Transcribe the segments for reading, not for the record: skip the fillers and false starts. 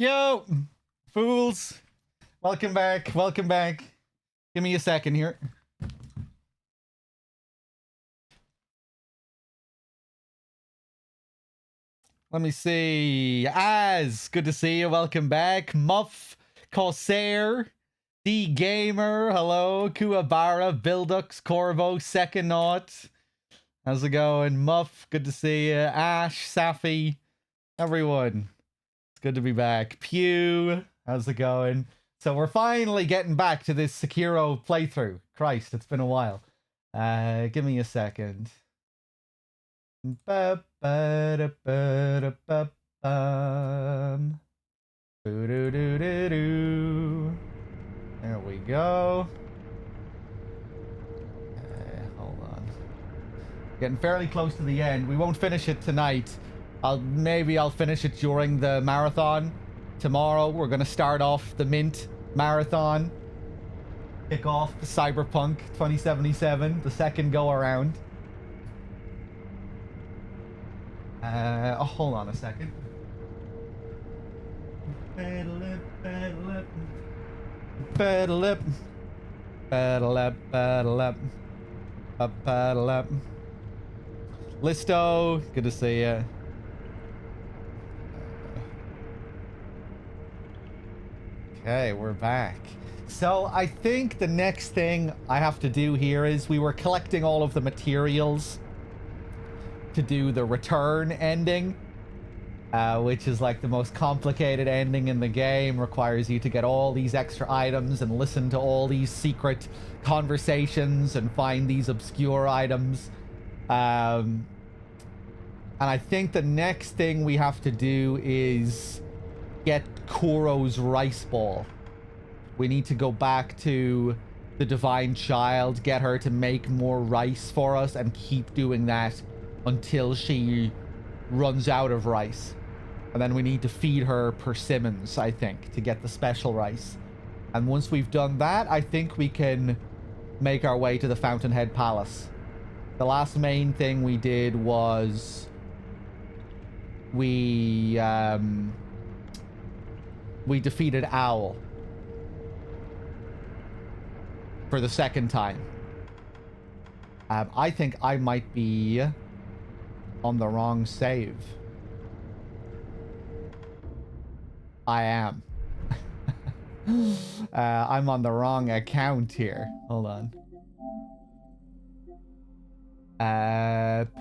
Yo, fools. Welcome back. Welcome back. Give me a second here. Let me see. Az, good to see you. Welcome back. Muff, Corsair, D Gamer, hello. Kuwabara, Bildux, Corvo, Second Naut. How's it going? Muff, good to see you. Ash, Safi, everyone. It's good to be back. Pew, how's it going? So we're finally getting back to this Sekiro playthrough. Christ, it's been a while. Give me a second. There we go. Hold on. Getting fairly close to the end. We won't finish it tonight. Maybe I'll finish it during the marathon. Tomorrow we're gonna start off the Mint marathon. Kick off the Cyberpunk 2077, the second go around. Oh, hold on a second. Battle up, battle up. Battle up. Battle up, battle up. Battle up. Listo, good to see ya. Okay, we're back. So I think the next thing I have to do here is we were collecting all of the materials to do the return ending, which is like the most complicated ending in the game. Requires you to get all these extra items and listen to all these secret conversations and find these obscure items. And I think the next thing we have to do is get Kuro's rice ball. We need to go back to the Divine Child, get her to make more rice for us, and keep doing that until she runs out of rice. And then we need to feed her persimmons, I think, to get the special rice. And once we've done that, I think we can make our way to the Fountainhead Palace. The last main thing we did was we defeated Owl for the second time. I think I might be on the wrong save. I am. I'm on the wrong account here. Hold on.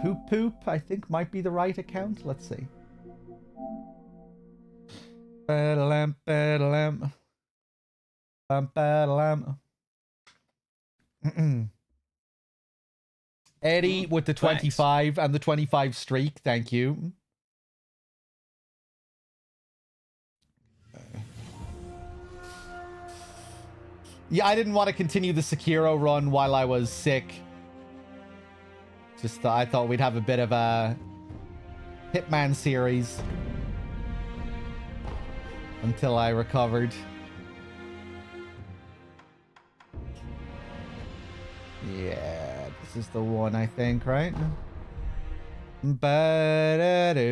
Poop Poop, I think might be the right account. Let's see. Ba-da-lamp, ba-da-lamp. Ba-da-lamp. Eddie with the 25 Thanks. And the 25 streak. Thank you. Yeah, I didn't want to continue the Sekiro run while I was sick. Just I thought we'd have a bit of a Hitman series until I recovered. Yeah, this is the one, I think, right? Ba-da-doo.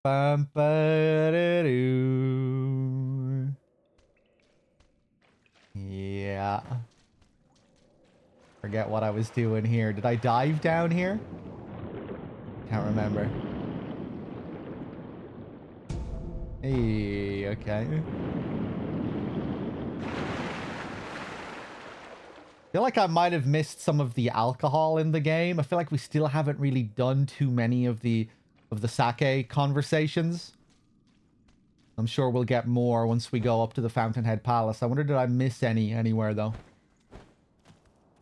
Bum-ba-da-doo. Yeah. Forget what I was doing here. Did I dive down here? Can't remember. Hey, okay. I feel like I might have missed some of the alcohol in the game. I feel like we still haven't really done too many of the sake conversations. I'm sure we'll get more once we go up to the Fountainhead Palace. I wonder, did I miss anywhere though?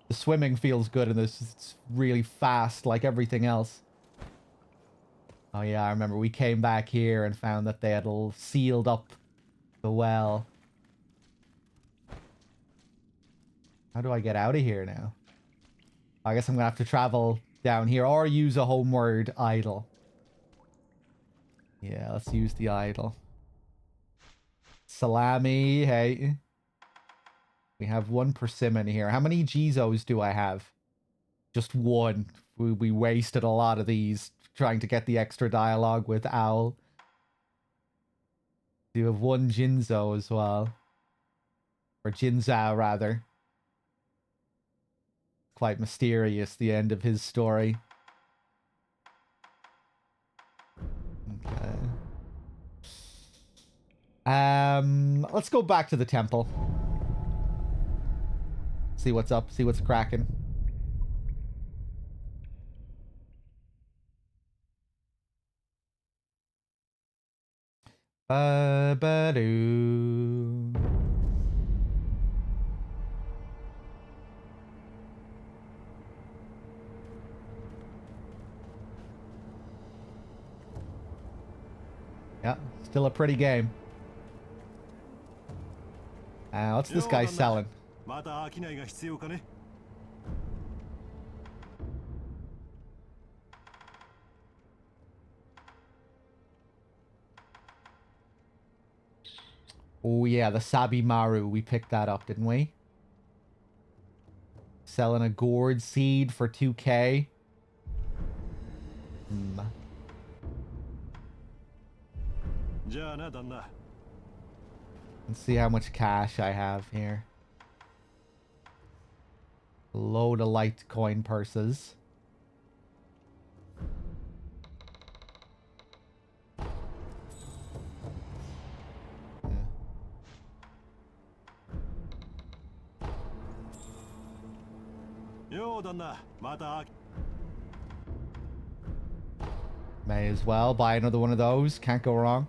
The swimming feels good in this. It's really fast like everything else. Oh yeah, I remember we came back here and found that they had all sealed up the well. How do I get out of here now? I guess I'm gonna have to travel down here or use a homeward idol. Yeah, let's use the idol. Salami, hey. We have one persimmon here. How many Gizos do I have? Just one. We wasted a lot of these trying to get the extra dialogue with Owl. You have one Jinzo as well. Or Jinzao, rather. Quite mysterious, the end of his story. Okay. Let's go back to the temple. See what's up, see what's cracking. Ba-ba-doo. Yeah, still a pretty game. What's this guy selling? Oh yeah, the Sabi Maru. We picked that up, didn't we? Selling a gourd seed for 2k. Let's see how much cash I have here. A load of Litecoin purses. May as well buy another one of those. Can't go wrong.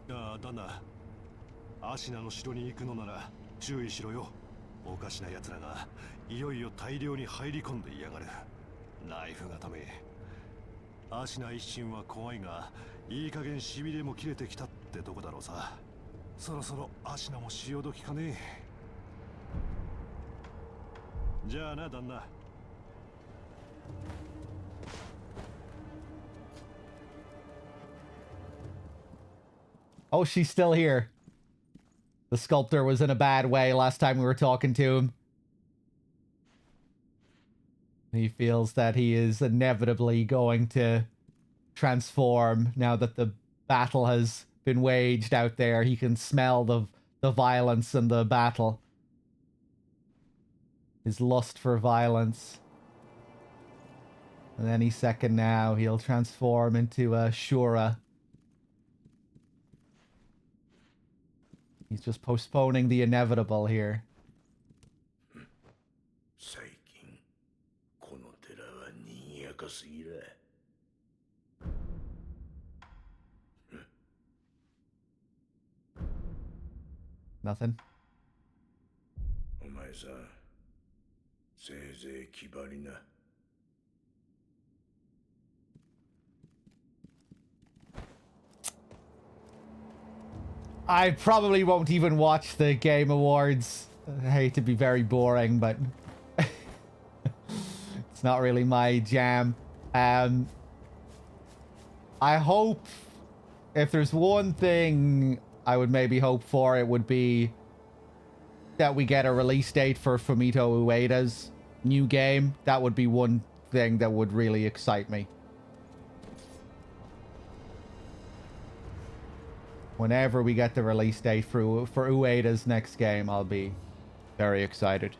Oh, she's still here. The sculptor was in a bad way last time we were talking to him. He feels that he is inevitably going to transform now that the battle has been waged out there. He can smell the violence and the battle. His lust for violence. And any second now, he'll transform into a Shura. He's just postponing the inevitable here. Nothing. I probably won't even watch the Game Awards. I hate to be very boring, but it's not really my jam. I hope if there's one thing I would maybe hope for, it would be that we get a release date for Fumito Ueda's new game. That would be one thing that would really excite me. Whenever we get the release date for Ueda's next game, I'll be very excited.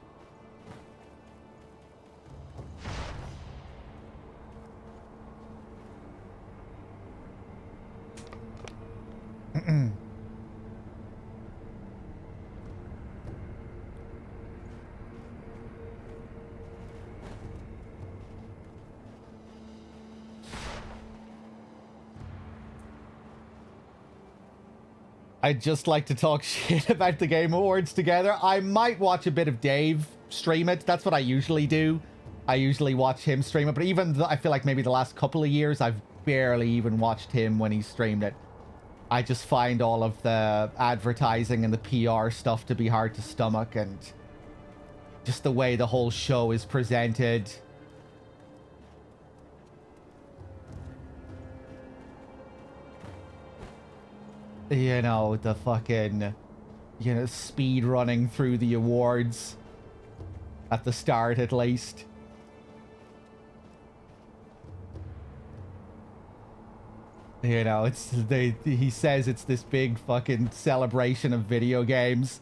I'd just like to talk shit about the Game Awards together. I might watch a bit of Dave stream it. That's what I usually do. I usually watch him stream it. But even I feel like maybe the last couple of years, I've barely even watched him when he streamed it. I just find all of the advertising and the PR stuff to be hard to stomach. And just the way the whole show is presented. You know, the fucking, you know, speed running through the awards. At the start, at least. You know, he says it's this big fucking celebration of video games.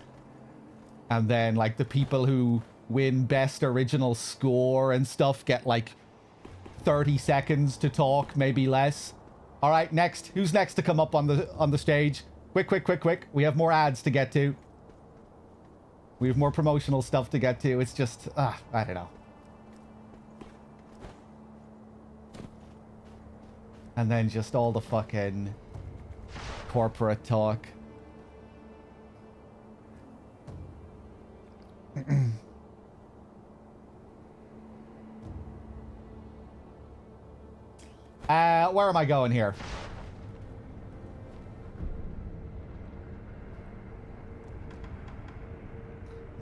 And then, like, the people who win best original score and stuff get, like, 30 seconds to talk, maybe less. All right, next. Who's next to come up on the stage? Quick, quick, quick, quick. We have more ads to get to. We have more promotional stuff to get to. It's just, I don't know. And then just all the fucking corporate talk. Where am I going here?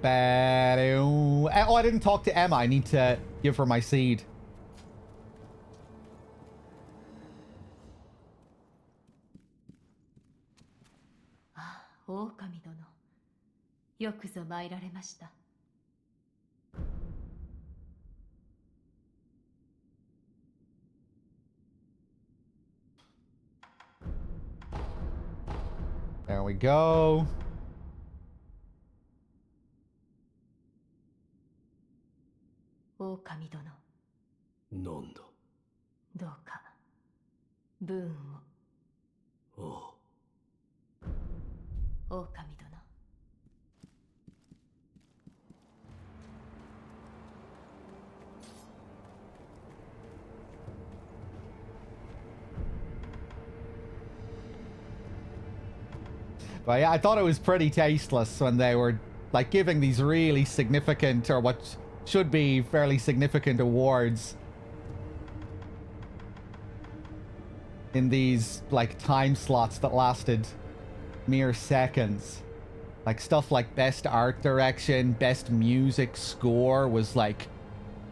Oh, I didn't talk to Emma. I need to give her my seed. There we go. But yeah, I thought it was pretty tasteless when they were like giving these really significant, or what should be fairly significant awards in these like time slots that lasted mere seconds. Like stuff like best art direction, best music score was like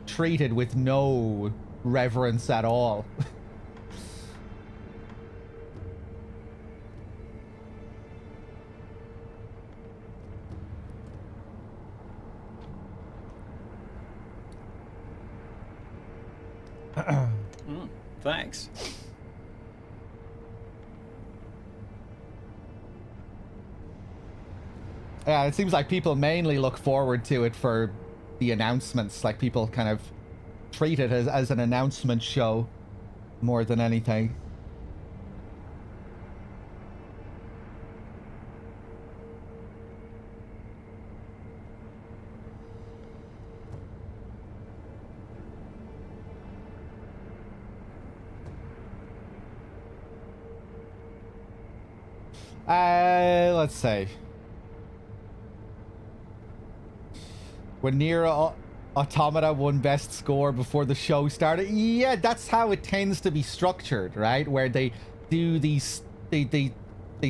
treated with no reverence at all. Thanks. Yeah, it seems like people mainly look forward to it for the announcements. Like people kind of treat it as an announcement show more than anything. Let's see. When Nier Automata won best score before the show started. Yeah, that's how it tends to be structured, right? Where they do these, they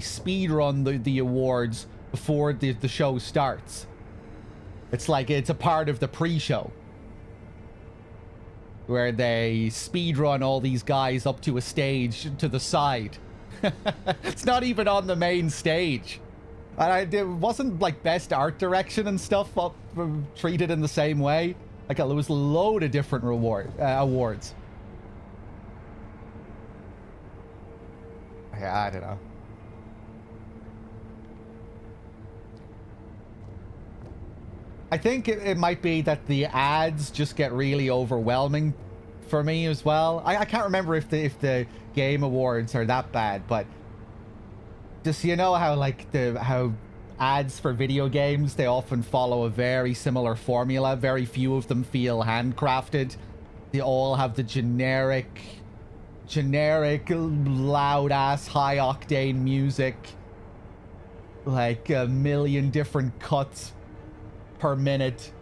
speed run the awards before the show starts. It's like it's a part of the pre-show, where they speed run all these guys up to a stage to the side. It's not even on the main stage. And it wasn't like best art direction and stuff treated in the same way. Like there was a load of different awards. Yeah, I don't know. I think it might be that the ads just get really overwhelming for me as well. I can't remember if the game awards are that bad, but just, you know how like how ads for video games, they often follow a very similar formula. Very few of them feel handcrafted. They all have the generic loud ass high octane music, like a million different cuts per minute.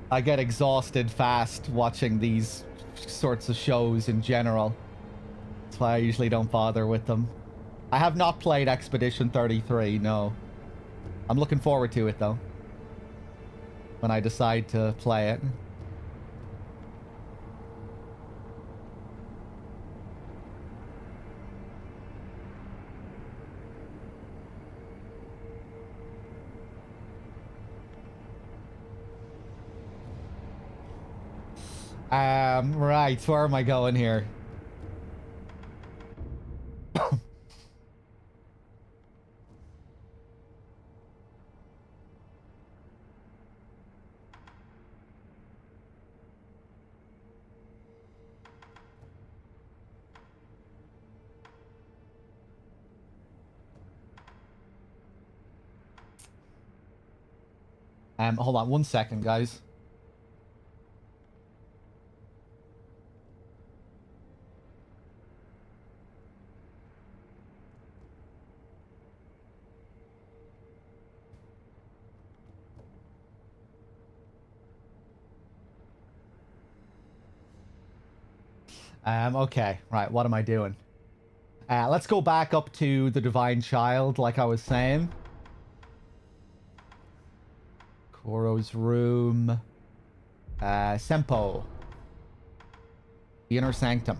I get exhausted fast watching these sorts of shows in general. That's why I usually don't bother with them. I have not played Expedition 33, no. I'm looking forward to it, though, when I decide to play it. Right. Where am I going here? Hold on 1 second, guys. Okay. Right. What am I doing? Let's go back up to the Divine Child, like I was saying. Koro's room. Sempo. The Inner Sanctum.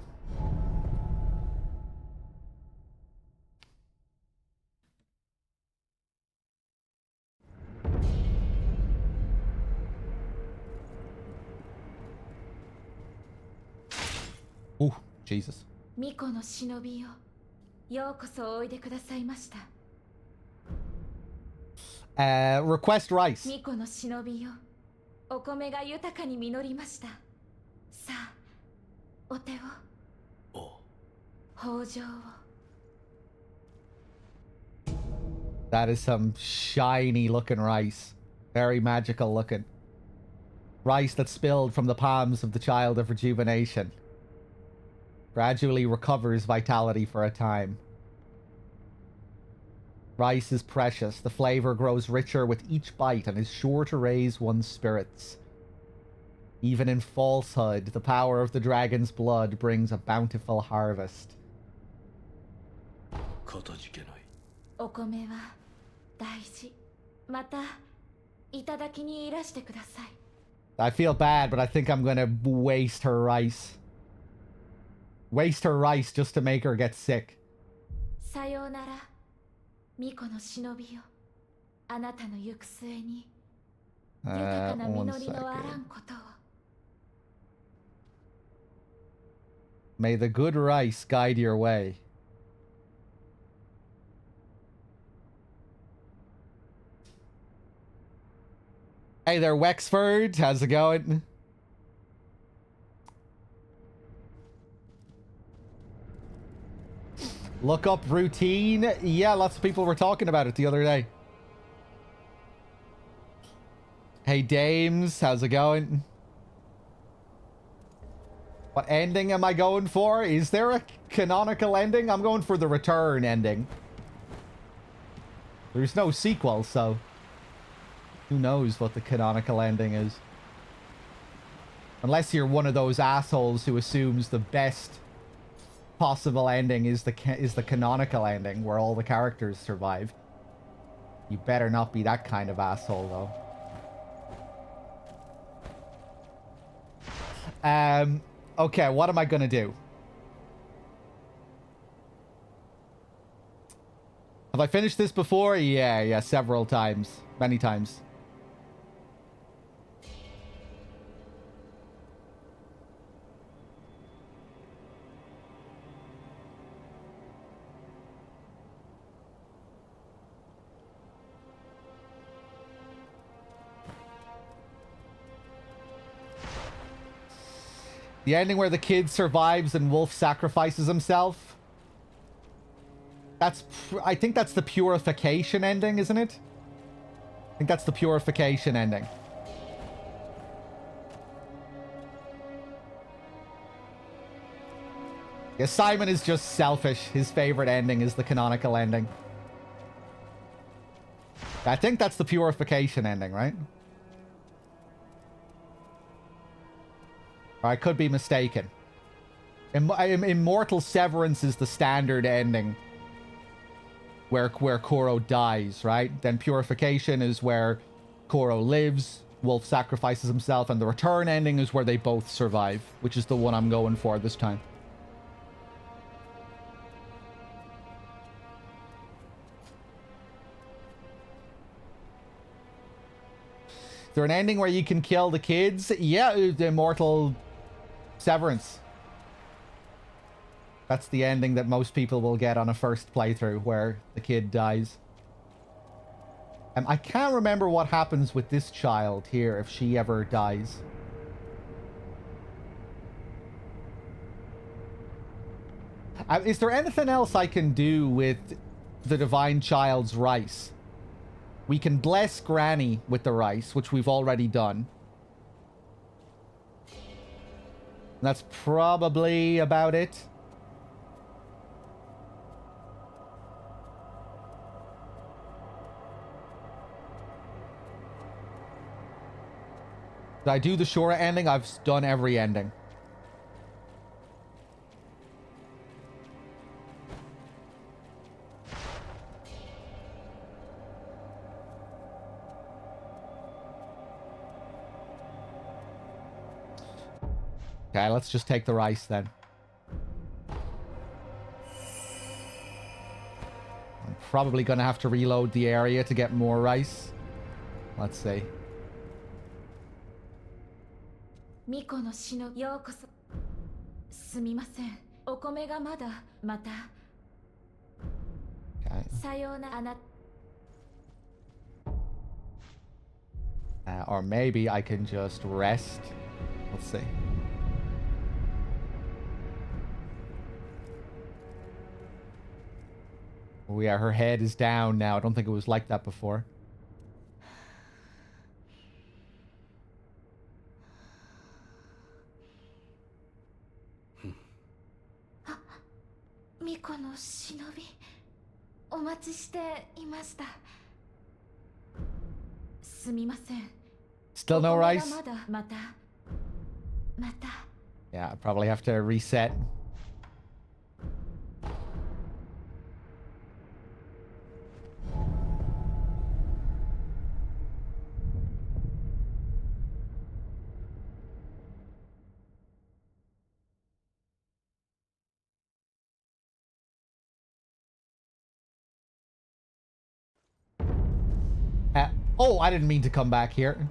Ooh, Jesus. 巫女の忍びよ、ようこそおいでくださいました。Request rice. 巫女の忍びよ、お米が豊かに実りました。さあ、お手を。豊穣を。That is some shiny looking rice. Very magical looking. Rice that spilled from the palms of the child of rejuvenation. Gradually recovers vitality for a time. Rice is precious. The flavor grows richer with each bite and is sure to raise one's spirits. Even in falsehood, the power of the dragon's blood brings a bountiful harvest. かたじけない。お米は大事。また、いただきにいらしてください。I feel bad, but I think I'm gonna waste her rice. Waste her rice just to make her get sick. さようなら、巫女の忍びよ。あなたの行く末に、豊かな実りのあらんことを。May the good rice guide your way. Hey there, Wexford. How's it going? Look up routine. Yeah, lots of people were talking about it the other day. Hey, Dames. How's it going? What ending am I going for? Is there a canonical ending? I'm going for the return ending. There's no sequel, so who knows what the canonical ending is. Unless you're one of those assholes who assumes the best possible ending is the canonical ending where all the characters survive. You better not be that kind of asshole, though. Okay, what am I gonna do? Have I finished this before? Yeah, several times. Many times. The ending where the kid survives and Wolf sacrifices himself. I think that's the purification ending, isn't it? I think that's the purification ending. Yeah, Simon is just selfish. His favorite ending is the canonical ending. I think that's the purification ending, right? Or I could be mistaken. Immortal Severance is the standard ending where Koro dies, right? Then Purification is where Koro lives, Wolf sacrifices himself, and the return ending is where they both survive, which is the one I'm going for this time. Is there an ending where you can kill the kids? Yeah, the Immortal Severance. That's the ending that most people will get on a first playthrough, where the kid dies. I can't remember what happens with this child here if she ever dies. Is there anything else I can do with the Divine Child's rice? We can bless Granny with the rice, which we've already done. That's probably about it. Did I do the Shura ending? I've done every ending. Okay, let's just take the rice then. I'm probably going to have to reload the area to get more rice. Let's see. 巫女の死のようこそ。すみません。お米がまだまた。Okay. さようなあな。Or maybe I can just rest. Let's see. Oh yeah, her head is down now. I don't think it was like that before. 巫女の忍び、お待ちしていました。すみません。 Still no お米 rice? がまだまた。また。 Yeah, I probably have to reset. Oh, I didn't mean to come back here.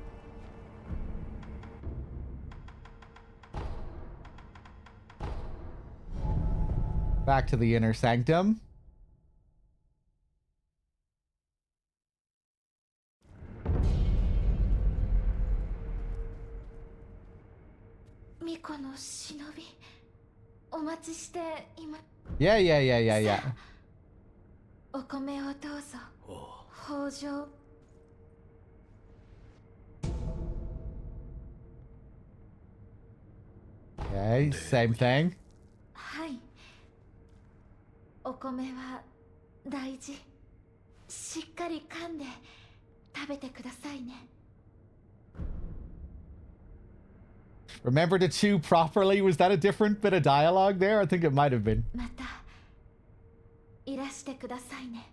Back to the inner sanctum. Yeah, yeah, yeah, yeah, yeah. お米をどうぞ。豊穣。 Okay, same thing. はい。お米は大事。しっかり噛んで食べてくださいね。 Remember to chew properly? Was that a different bit of dialogue there? I think it might have been. またいらしてくださいね。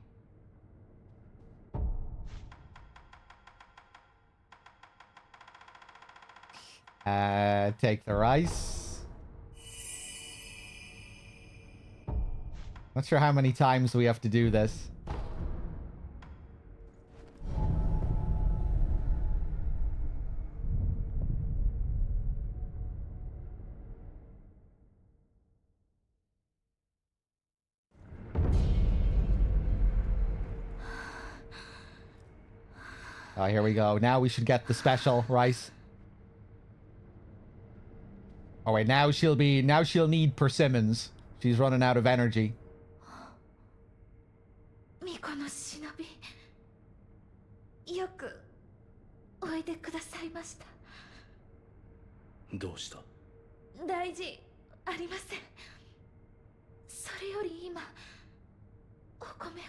Take the rice. Not sure how many times we have to do this. Oh, here we go. Now we should get the special rice. Oh wait, now she'll need persimmons. She's running out of energy. 巫女の忍び、よくおいでくださいました。どうした？大事ありません。それより今お米を。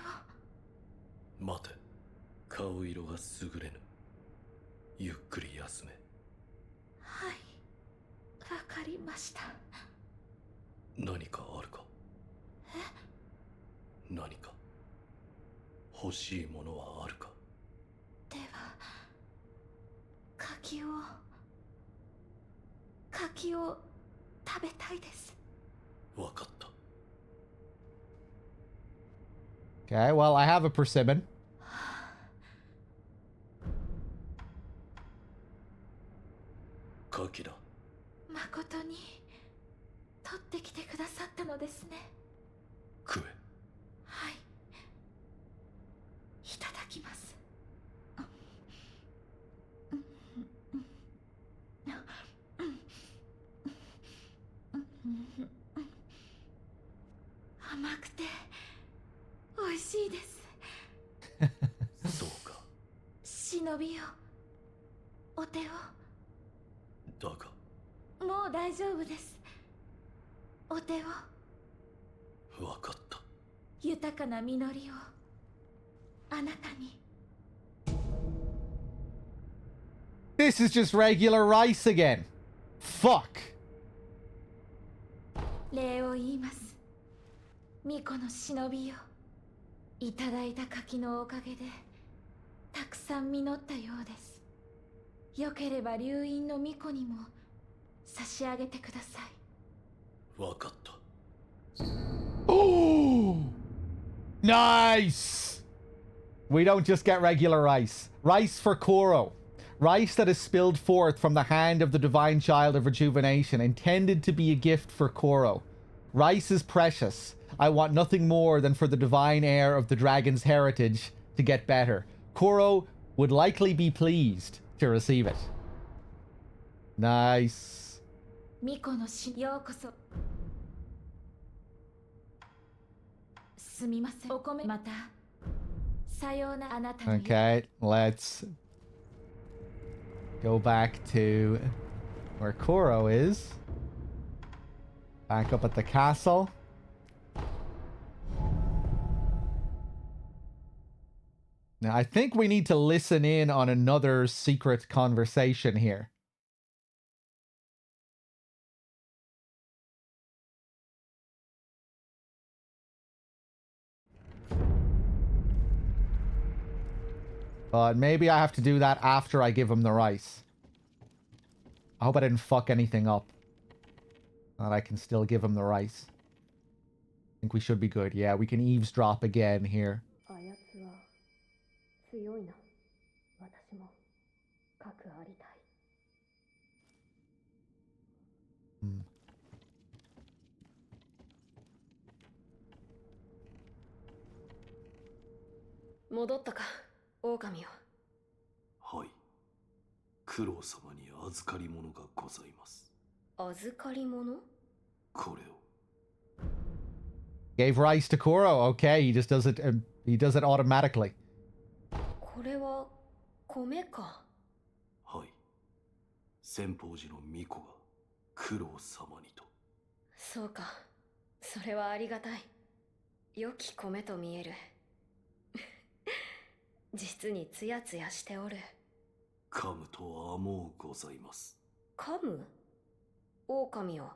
待て、顔色が優れぬ。ゆっくり休め。はい、わかりました。何かあるか？え？何か欲しいものはあるか？では、柿を食べたいです。わかった。Okay, well, I have a persimmon. 柿だ。誠に取ってきてくださったのですね。食え。はい、いただきます。甘くて美味しいです。そうか。忍びよ、お手を。だがもう大丈夫です。お手を。分かった。豊かな実りをあなたに。 This is just regular rice again. Fuck. 礼を言います。巫女の忍びよ、いただいた柿のおかげでたくさん実ったようです。よければ流院の巫女にも差し上げてください。分かった。 Oh, nice. We don't just get regular rice. Rice for Koro. Rice that is spilled forth from the hand of the divine child of rejuvenation, intended to be a gift for Koro. Rice is precious. I want nothing more than for the divine heir of the dragon's heritage to get better. Koro would likely be pleased to receive it. Nice. 巫女のようこそ。すみません。お米また。さようなあなたの。 Okay, let's go back to where Koro is. Back up at the castle. Now, I think we need to listen in on another secret conversation here. But maybe I have to do that after I give him the rice. I hope I didn't fuck anything up. That I can still give him the rice. I think we should be good. Yeah, we can eavesdrop again here. 強いな。私も核ありたい。Hmm. 戻ったか、狼よ。はい。九郎様に預かり物がございます。預かり物？これを。 Gave rice to Koro. Okay, he just does it. He does it automatically. これは米か。はい。先方寺の巫女が九郎様にと。そうか。それはありがたい。良き米と見える。実にツヤツヤしておる。噛むとはもうございます。噛む？狼よ。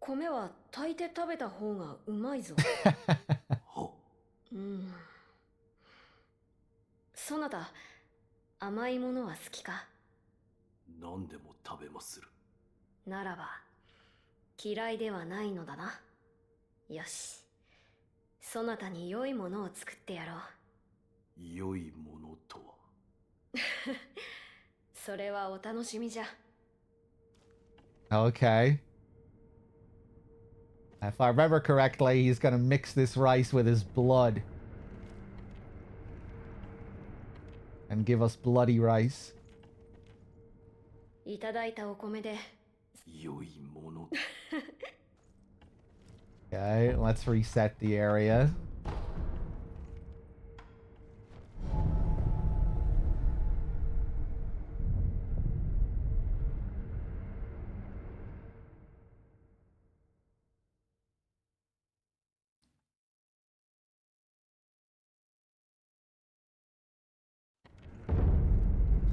米は炊いて食べた方がうまいぞ。は。うん。そなた、甘いものは好きか？何でも食べまする。ならば、嫌いではないのだな。よし。そなたに良いものを作ってやろう。良いものとは。それはお楽しみじゃ。Okay. If I remember correctly, he's gonna mix this rice with his blood. And give us bloody rice. いただいたお米で。良いもの。Okay, let's reset the area.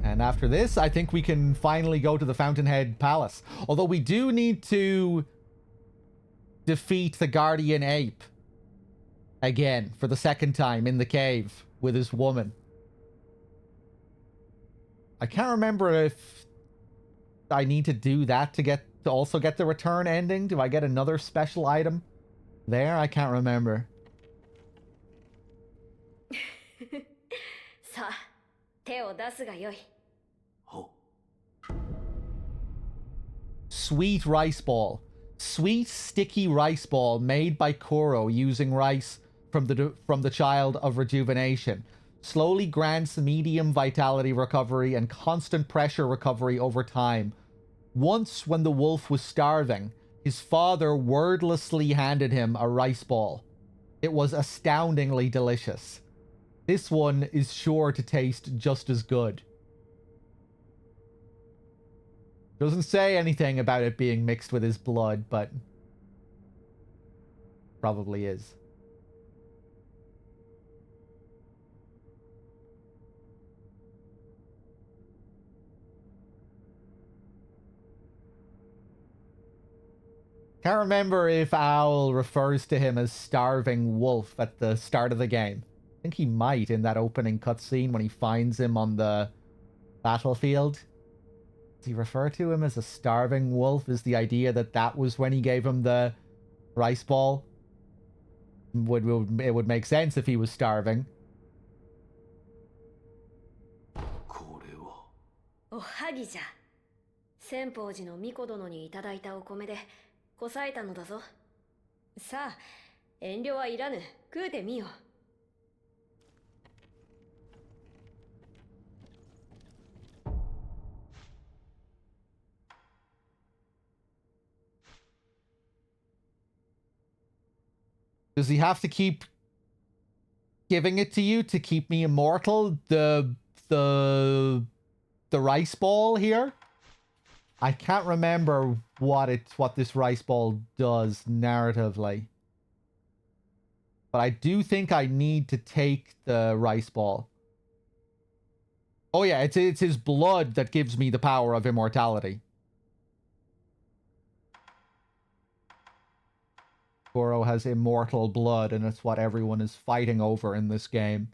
And after this, I think we can finally go to the Fountainhead Palace. Although we do need to defeat the Guardian Ape again for the second time in the cave with his woman. I can't remember if I need to do that to also get the return ending. Do I get another special item there? I can't remember. さあ、手を出すがよい。は。 Sweet rice ball. Sweet, sticky rice ball made by Koro using rice from the child of rejuvenation. Slowly grants medium vitality recovery and constant pressure recovery over time. Once, when the wolf was starving, his father wordlessly handed him a rice ball. It was astoundingly delicious. This one is sure to taste just as good. Doesn't say anything about it being mixed with his blood, but probably is. Can't remember if Owl refers to him as Starving Wolf at the start of the game. I think he might in that opening cutscene when he finds him on the battlefield. Does he refer to him as a Starving Wolf? Is the idea that that was when he gave him the rice ball? It would make sense if he was starving. これはおはぎじゃ。千宝寺の巫女殿にいただいたお米でこさえたのだぞ。さあ、遠慮はいらぬ。食うてみよ。Does he have to keep giving it to you to keep me immortal? The rice ball here? I can't remember what this rice ball does narratively. But I do think I need to take the rice ball. Oh yeah, it's his blood that gives me the power of immortality. Goro has immortal blood, and it's what everyone is fighting over in this game.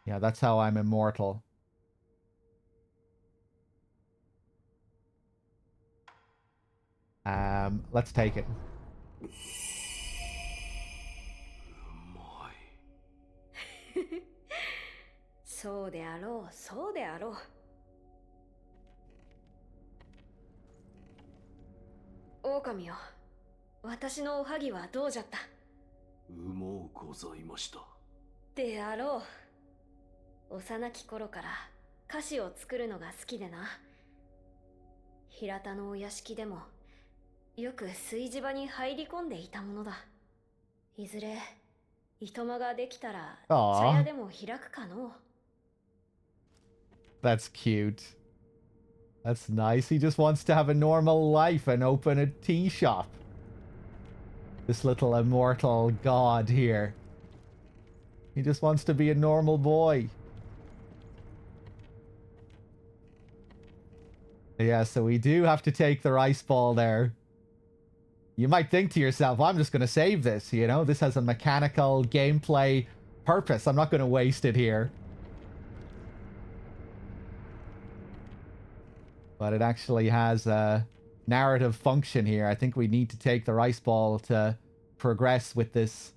Yeah, that's how I'm immortal. Let's take it. うまい。そうであろう、そうであろう。狼よ、私のおはぎはどうじゃった？うもうございました。であろう。幼き頃から菓子を作るのが好きでな。平田のお屋敷でもよく炊事場に入り込んでいたものだ。いずれいとまができたら茶屋でも開くかのう。That's cute. That's nice. He just wants to have a normal life and open a tea shop. This little immortal god here. He just wants to be a normal boy. Yeah, so we do have to take the rice ball there. You might think to yourself, well, I'm just going to save this, you know? This has a mechanical gameplay purpose. I'm not going to waste it here. But it actually has a narrative function here. I think we need to take the rice ball to progress with this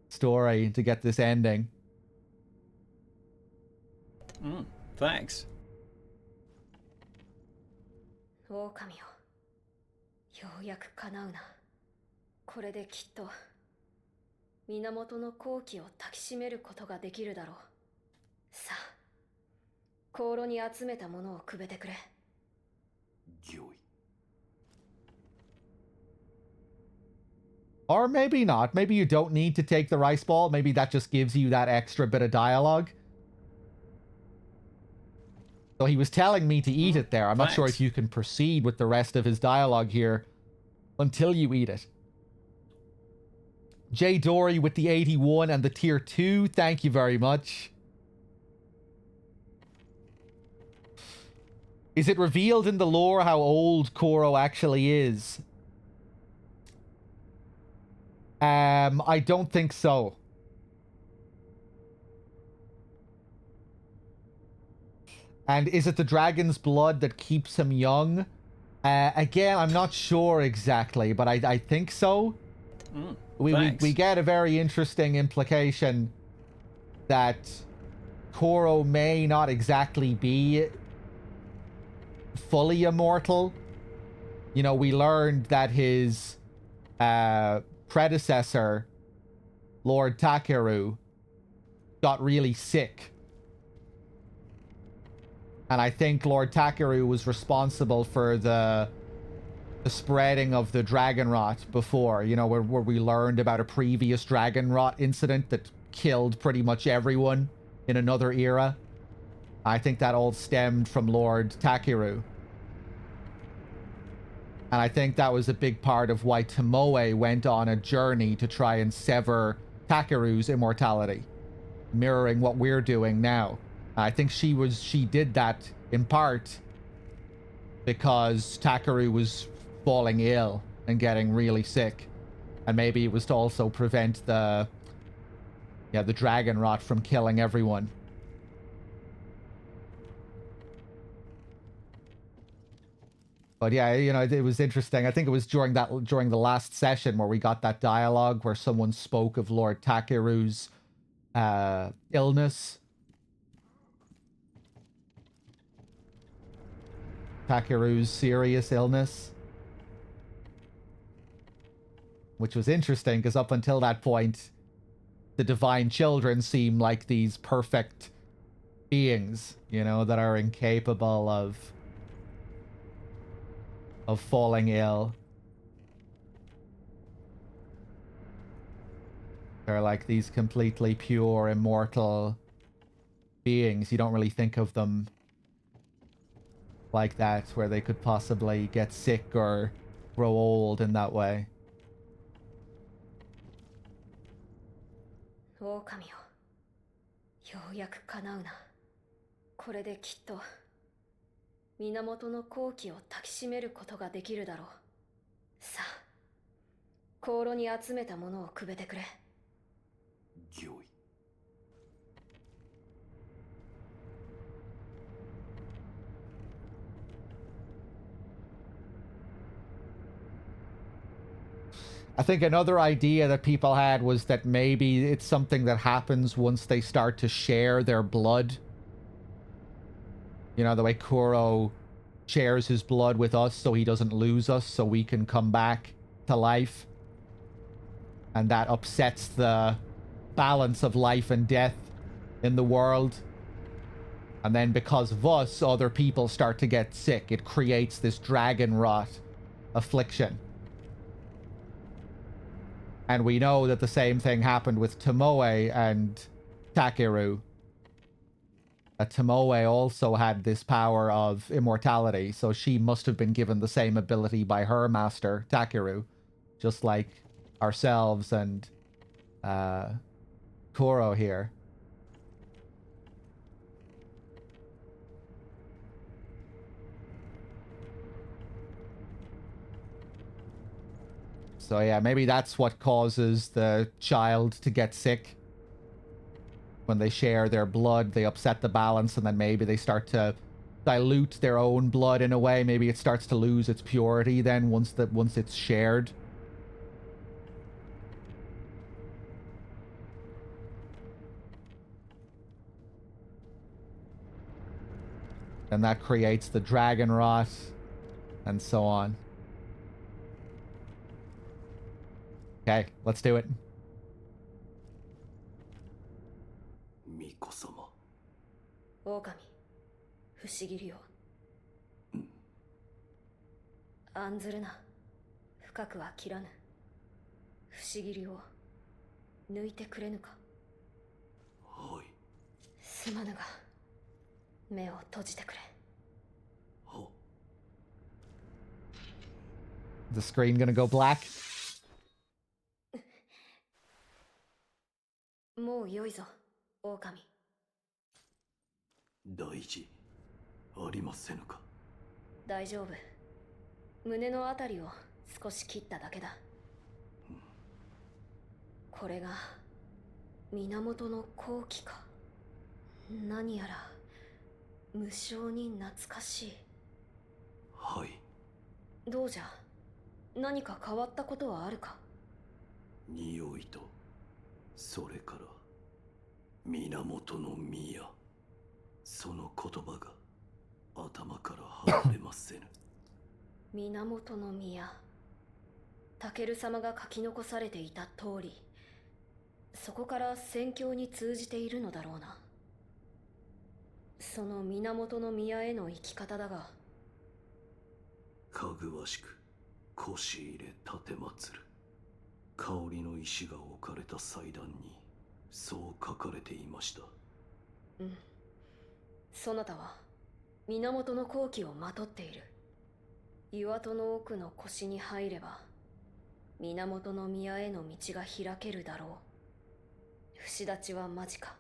story to get this ending. Thanks. 狼よ、ようやく叶うな。これできっと源の好機を抱きしめることができるだろう。さあ、香炉に集めたものをくべてくれ。御意。Or maybe not. Maybe you don't need to take the rice ball. Maybe that just gives you that extra bit of dialogue. So he was telling me to eat it there. I'm not sure if you can proceed with the rest of his dialogue here until you eat it. Jay Dory with the 81 and the tier 2. Thank you very much. Is it revealed in the lore how old Koro actually is? I don't think so. And is it the dragon's blood that keeps him young? Again, I'm not sure exactly, but I think so. We get a very interesting implication that Koro may not exactly be fully immortal. You know, we learned that his predecessor, Lord Takeru, got really sick. And I think Lord Takeru was responsible for the spreading of the dragon rot before, you know, where we learned about a previous dragon rot incident that killed pretty much everyone in another era. I think that all stemmed from Lord Takeru. And I think that was a big part of why Tomoe went on a journey to try and sever Takeru's immortality, mirroring what we're doing now. I think she did that in part because Takeru was falling ill and getting really sick. And maybe it was to also prevent the dragon rot from killing everyone. But yeah, you know, it was interesting. I think it was during the last session where we got that dialogue where someone spoke of Lord Takeru's illness. Takeru's serious illness. Which was interesting because up until that point, the divine children seem like these perfect beings, you know, that are incapable of falling ill. They're like these completely pure, immortal beings. You don't really think of them like that, where they could possibly get sick or grow old in that way. 狼よ、ようやく叶うな。これできっと源の好機を抱きしめることができるだろう。さあ、香炉に集めたものをくべてくれ。御意。I think another idea that people had was that maybe it's something that happens once they start to share their blood. You know, the way Kuro shares his blood with us so he doesn't lose us, so we can come back to life. And that upsets the balance of life and death in the world. And then because of us, other people start to get sick. It creates this dragon rot affliction. And we know that the same thing happened with Tomoe and Takeru. That Tomoe also had this power of immortality, so she must have been given the same ability by her master, Takeru. Just like ourselves and Kuro here. So yeah, maybe that's what causes the child to get sick. When they share their blood, they upset the balance, and then maybe they start to dilute their own blood in a way. Maybe it starts to lose its purity then once it's shared. And that creates the dragon rot, and so on. Okay, let's do it. 巫女様。狼、不思議よ。案ずるな。深くは切らぬ。不思議を抜いてくれぬか。はい。すまぬが、目を閉じてくれ。は。The screen gonna go black? もう良いぞ、狼。大事ありませぬか。大丈夫。胸のあたりを少し切っただけだ。これが源の好機か。何やら無性に懐かしい。はい。どうじゃ、何か変わったことはあるか。匂いと、それから源の宮、その言葉が頭から離れませぬ。源宮。タケル様が書き残されていた通り、そこから宣教に通じているのだろうな。その源宮への生き方だが、かぐわしく腰入れ奉る。香りの石が置かれた祭壇にそう書かれていました。うん。そなたは源の好機をまとっている。岩戸の奥の腰に入れば源宮への道が開けるだろう。不死立ちは間近。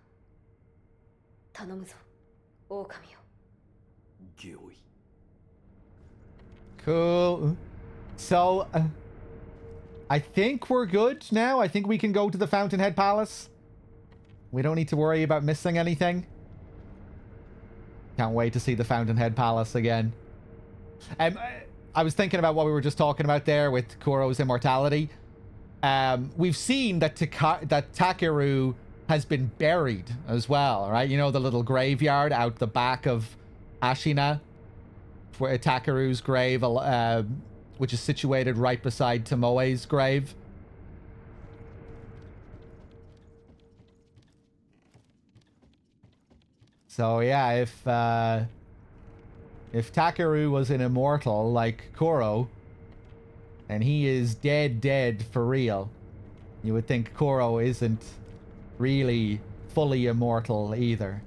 頼むぞ、狼よ。御意。 Cool. So, I think we're good now. I think we can go to the Fountainhead Palace. We don't need to worry about missing anything. Can't wait to see the Fountainhead Palace again. I was thinking about what we were just talking about there with Kuro's immortality. We've seen that Takeru has been buried as well, right? You know, the little graveyard out the back of Ashina, where Takeru's grave, which is situated right beside Tomoe's grave. So yeah, if Takeru was an immortal like Kuro, and he is dead for real, you would think Kuro isn't really fully immortal either.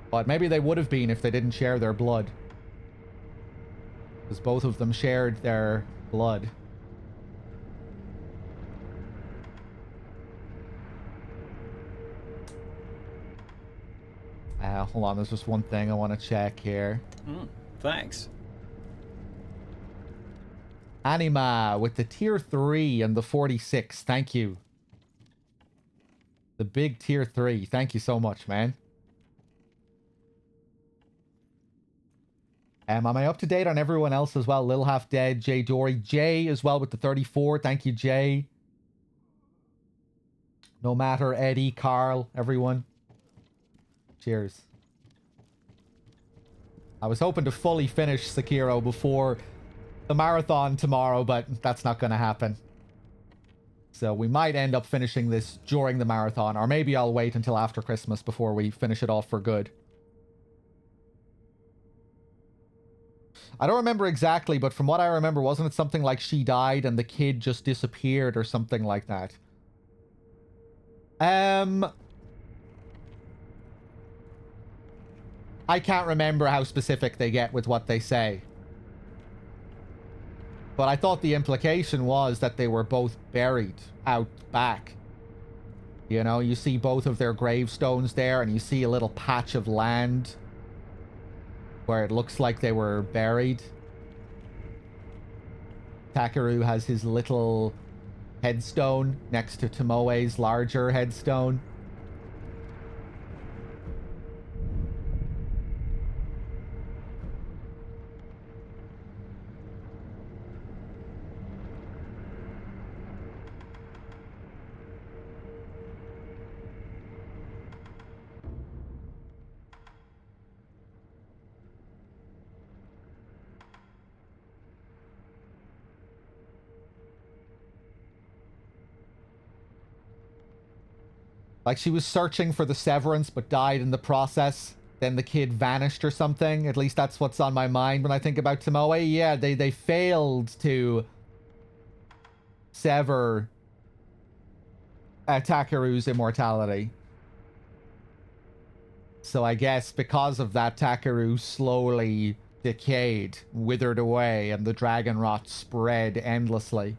But maybe they would have been if they didn't share their blood. Because both of them shared their blood. Hold on, there's just one thing I want to check here. Thanks. Anima with the tier 3 and the 46. Thank you. The big tier 3. Thank you so much, man. Am I up to date on everyone else as well? Lil Half Dead, Jay Dory, Jay as well with the 34. Thank you, Jay. No matter, Eddie, Carl, everyone. Cheers. I was hoping to fully finish Sekiro before the marathon tomorrow, but that's not going to happen. So we might end up finishing this during the marathon, or maybe I'll wait until after Christmas before we finish it off for good. I don't remember exactly, but from what I remember, wasn't it something like she died and the kid just disappeared or something like that? I can't remember how specific they get with what they say. But I thought the implication was that they were both buried out back. You know, you see both of their gravestones there, and you see a little patch of land where it looks like they were buried. Takeru has his little headstone next to Tomoe's larger headstone. Like she was searching for the severance but died in the process. Then the kid vanished or something. At least that's what's on my mind when I think about Tomoe. Yeah, they failed to sever Takeru's immortality. So I guess because of that, Takeru slowly decayed, withered away, and the dragon rot spread endlessly.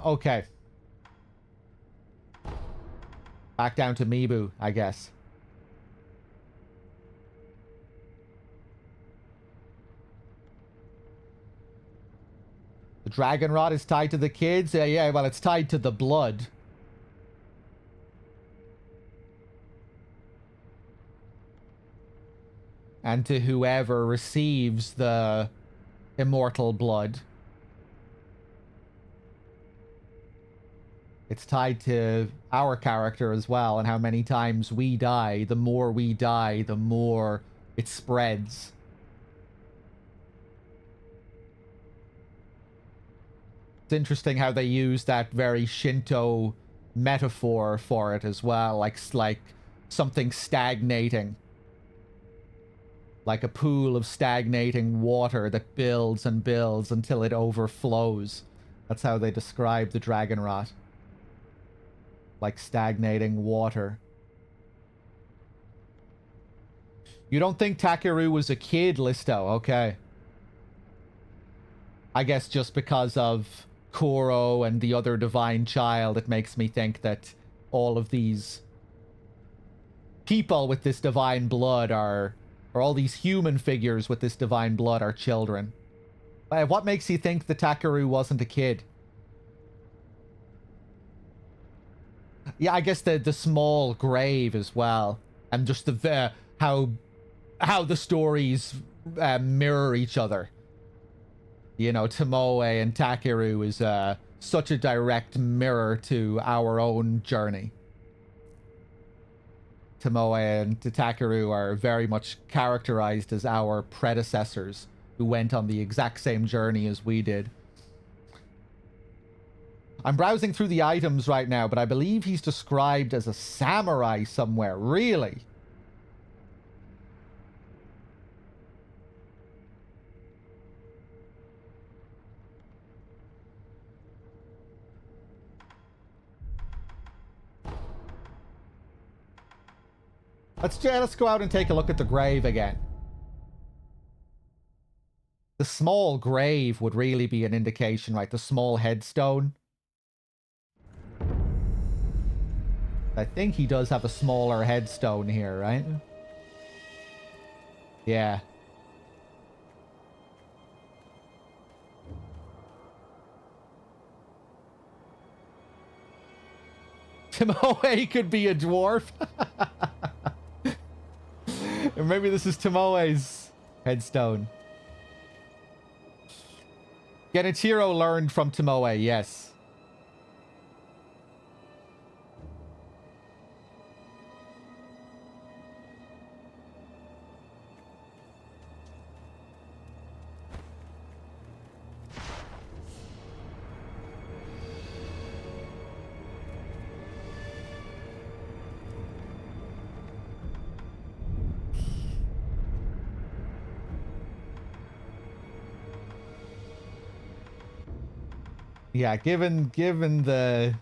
Okay. Back down to Mibu, I guess. Dragon rot is tied to the kids? Yeah, well, it's tied to the blood. And to whoever receives the immortal blood. It's tied to our character as well, and how many times we die. The more we die, the more it spreads. It's interesting how they use that very Shinto metaphor for it as well, like something stagnating. Like a pool of stagnating water that builds and builds until it overflows. That's how they describe the dragon rot. Like stagnating water. You don't think Takeru was a kid, Listo? Okay. I guess just because of Koro and the other divine child, it makes me think that all of these people with this divine blood are... or all these human figures with this divine blood are children. What makes you think the Takeru wasn't a kid? Yeah, I guess the small grave as well. And just the how the stories mirror each other. You know, Tomoe and Takeru is such a direct mirror to our own journey. Tomoe and Takeru are very much characterized as our predecessors who went on the exact same journey as we did. I'm browsing through the items right now, but I believe he's described as a samurai somewhere. Really? Let's go out and take a look at the grave again. The small grave would really be an indication, right? The small headstone. I think he does have a smaller headstone here, right? Yeah. Tomoe could be a dwarf. Or maybe this is Tomoe's headstone. Genichiro learned from Tomoe, yes. Yeah, given the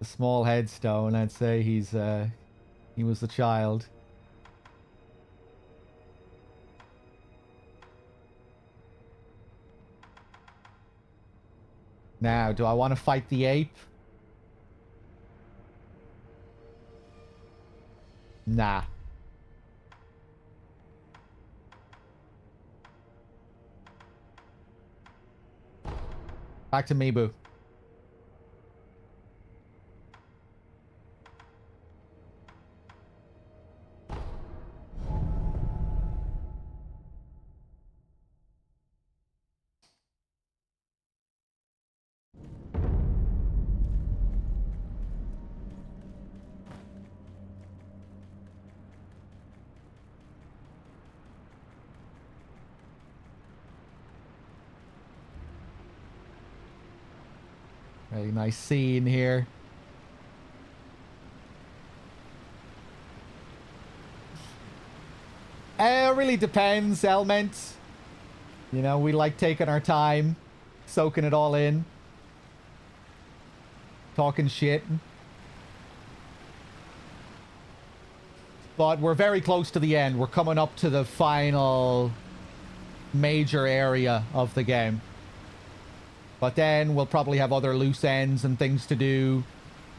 small headstone, I'd say he was a child. Now, do I want to fight the ape? Nah. Back to Mibu. Very nice scene here. It really depends, Element. You know, we like taking our time, soaking it all in, talking shit. But we're very close to the end. We're coming up to the final major area of the game. But then we'll probably have other loose ends and things to do.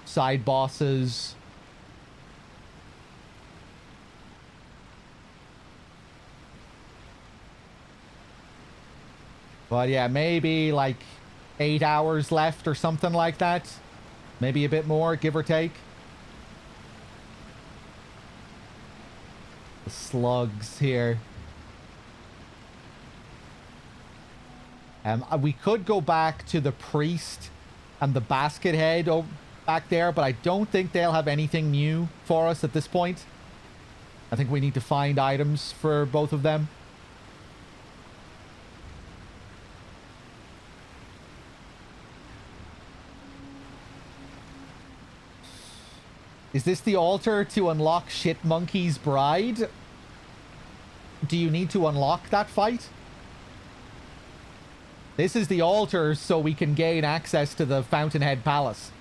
Side bosses. But yeah, maybe like 8 hours left or something like that. Maybe a bit more, give or take. The slugs here. We could go back to the priest and the basket head back there, but I don't think they'll have anything new for us at this point. I think we need to find items for both of them. Is this the altar to unlock Shit Monkey's bride? Do you need to unlock that fight? This is the altar so we can gain access to the Fountainhead Palace.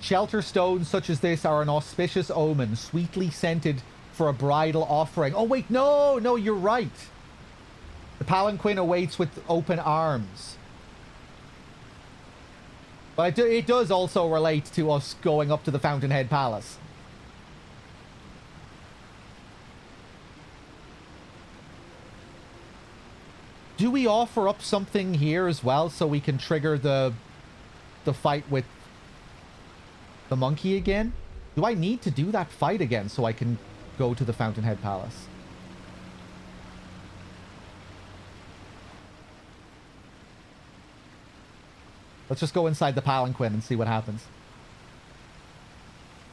Shelter stones such as this are an auspicious omen, sweetly scented for a bridal offering. Oh wait, no, you're right. The palanquin awaits with open arms. But it does also relate to us going up to the Fountainhead Palace. Do we offer up something here as well so we can trigger the fight with the monkey again? Do I need to do that fight again so I can go to the Fountainhead Palace? Let's just go inside the palanquin and see what happens.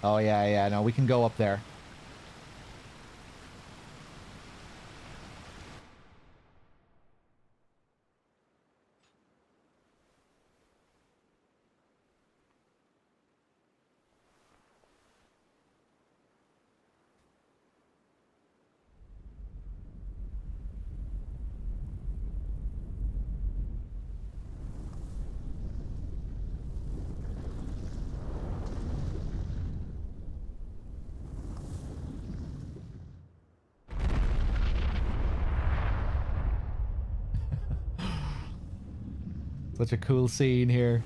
Oh, yeah, no, we can go up there. Such a cool scene here.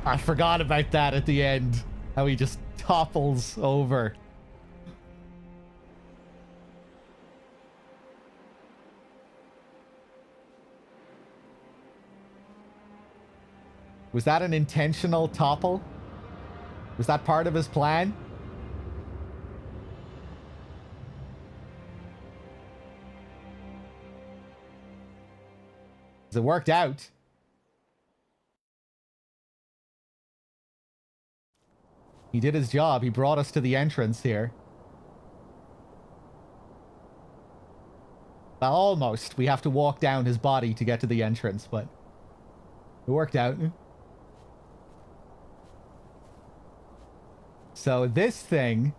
I forgot about that at the end. How he just topples over. Was that an intentional topple? Was that part of his plan? 'Cause it worked out. He did his job. He brought us to the entrance here. Well, almost. We have to walk down his body to get to the entrance, but it worked out. So this thing,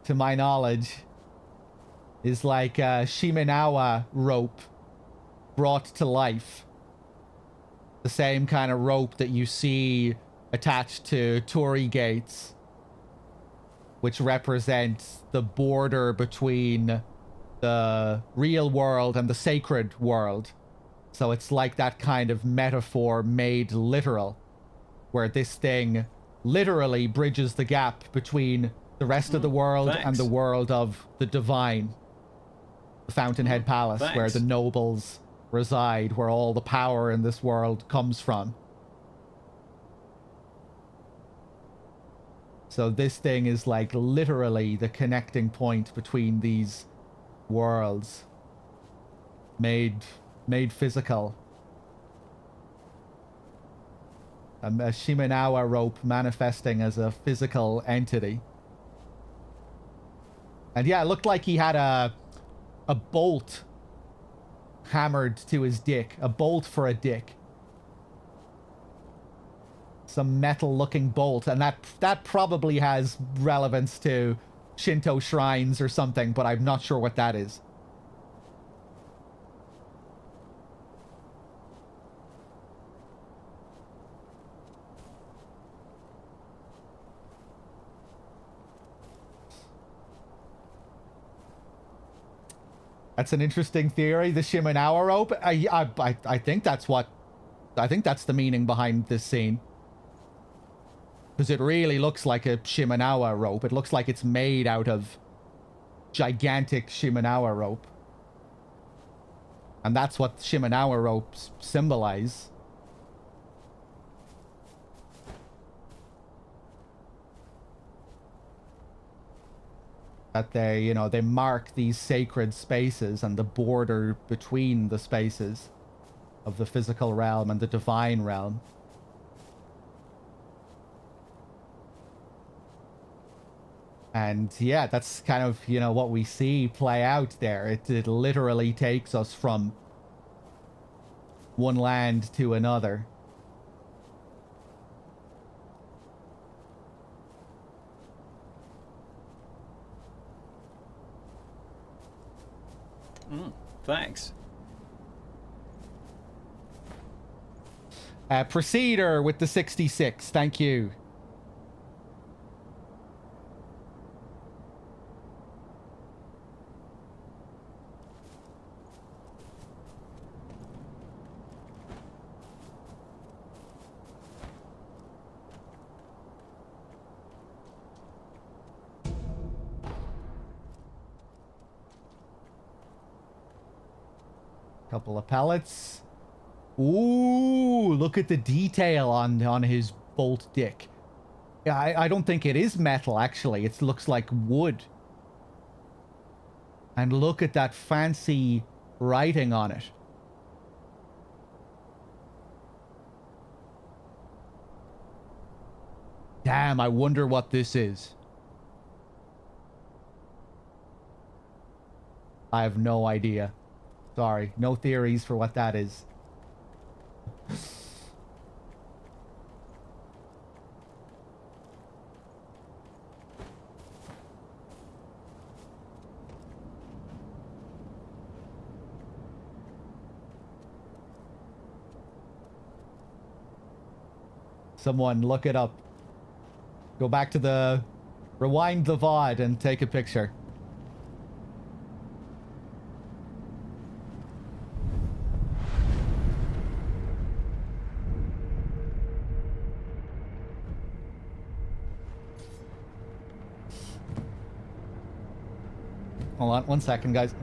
to my knowledge, is like a Shimenawa rope brought to life. The same kind of rope that you see attached to Torii gates, which represents the border between the real world and the sacred world. So it's like that kind of metaphor made literal, where this thing literally bridges the gap between the rest of the world and the world of the divine. The Fountainhead Palace, where the nobles reside, where all the power in this world comes from. So this thing is like literally the connecting point between these worlds. Made physical. a Shimenawa rope manifesting as a physical entity. And yeah, it looked like he had a bolt hammered to his dick. A bolt for a dick. Some metal-looking bolt. And that probably has relevance to Shinto shrines or something, but I'm not sure what that is. That's an interesting theory, the Shimenawa rope. I think that's what... I think that's the meaning behind this scene. Because it really looks like a Shimenawa rope. It looks like it's made out of gigantic Shimenawa rope. And that's what Shimenawa ropes symbolize. That they, you know, they mark these sacred spaces and the border between the spaces of the physical realm and the divine realm. And yeah, that's kind of, you know, what we see play out there. It literally takes us from one land to another. Thanks. Proceder with the 66. Thank you. Couple of pellets. Ooh, look at the detail on his bolt dick. Yeah, I don't think it is metal, actually. It looks like wood. And look at that fancy writing on it. Damn, I wonder what this is. I have no idea. Sorry, no theories for what that is. Someone look it up. Go back to the... Rewind the VOD and take a picture. Hold on, 1 second, guys.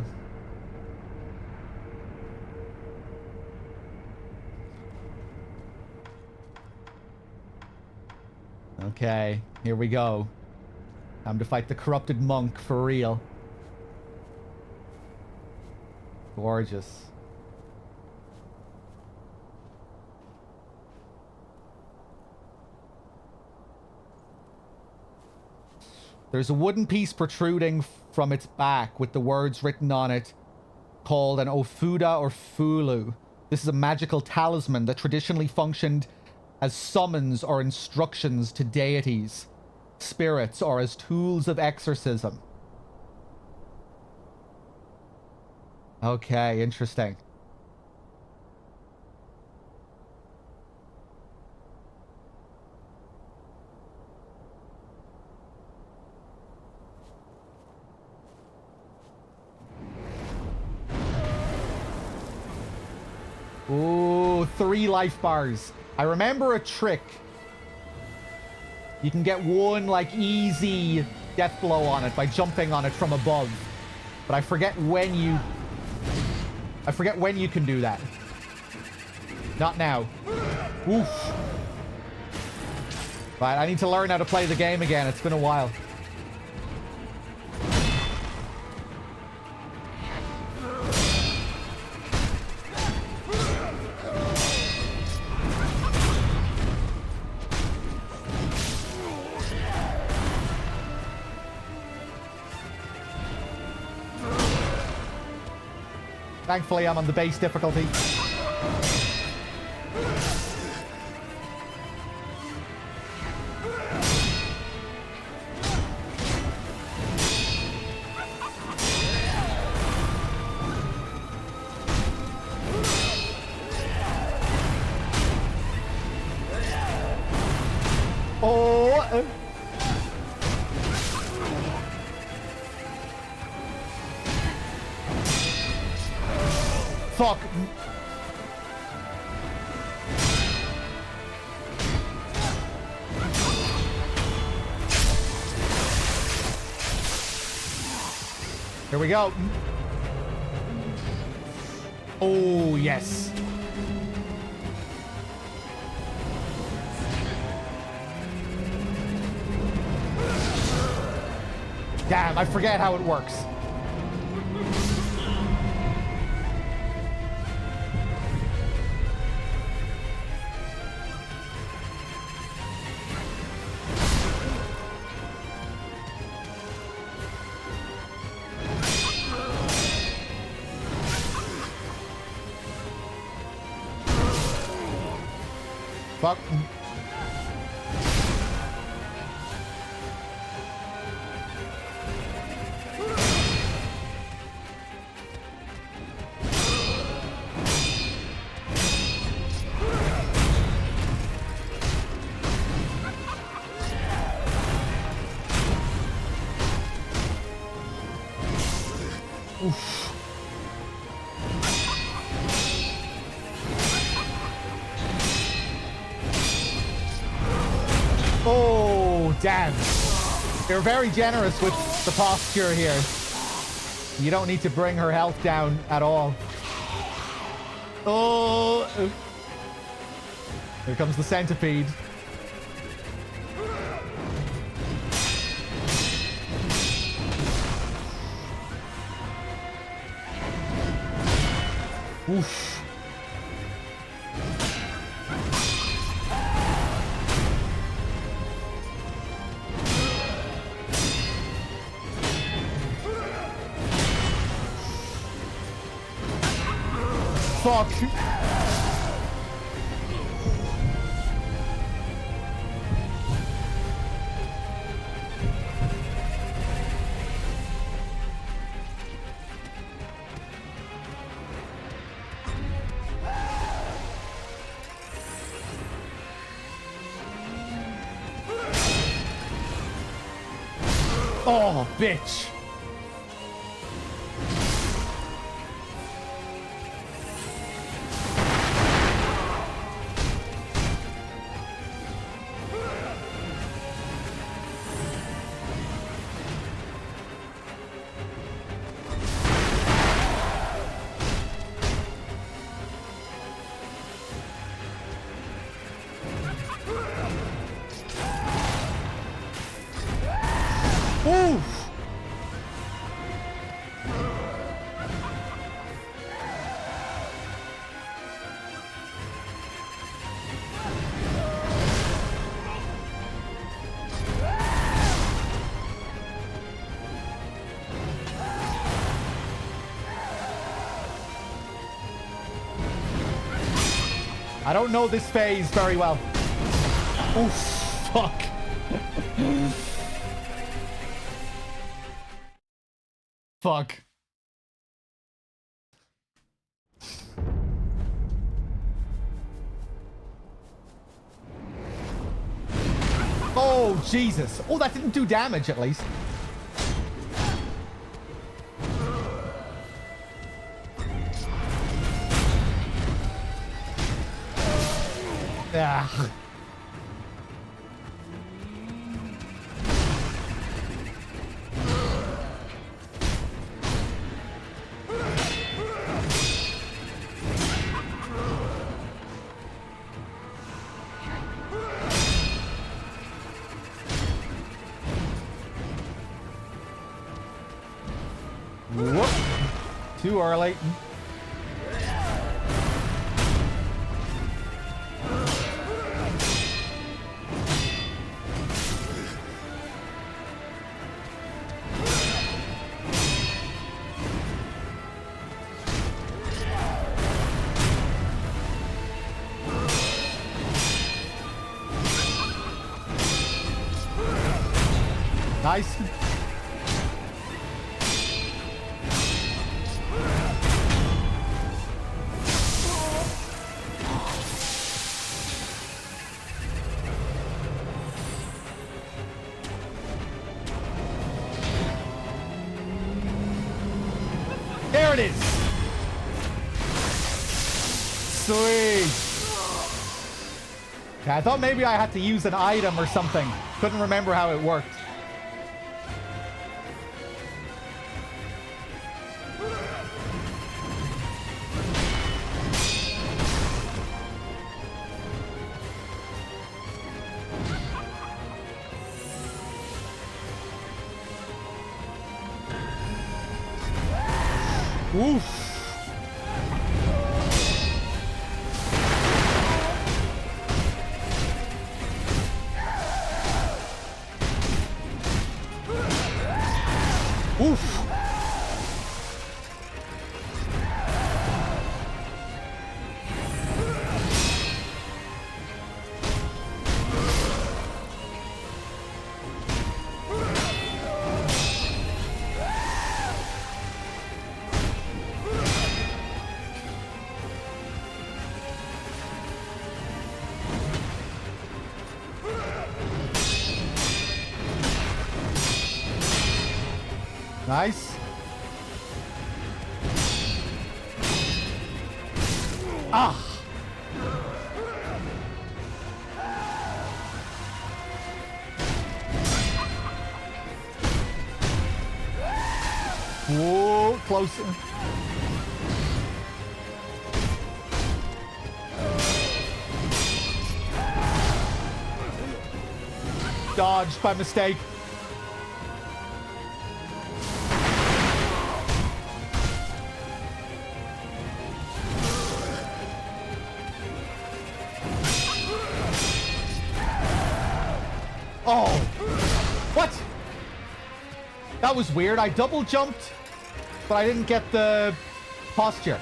Okay, here we go. Time to fight the corrupted monk for real. Gorgeous. There's a wooden piece protruding from its back with the words written on it called an Ofuda or Fulu. This is a magical talisman that traditionally functioned as summons or instructions to deities, spirits, or as tools of exorcism. Okay, interesting. Ooh, 3 life bars. I remember a trick. You can get one, like, easy death blow on it by jumping on it from above. But I forget when you... I forget when you can do that. Not now. Oof. Right, I need to learn how to play the game again. It's been a while. Thankfully, I'm on the base difficulty. Oh! Fuck. Here we go. Oh, yes. Damn, I forget how it works. Fuck. Oof. Oh, damn. You're very generous with the posture here. You don't need to bring her health down at all. Oh. Here comes the centipede. Oof. Fuck. Oh, bitch. Oof. I don't know this phase very well. Oh, fuck. Fuck. Oh, Jesus. Oh, that didn't do damage, at least. Ah. Whoop. Too early. Nice. There it is. Sweet. Okay, I thought maybe I had to use an item or something. Couldn't remember how it worked. Woof. Oof. Nice. Ah. Whoa, close. Dodged by mistake. Oh, what? That was weird. I double jumped, but I didn't get the posture.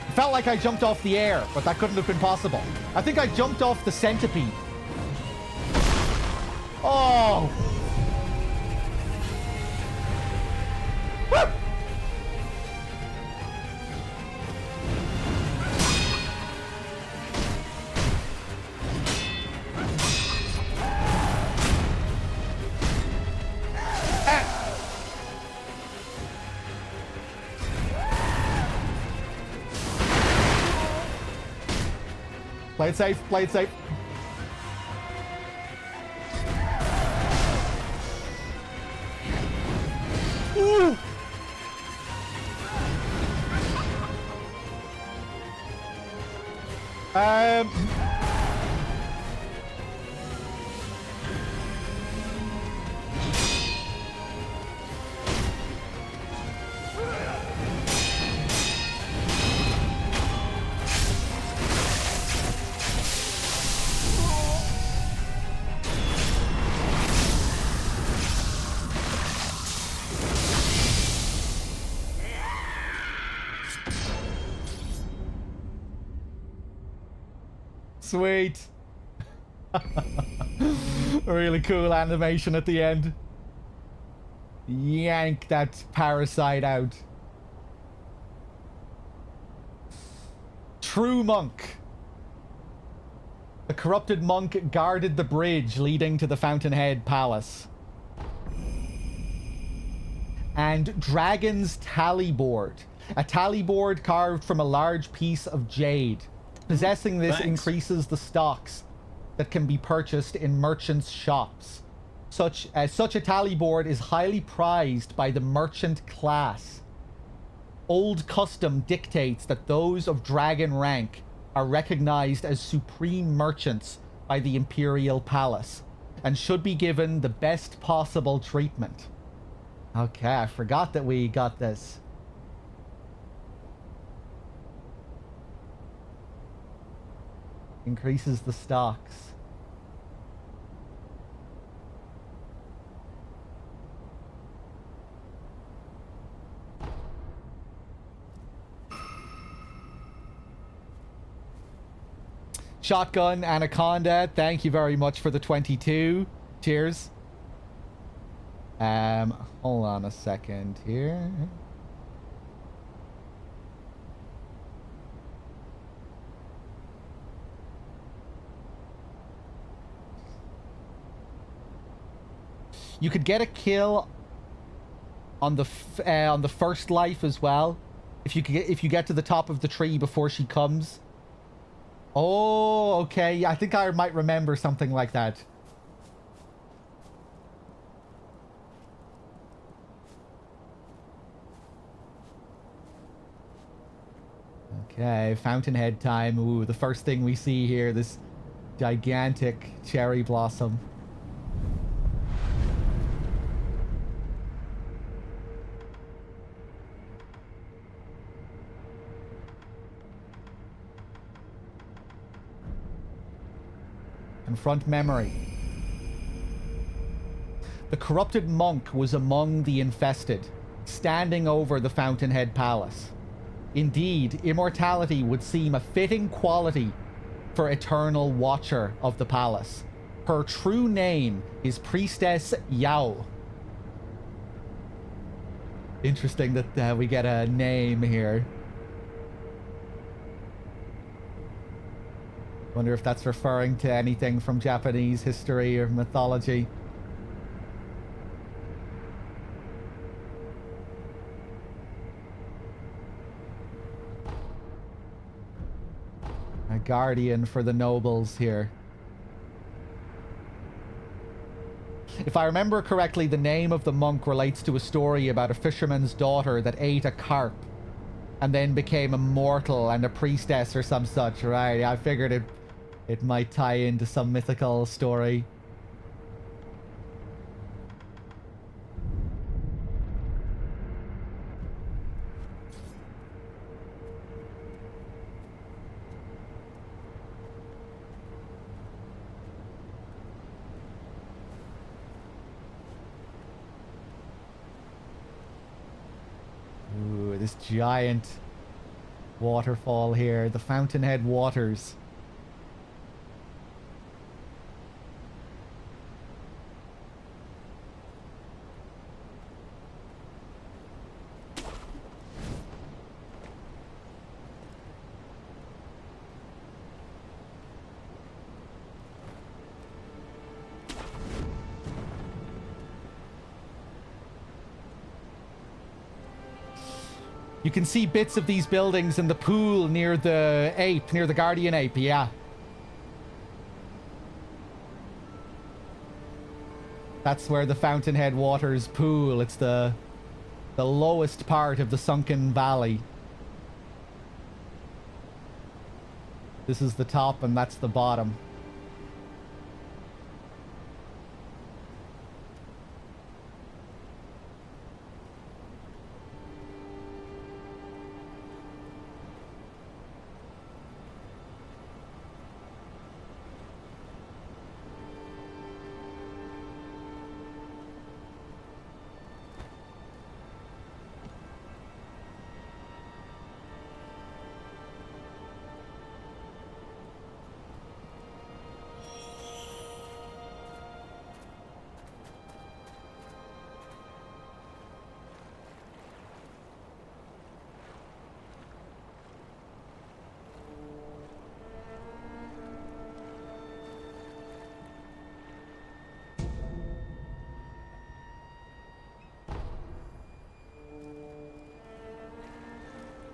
It felt like I jumped off the air, but that couldn't have been possible. I think I jumped off the centipede. Oh. Woo! Play it safe, play it safe. Ooh. Sweet. Really cool animation at the end. Yank that parasite out. True monk. The corrupted monk guarded the bridge leading to the Fountainhead Palace. And Dragon's Tally Board. A tally board carved from a large piece of jade. Possessing this increases the stocks that can be purchased in merchants' shops. Such a tally board is highly prized by the merchant class. Old custom dictates that those of dragon rank are recognized as supreme merchants by the Imperial Palace and should be given the best possible treatment. Okay, I forgot that we got this. Increases the stocks. Shotgun Anaconda, thank you very much for the 22. Cheers. Hold on a second here. You could get a kill on the first life as well, if you get to the top of the tree before she comes. Oh, okay. I think I might remember something like that. Okay, Fountainhead time. Ooh, the first thing we see here, this gigantic cherry blossom. Confront memory. The corrupted monk was among the infested, standing over the Fountainhead Palace. Indeed, immortality would seem a fitting quality for Eternal Watcher of the Palace. Her true name is Priestess Yao. Interesting that we get a name here. Wonder if that's referring to anything from Japanese history or mythology. A guardian for the nobles here. If I remember correctly, the name of the monk relates to a story about a fisherman's daughter that ate a carp and then became immortal and a priestess or some such, right? I figured it might tie into some mythical story. Ooh, this giant waterfall here, the Fountainhead Waters. You can see bits of these buildings in the pool near the ape, near the guardian ape, yeah. That's where the Fountainhead Waters pool. It's the lowest part of the sunken valley. This is the top and that's the bottom.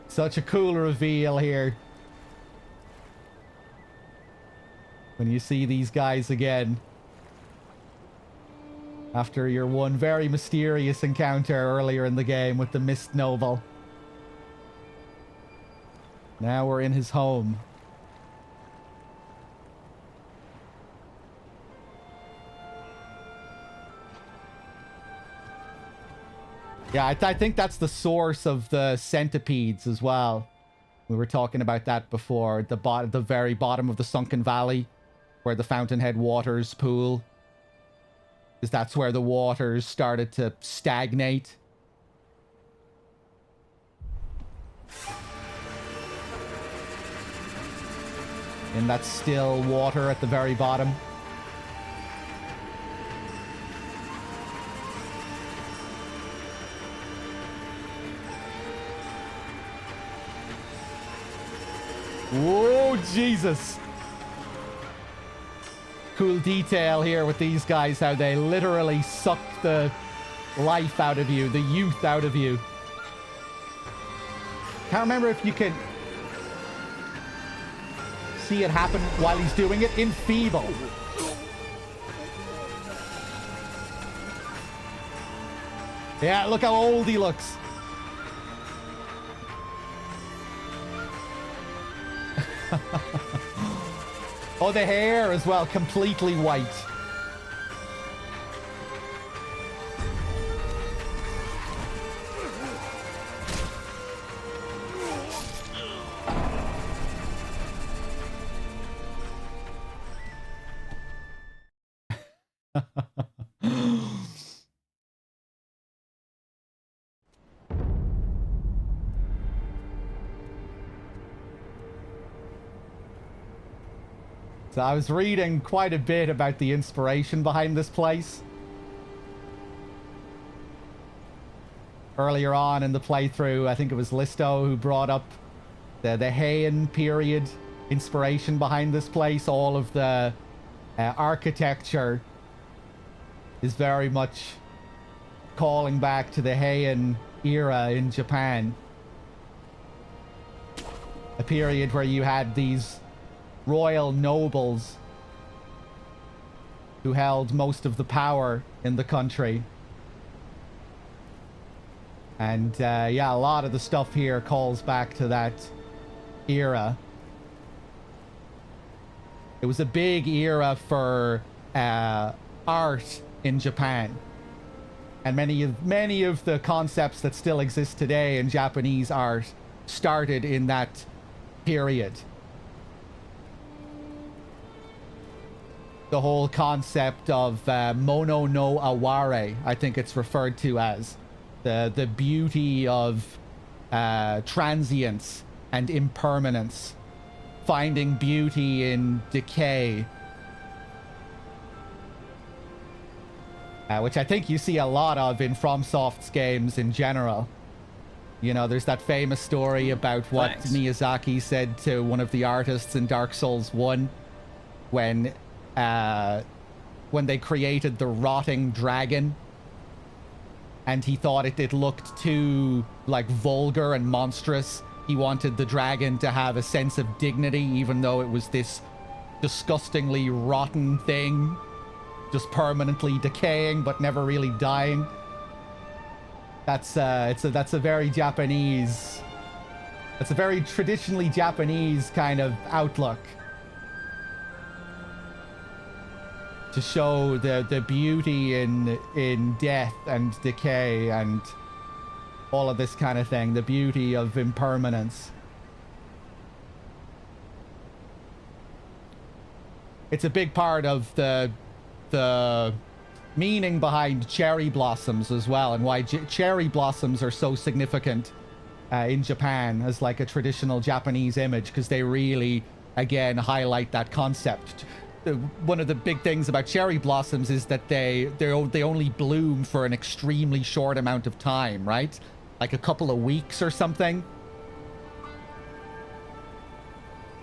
Such a cool reveal here. When you see these guys again. After your one very mysterious encounter earlier in the game with the Mist Noble. Now we're in his home. Yeah, I think that's the source of the centipedes as well. We were talking about that before. The very bottom of the sunken valley, where the Fountainhead Waters pool is. That's where the waters started to stagnate. And that still water at the very bottom. Oh, Jesus. Cool detail here with these guys, how they literally suck the life out of you, the youth out of you. Can't remember if you can see it happen while he's doing it. Enfeeble. Yeah, look how old he looks. Oh, the hair as well, completely white. So I was reading quite a bit about the inspiration behind this place earlier on in the playthrough. I think it was Listo who brought up the Heian period inspiration behind this place. All of the architecture is very much calling back to the Heian era in Japan. A period where you had these royal nobles who held most of the power in the country. And yeah, a lot of the stuff here calls back to that era. It was a big era for art in Japan. And many of the concepts that still exist today in Japanese art started in that period. The whole concept of mono no aware, I think it's referred to as. The beauty of transience and impermanence. Finding beauty in decay. Which I think you see a lot of in FromSoft's games in general. You know, there's that famous story about what Miyazaki said to one of the artists in Dark Souls 1 when they created the rotting dragon, and he thought it looked too like vulgar and monstrous. He wanted the dragon to have a sense of dignity, even though it was this disgustingly rotten thing, just permanently decaying but never really dying. That's a very Japanese, that's a very traditionally Japanese kind of outlook. To show the beauty in death and decay and all of this kind of thing, the beauty of impermanence. It's a big part of the meaning behind cherry blossoms as well, and why cherry blossoms are so significant in Japan as like a traditional Japanese image, because they really, again, highlight that concept. One of the big things about cherry blossoms is that they only bloom for an extremely short amount of time, right? Like a couple of weeks or something.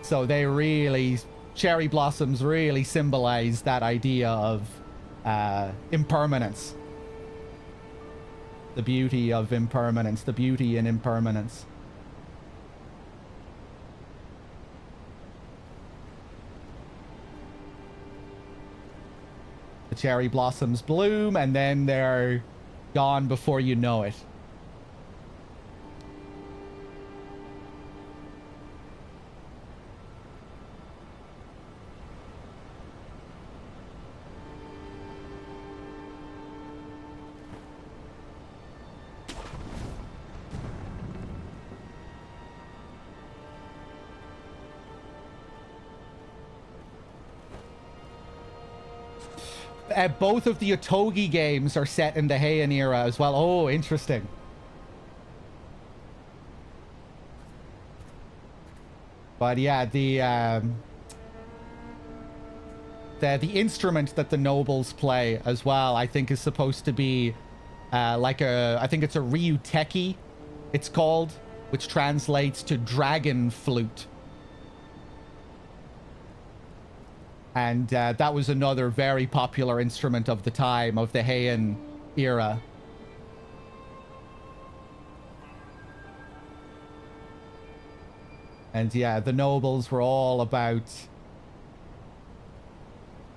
So they really, cherry blossoms really symbolize that idea of impermanence. The beauty of impermanence, the beauty in impermanence. The cherry blossoms bloom, and then they're gone before you know it. Both of the Otogi games are set in the Heian era as well. Oh, interesting. But yeah, the instrument that the nobles play as well, I think, is supposed to be like I think it's a ryuteki, it's called, which translates to dragon flute. And that was another very popular instrument of the time, of the Heian era. And yeah, the nobles were all about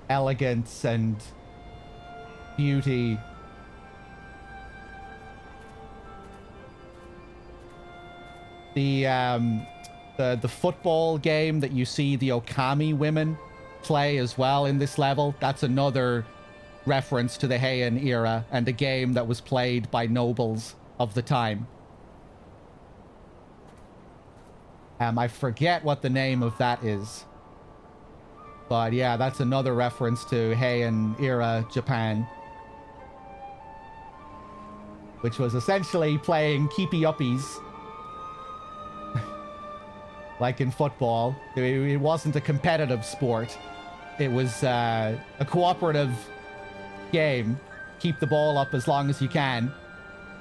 elegance and beauty. The football game that you see the Okami women play as well in this level, that's another reference to the Heian era and a game that was played by nobles of the time. I forget what the name of that is. But yeah, that's another reference to Heian era Japan. Which was essentially playing keepy-uppies. Like in football. It wasn't a competitive sport. It was a cooperative game. Keep the ball up as long as you can.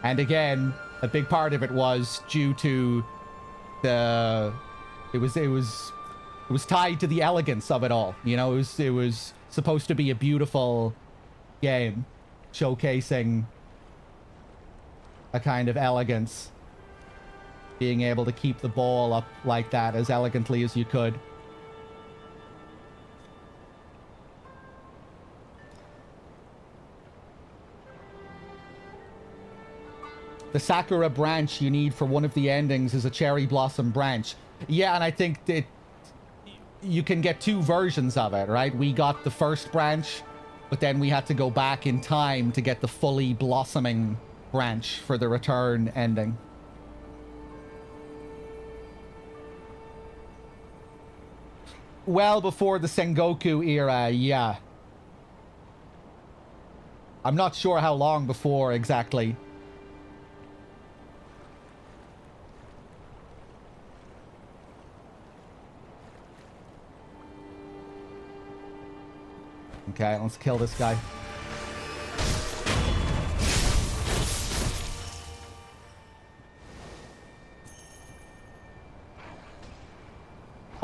And again, a big part of it was due to the... It was tied to the elegance of it all. You know, it was supposed to be a beautiful game, showcasing a kind of elegance. Being able to keep the ball up like that as elegantly as you could. The Sakura branch you need for one of the endings is a cherry blossom branch. Yeah, and I think that you can get two versions of it, right? We got the first branch, but then we had to go back in time to get the fully blossoming branch for the return ending. Well before the Sengoku era, yeah. I'm not sure how long before exactly. Okay, let's kill this guy.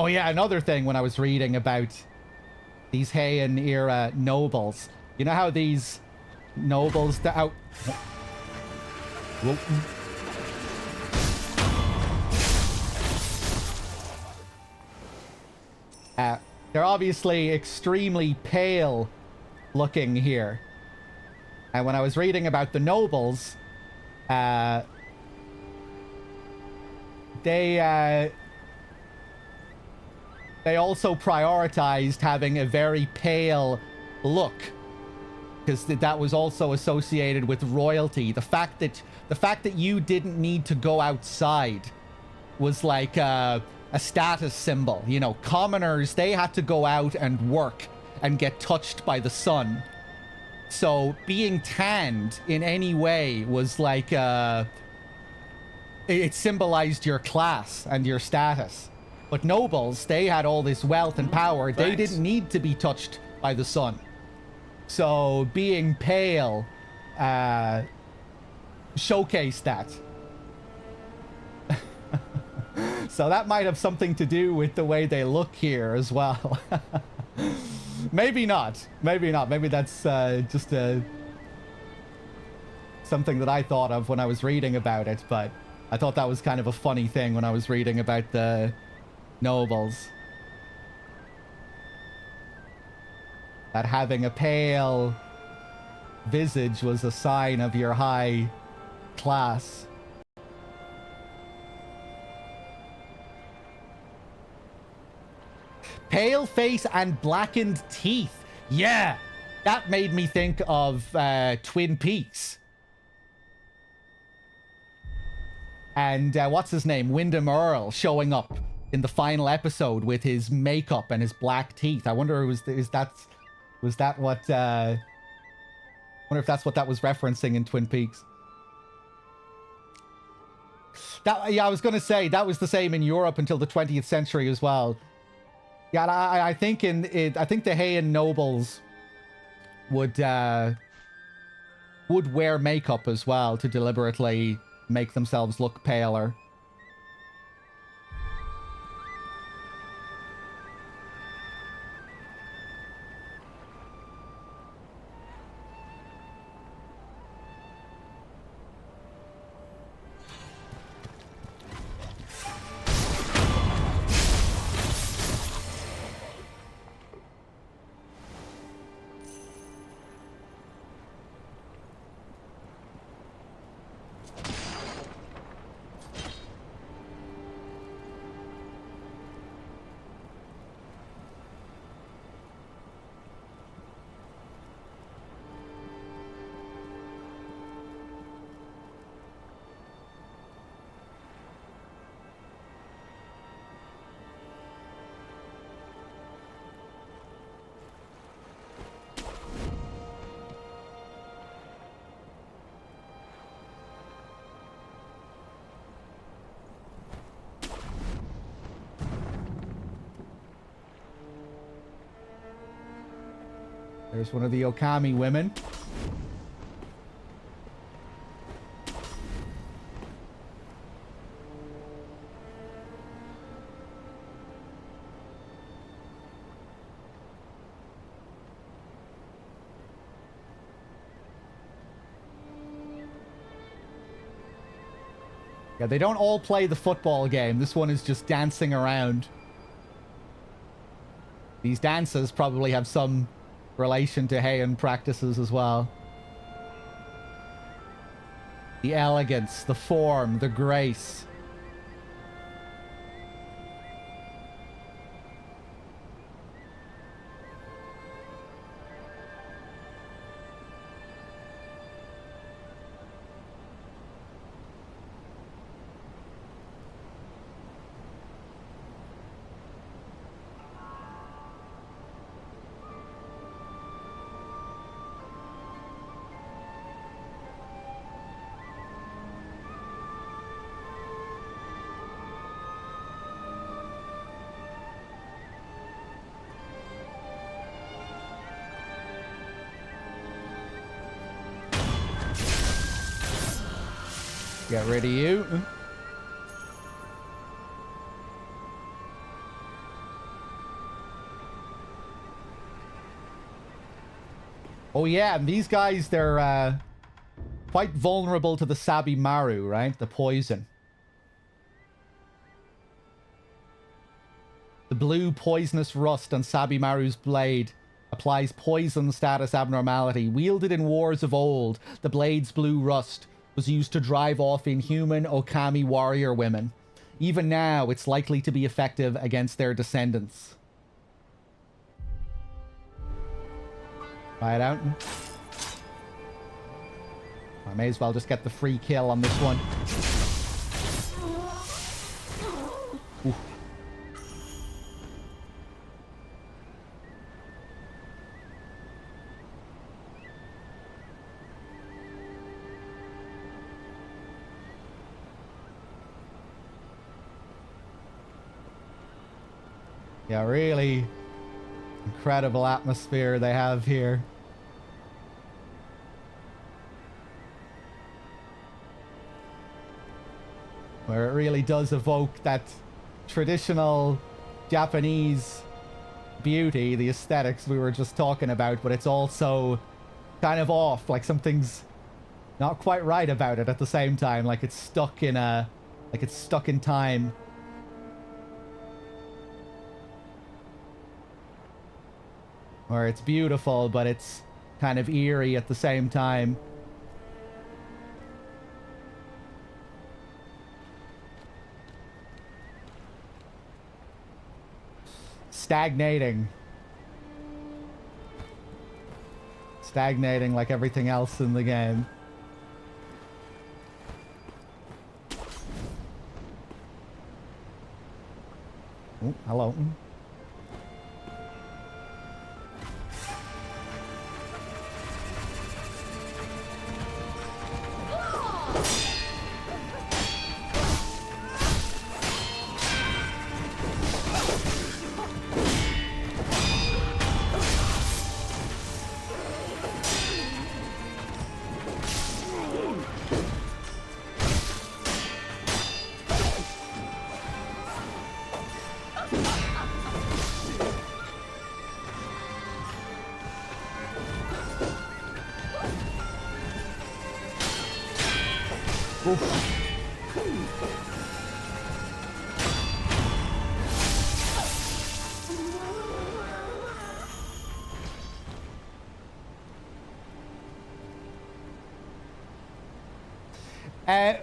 Oh yeah, another thing when I was reading about these Heian era nobles. You know how these nobles that out... they're obviously extremely pale looking here. And when I was reading about the nobles, they also prioritized having a very pale look, because that was also associated with royalty. The fact that you didn't need to go outside was like a status symbol. You know, commoners, they had to go out and work and get touched by the sun. So being tanned in any way was like it symbolized your class and your status. But nobles, they had all this wealth and power. They didn't need to be touched by the sun. So being pale showcased that. So that might have something to do with the way they look here as well. Maybe not. Maybe not. Maybe that's just something that I thought of when I was reading about it. But I thought that was kind of a funny thing when I was reading about the nobles. That having a pale visage was a sign of your high class. Pale face and blackened teeth. Yeah, that made me think of Twin Peaks. And what's his name? Wyndham Earl showing up in the final episode with his makeup and his black teeth. I wonder was that what I wonder if that's what that was referencing in Twin Peaks. Yeah, I was going to say that was the same in Europe until the 20th century as well. Yeah, I think I think the Heian nobles would wear makeup as well to deliberately make themselves look paler. There's one of the Okami women. Yeah, they don't all play the football game. This one is just dancing around. These dances probably have some relation to Heian practices as well. The elegance, the form, the grace. Get rid of you. Oh yeah, and these guys, they're quite vulnerable to the Sabimaru, right? The poison. The blue poisonous rust on Sabimaru's blade applies poison status abnormality. Wielded in wars of old, the blade's blue rust was used to drive off inhuman Okami warrior women. Even now, it's likely to be effective against their descendants. Try it out. I may as well just get the free kill on this one. Oof. Yeah, really incredible atmosphere they have here. Where it really does evoke that traditional Japanese beauty, the aesthetics we were just talking about, but it's also kind of off, like something's not quite right about it at the same time, like it's stuck in time. Where it's beautiful, but it's kind of eerie at the same time. Stagnating. Stagnating like everything else in the game. Oh, hello.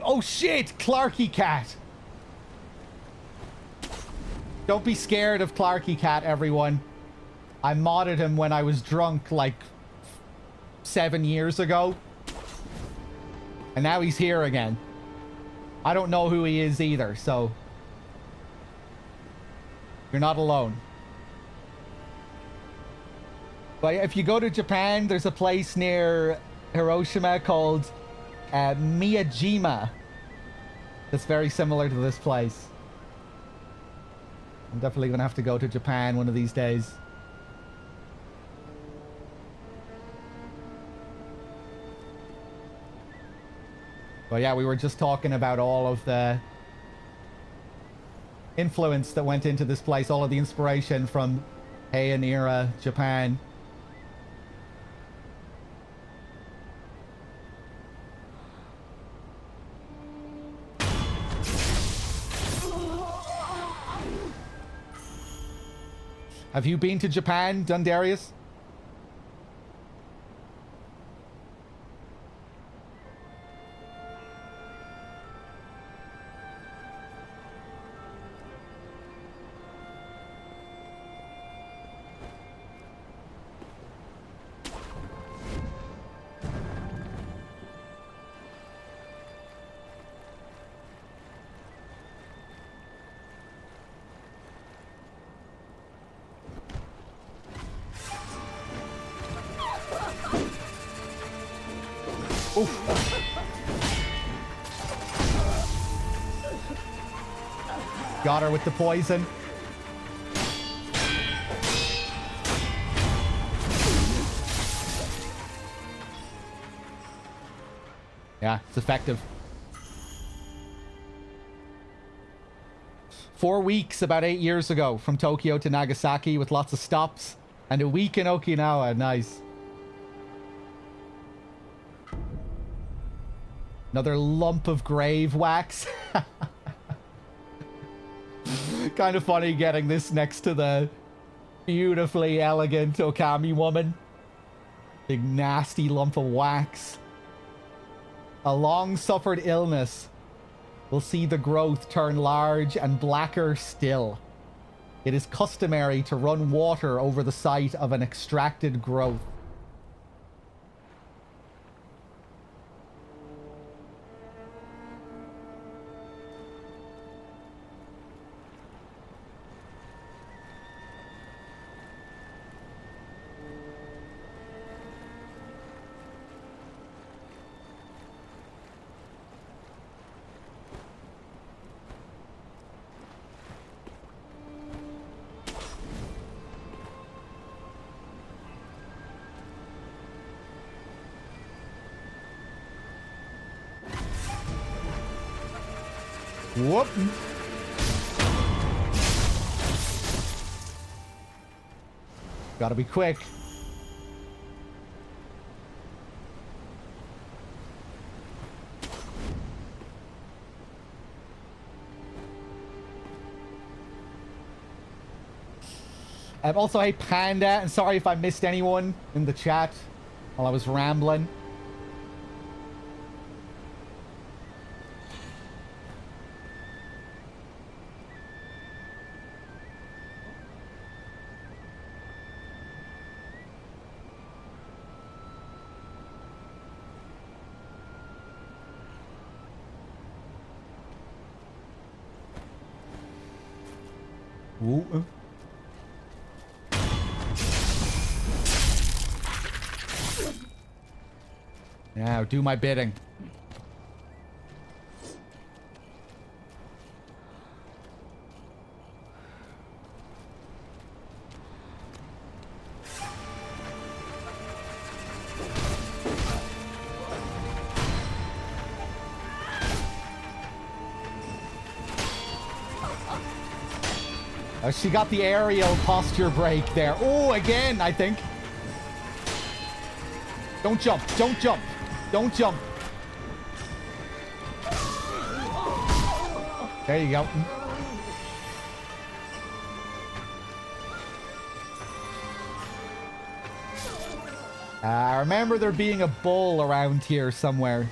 Oh shit! Clarky Cat! Don't be scared of Clarky Cat, everyone. I modded him when I was drunk, like 7 years ago. And now he's here again. I don't know who he is either, so... You're not alone. But if you go to Japan, there's a place near Hiroshima called Miyajima. That's very similar to this place. I'm definitely gonna have to go to Japan one of these days. But yeah, we were just talking about all of the influence that went into this place, all of the inspiration from Heian era Japan. Have you been to Japan, Dundarius? Got her with the poison. Yeah, it's effective. 4 weeks about 8 years ago from Tokyo to Nagasaki with lots of stops and a week in Okinawa. Nice. Another lump of grave wax. Kind of funny getting this next to the beautifully elegant Okami woman. Big nasty lump of wax. A long-suffered illness will see the growth turn large and blacker still. It is customary to run water over the site of an extracted growth. Whoop. Gotta be quick. Also, hey Panda, and sorry if I missed anyone in the chat while I was rambling. Ooh. Now do my bidding. She got the aerial posture break there. Oh, again, I think. Don't jump. Don't jump. Don't jump. There you go. I remember there being a bull around here somewhere.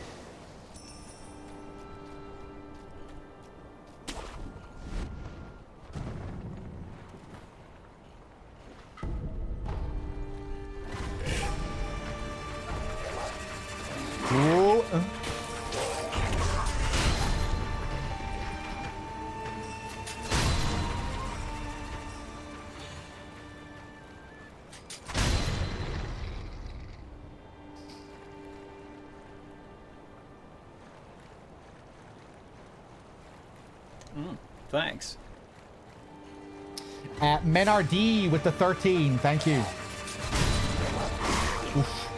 Thanks. Menardi with the 13. Thank you. Oof.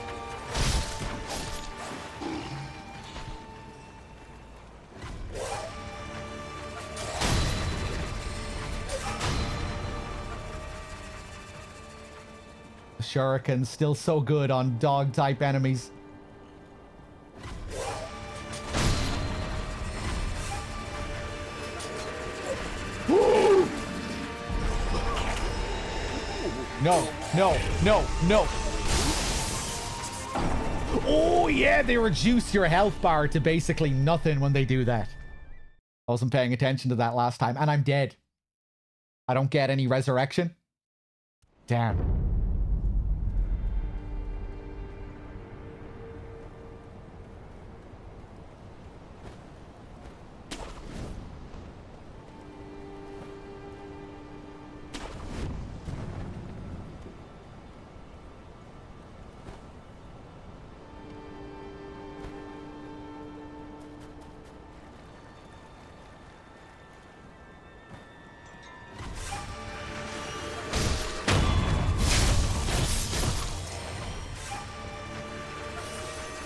Shuriken's still so good on dog-type enemies. No, no, no, no. Oh, yeah, they reduce your health bar to basically nothing when they do that. I wasn't paying attention to that last time, and I'm dead. I don't get any resurrection. Damn.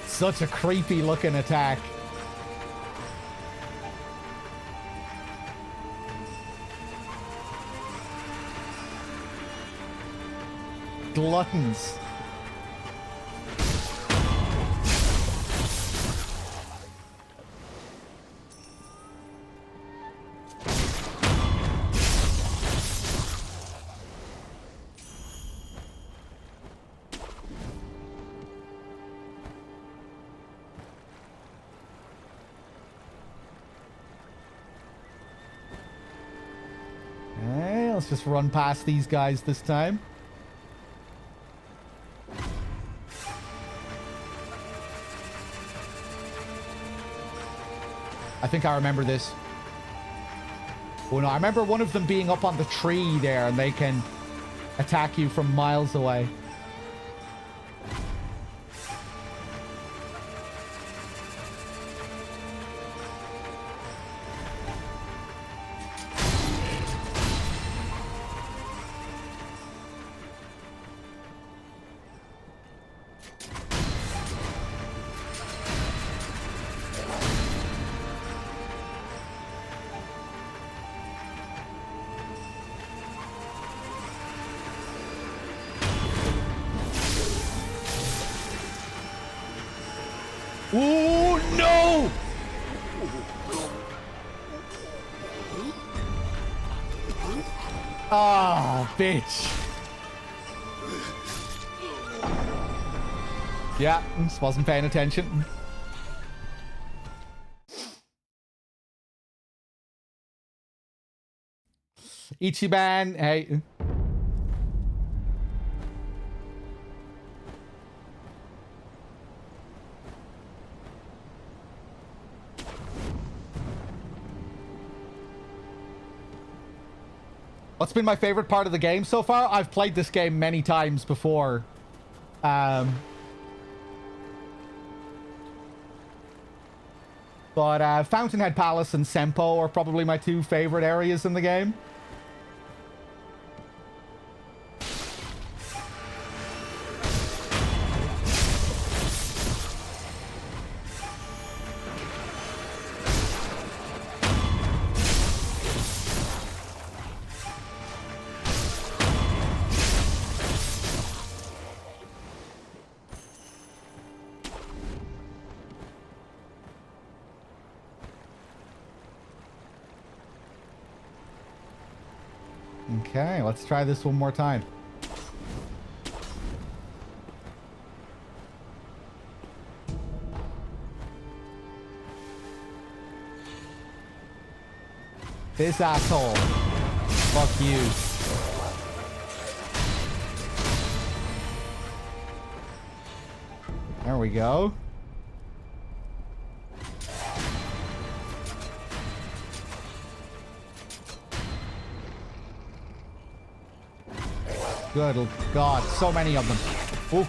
Such a creepy looking attack. Gluttons. Okay, let's just run past these guys this time. I think I remember this. Oh no, I remember one of them being up on the tree there and they can attack you from miles away. Oh no! Ah, bitch. Yeah, just wasn't paying attention. Ichiban, hey. What's been my favorite part of the game so far? I've played this game many times before. But Fountainhead Palace and Senpo are probably my two favorite areas in the game. Okay, let's try this one more time. This asshole. Fuck you. There we go. Good God, so many of them. Ooh.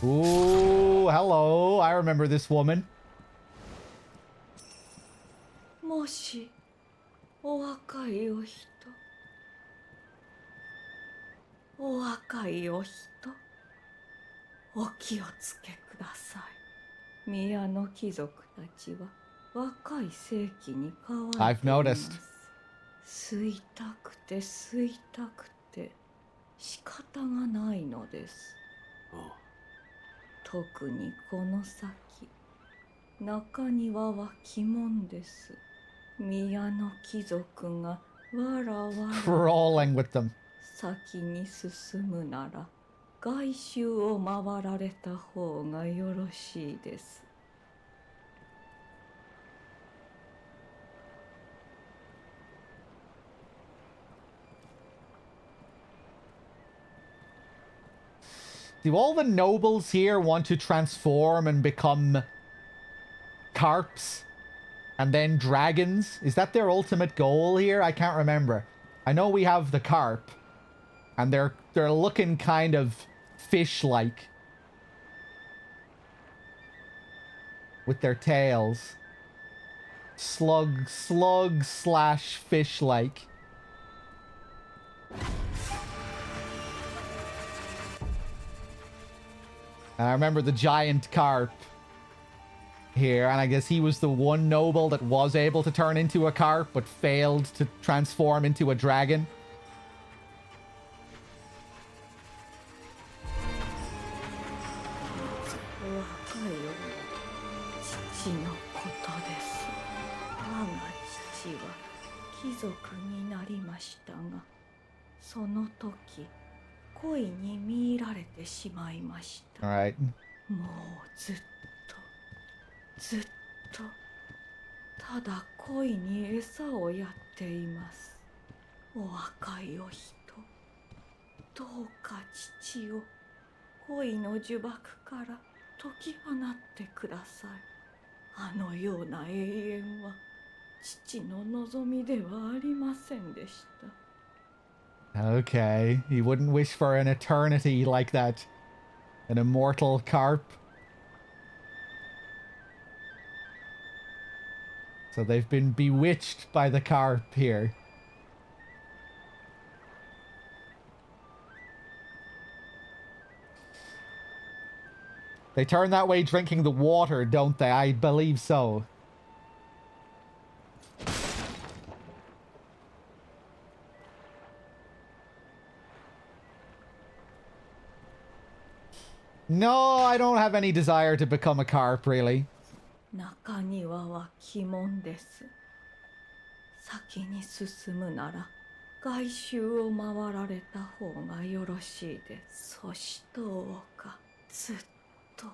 Ooh, hello. I remember this woman. もしお若いお人、お若いお人、お気をつけください。宮の貴族たちは若い世紀に変わっています。吸いたくて吸いたくて仕方がないのです。特にこの先、中庭は鬼門です。宮の貴族がわらわら Crawling with them. 先に進むなら外周を回られた方がよろしいです。Do all the nobles here want to transform and become carps and then dragons? Is that their ultimate goal here? I can't remember. I know we have the carp, and they're looking kind of fish-like with their tails. Slug slash fish-like. And I remember the giant carp here, and I guess he was the one noble that was able to turn into a carp but failed to transform into a dragon. All right. もうずっとただ恋に餌をやっています。お若いお人、どうか父を恋の呪縛から解き放ってください。あのような永遠は父の望みではありませんでした。Okay, he wouldn't wish for an eternity like that. An immortal carp. So they've been bewitched by the carp here. They turn that way drinking the water, don't they? I believe so. No, I don't have any desire to become a carp, really. 中庭は鬼門です。先に進むなら外周を回られた方がよろしいです。そしどうかずっと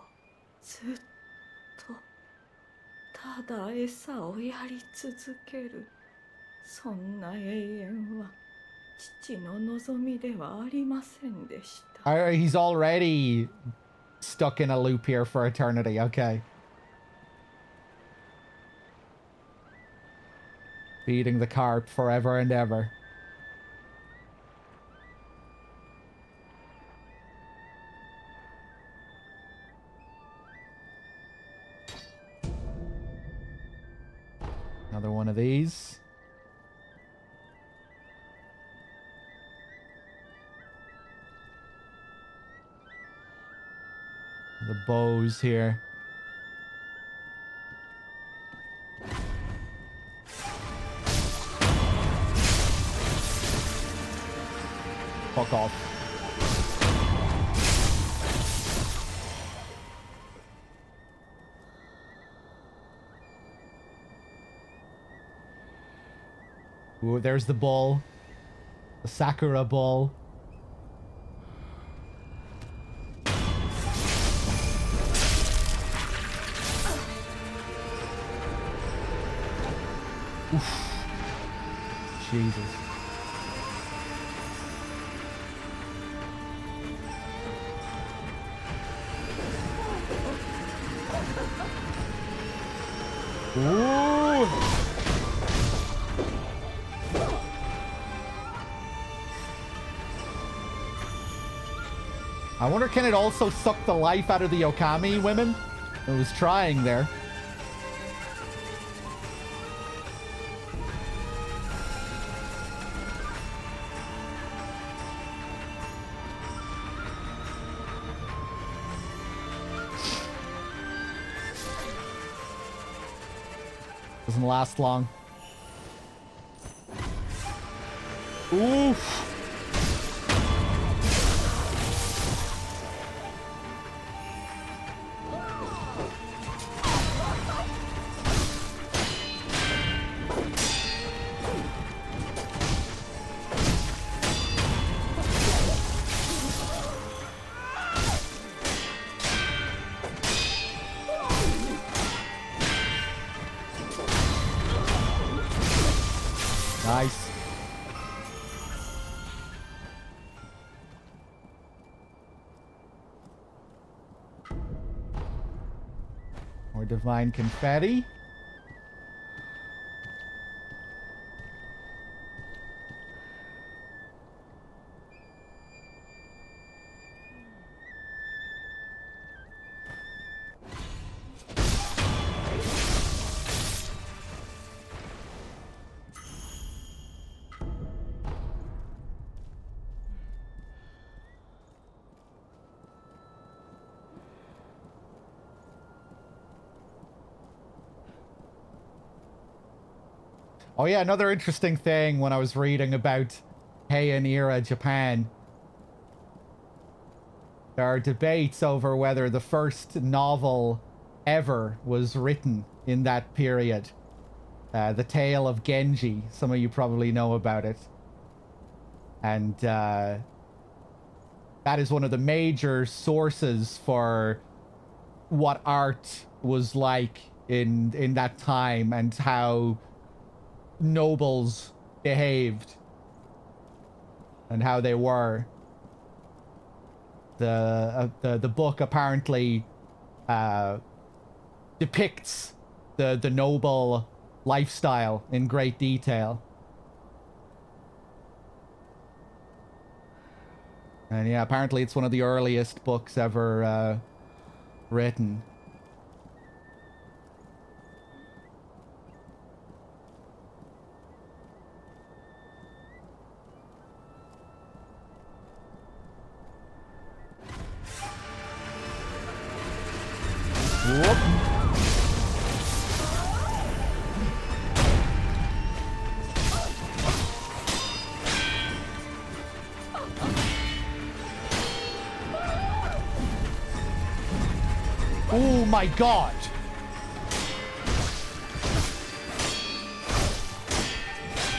ただ餌をやり続ける。そんな永遠は父の望みではありませんでした。He's already stuck in a loop here for eternity. Okay. Feeding the carp forever and ever. Another one of these. The bows here. Fuck off. Ooh, there's the bull. The Sakura bull. Oof. Jesus. Ooh. I wonder, can it also suck the life out of the Okami women? It was trying there. Doesn't last long. Oof. Nice. More divine confetti. Oh yeah, another interesting thing when I was reading about Heian era Japan. There are debates over whether the first novel ever was written in that period. The Tale of Genji. Some of you probably know about it. And that is one of the major sources for what art was like in that time and how nobles behaved and how they were. The book apparently depicts the noble lifestyle in great detail. And yeah, apparently it's one of the earliest books ever written. Whoop. Oh my god!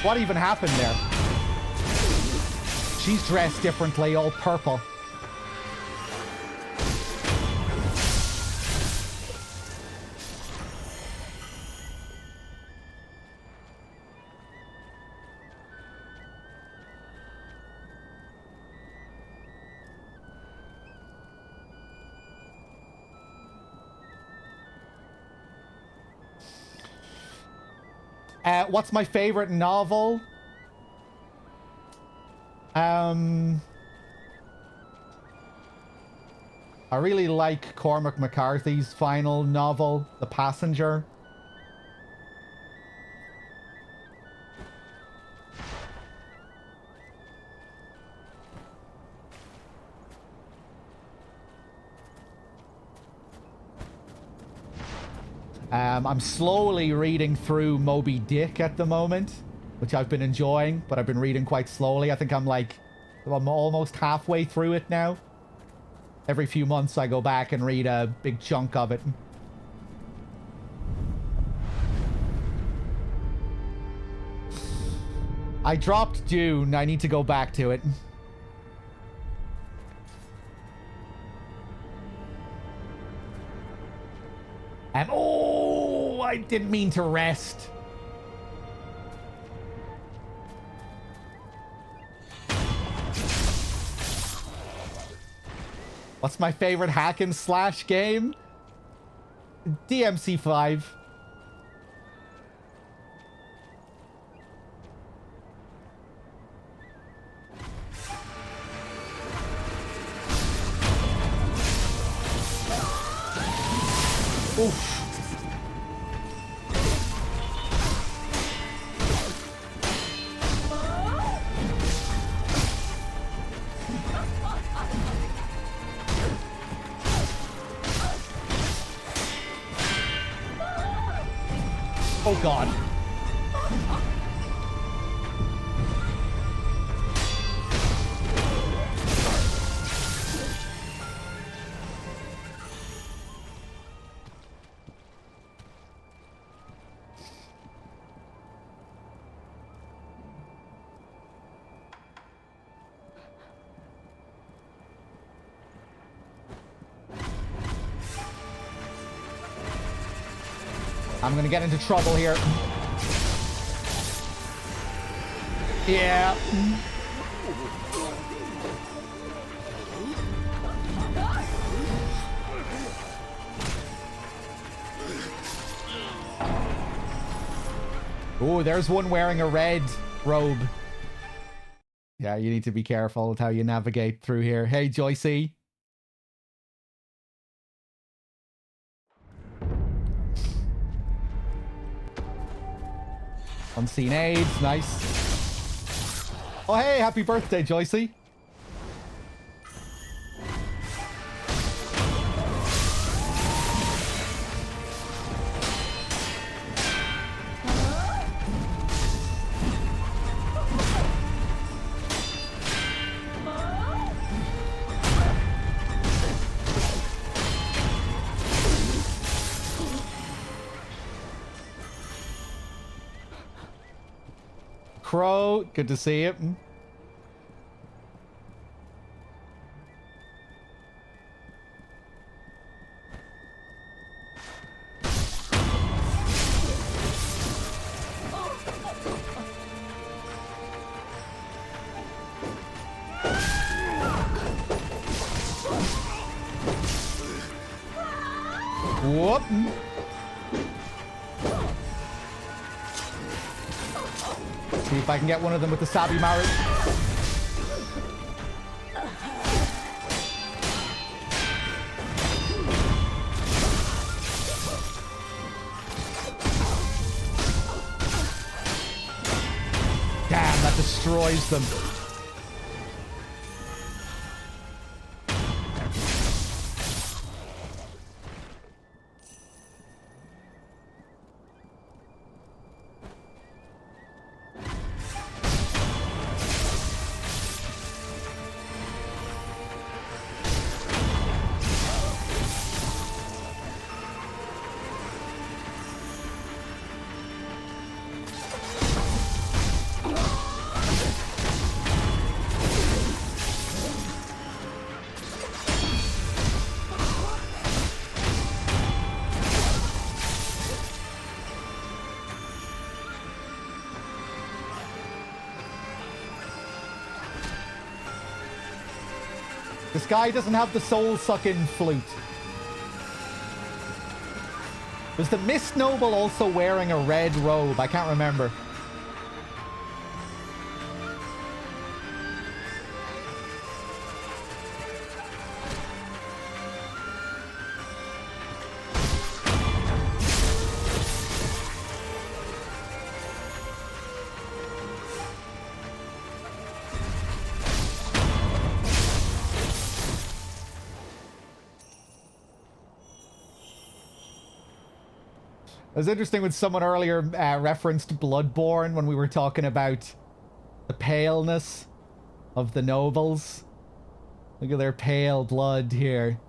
What even happened there? She's dressed differently, all purple. What's my favorite novel? I really like Cormac McCarthy's final novel, The Passenger. I'm slowly reading through Moby Dick at the moment, which I've been enjoying, but I've been reading quite slowly. I think I'm almost halfway through it now. Every few months I go back and read a big chunk of it. I dropped Dune. I need to go back to it. And oh, I didn't mean to rest. What's my favorite hack and slash game? DMC5. Oof. Oh god. I'm gonna get into trouble here. Yeah. Oh, there's one wearing a red robe. Yeah, you need to be careful with how you navigate through here. Hey, Joycey. Unseen aids, nice. Oh, hey, happy birthday, Joycey. Crow, good to see you. Whoop. See if I can get one of them with the Sabi Maru. Damn, that destroys them. This guy doesn't have the soul-sucking flute. Was the Mist Noble also wearing a red robe? I can't remember. It was interesting when someone earlier referenced Bloodborne when we were talking about the paleness of the nobles. Look at their pale blood here.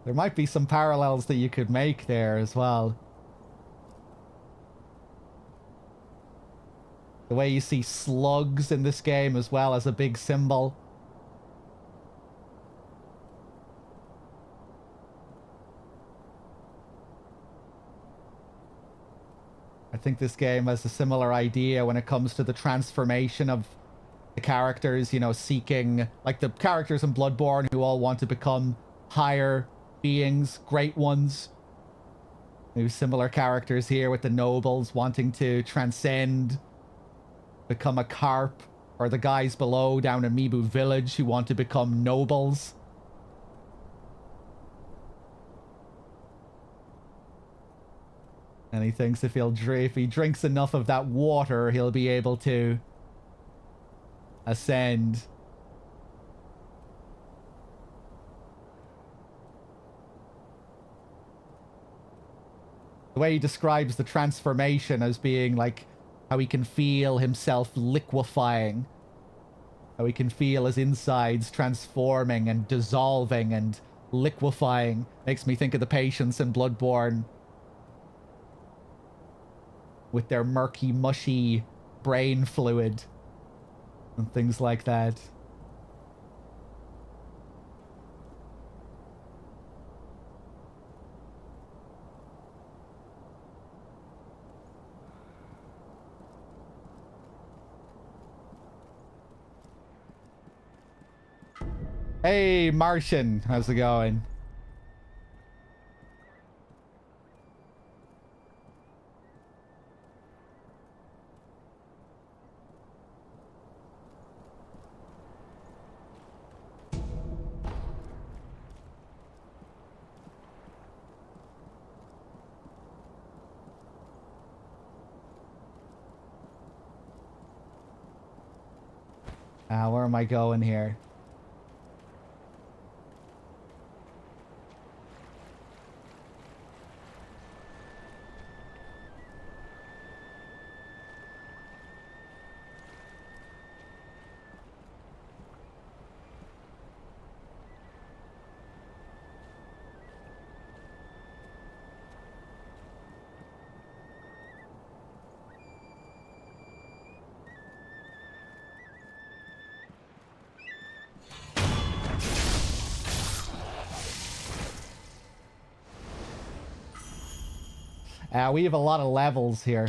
There might be some parallels that you could make there as well. The way you see slugs in this game as well as a big symbol. I think this game has a similar idea when it comes to the transformation of the characters, you know, seeking, like the characters in Bloodborne who all want to become higher beings, great ones. Maybe similar characters here with the nobles wanting to transcend, become a carp, or the guys below down in Mibu Village who want to become nobles. And he thinks if he drinks enough of that water, he'll be able to ascend. The way he describes the transformation as being like how he can feel himself liquefying. How he can feel his insides transforming and dissolving and liquefying. Makes me think of the patients in Bloodborne. With their murky, mushy brain fluid. And things like that. Hey, Martian. How's it going? Where am I going here? We have a lot of levels here.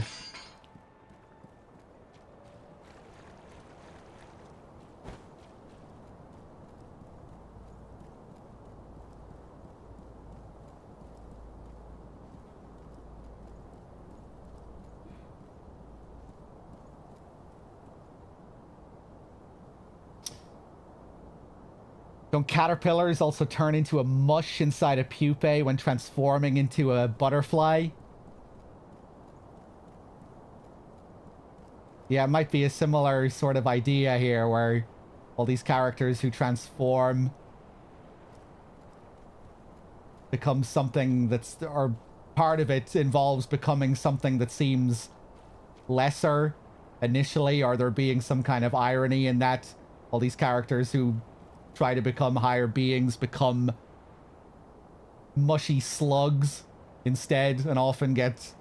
Don't caterpillars also turn into a mush inside a pupae when transforming into a butterfly? Yeah, it might be a similar sort of idea here where all these characters who transform become something that's, or part of it involves becoming something that seems lesser initially, or there being some kind of irony in that all these characters who try to become higher beings become mushy slugs instead and often get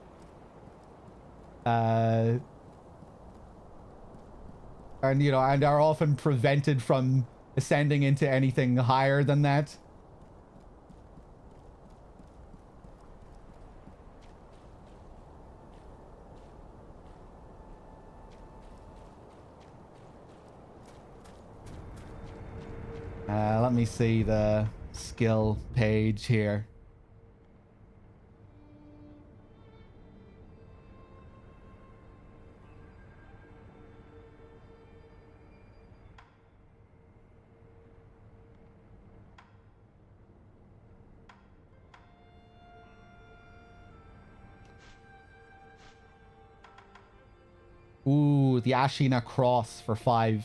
and you know, and are often prevented from ascending into anything higher than that. Let me see the skill page here. Ooh, the Ashina Cross for 5.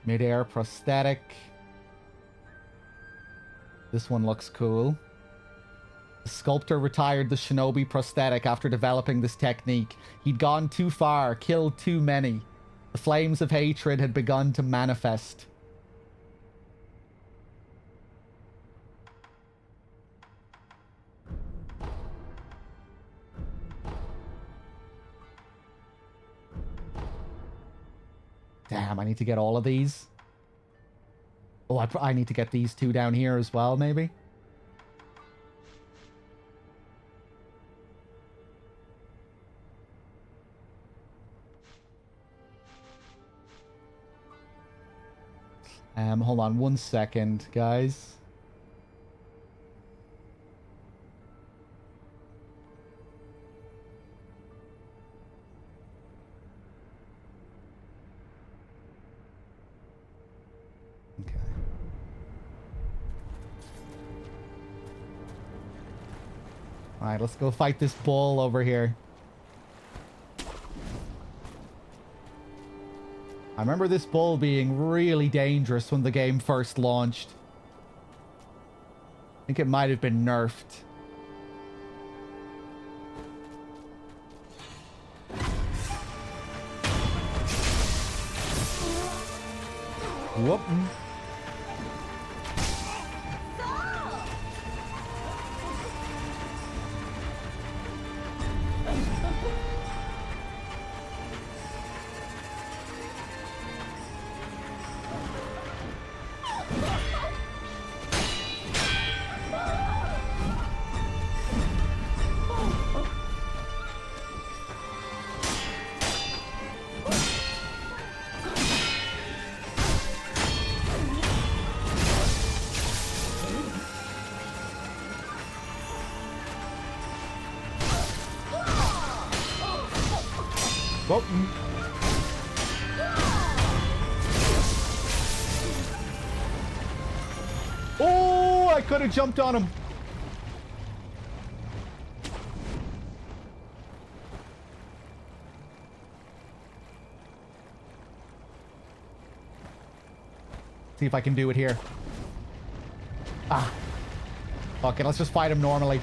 Mid-air prosthetic. This one looks cool. The sculptor retired the shinobi prosthetic after developing this technique. He'd gone too far, killed too many. The flames of hatred had begun to manifest. Damn, I need to get all of these. Oh, I need to get these two down here as well, maybe? Hold on 1 second, guys. Okay. All right, let's go fight this bull over here. I remember this bull being really dangerous when the game first launched. I think it might have been nerfed. Whoop. Whoop. Oh, I could have jumped on him. See if I can do it here. Ah. Okay, let's just fight him normally.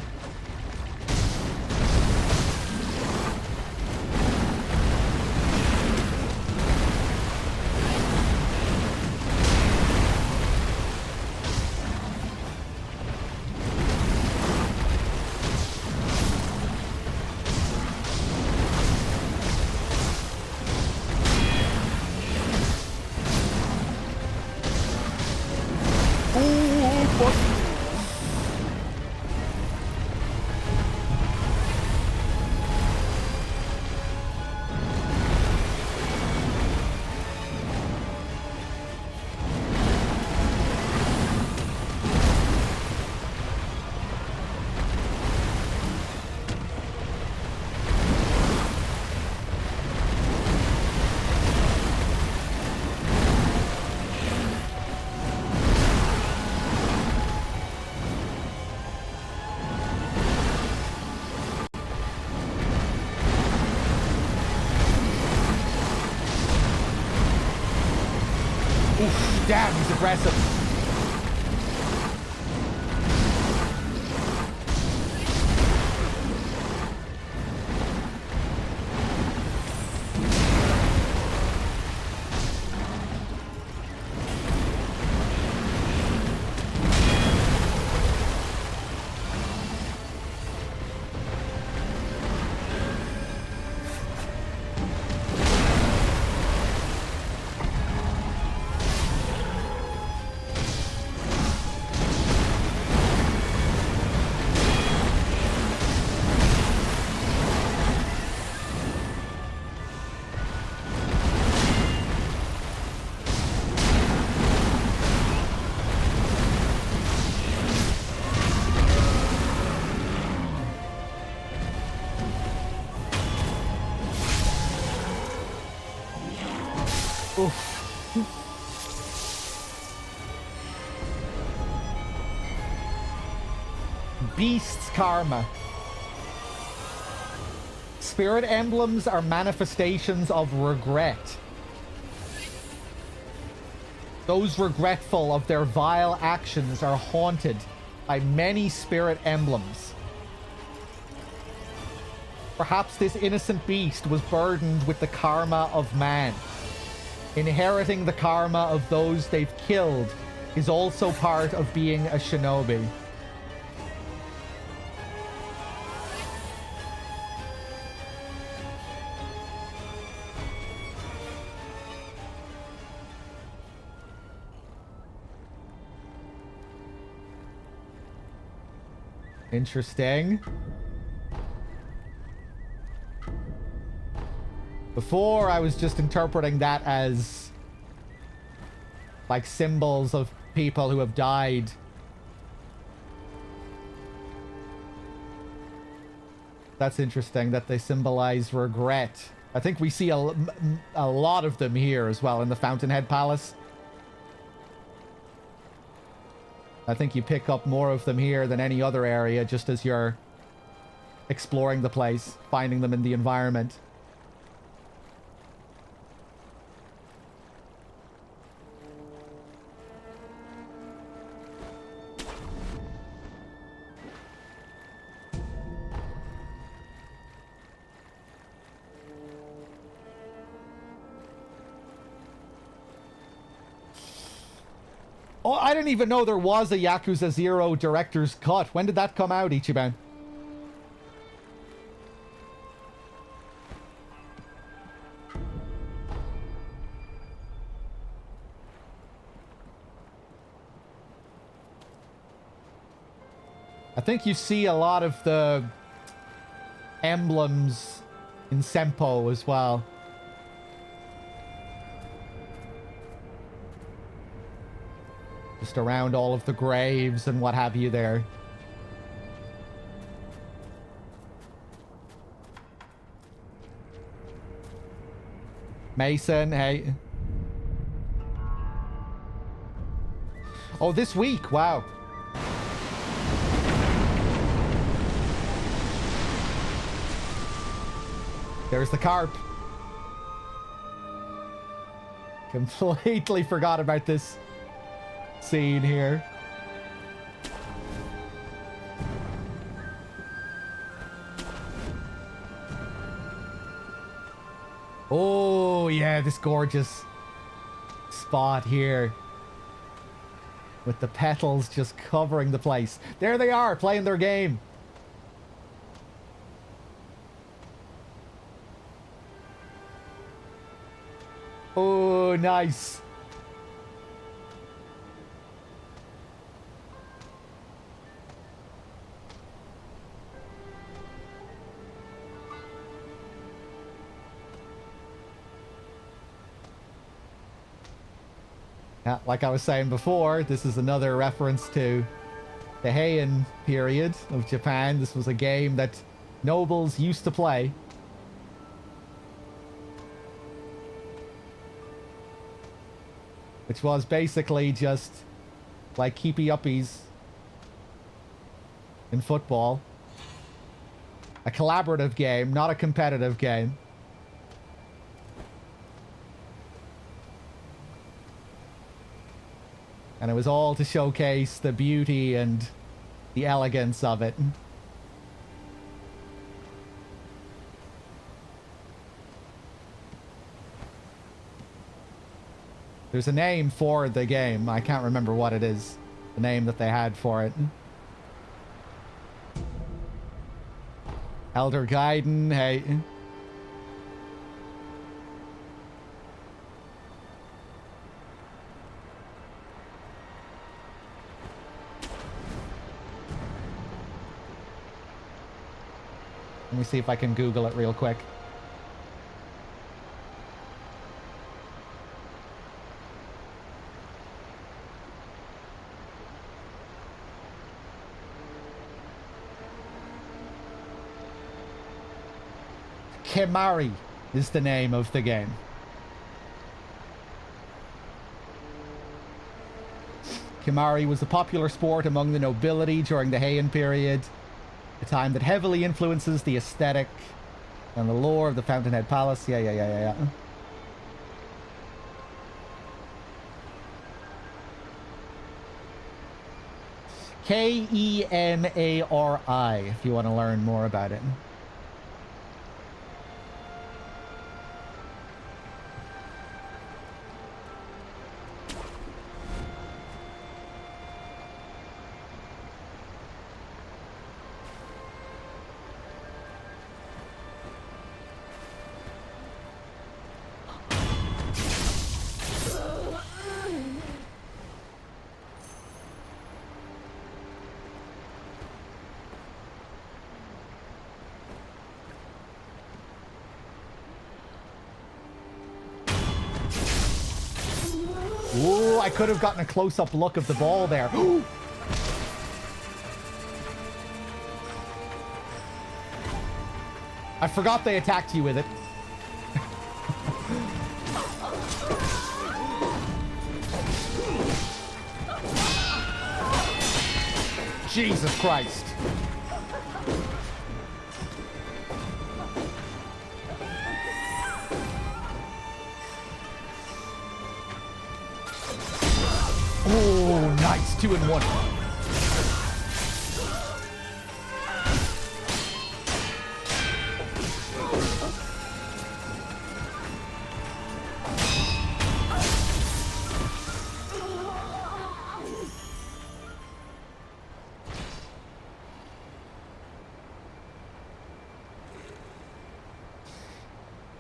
Oof, damn, he's aggressive. Beast's karma. Spirit emblems are manifestations of regret. Those regretful of their vile actions are haunted by many spirit emblems. Perhaps this innocent beast was burdened with the karma of man. Inheriting the karma of those they've killed is also part of being a shinobi. Interesting. Before, I was just interpreting that as like symbols of people who have died. That's interesting that they symbolize regret. I think we see a lot of them here as well in the Fountainhead Palace. I think you pick up more of them here than any other area just as you're exploring the place, finding them in the environment. Oh, I didn't even know there was a Yakuza 0 director's cut. When did that come out, Ichiban? I think you see a lot of the emblems in Senpo as well. Just around all of the graves and what have you there. Mason, hey. Oh, this week, wow. There's the carp. Completely forgot about this scene here. Oh, yeah, this gorgeous spot here. With the petals just covering the place. There they are, playing their game. Oh, nice. Yeah, like I was saying before, this is another reference to the Heian period of Japan. This was a game that nobles used to play. Which was basically just like keepy-uppies in football. A collaborative game, not a competitive game. And it was all to showcase the beauty and the elegance of it. There's a name for the game. I can't remember what it is. The name that they had for it. Elder Gaiden, hey. Let me see if I can Google it real quick. Kemari is the name of the game. Kemari was a popular sport among the nobility during the Heian period, a time that heavily influences the aesthetic and the lore of the Fountainhead Palace. Yeah. K-E-M-A-R-I, if you want to learn more about it. I could have gotten a close-up look of the ball there. I forgot they attacked you with it. Jesus Christ. Oh, nice. 2 in 1.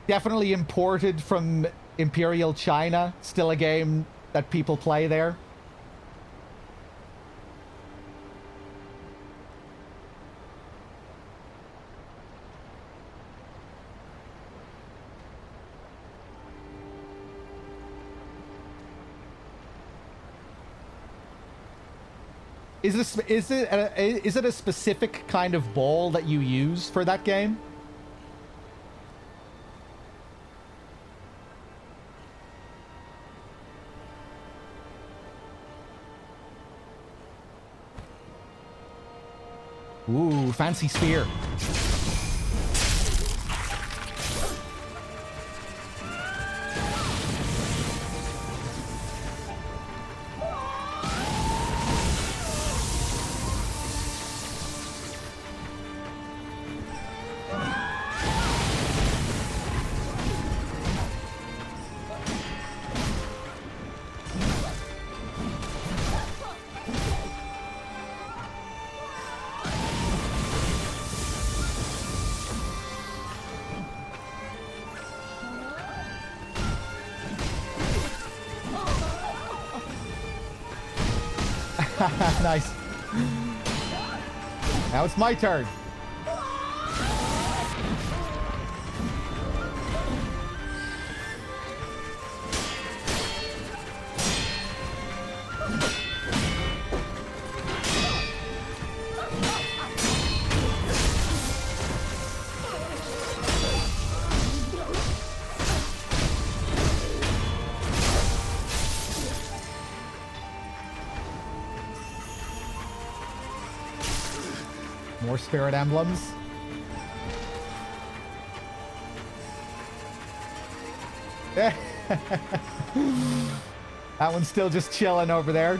Definitely imported from Imperial China. Still a game that people play there. Is it a specific kind of ball that you use for that game? Ooh, fancy spear. Nice. Now it's my turn. More spirit emblems. That one's still just chilling over there.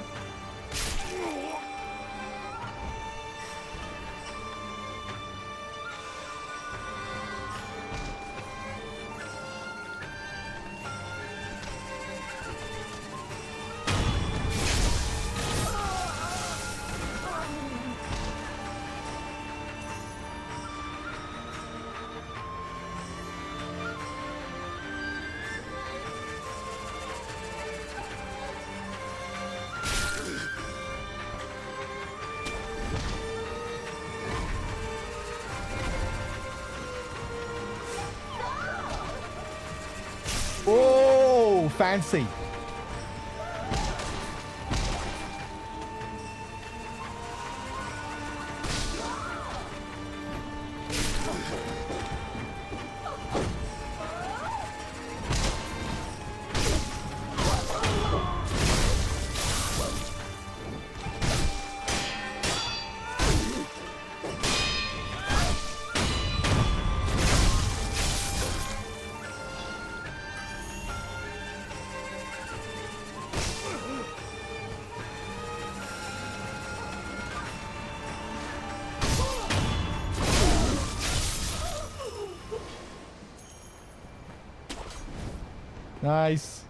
Oh, fancy. Nice.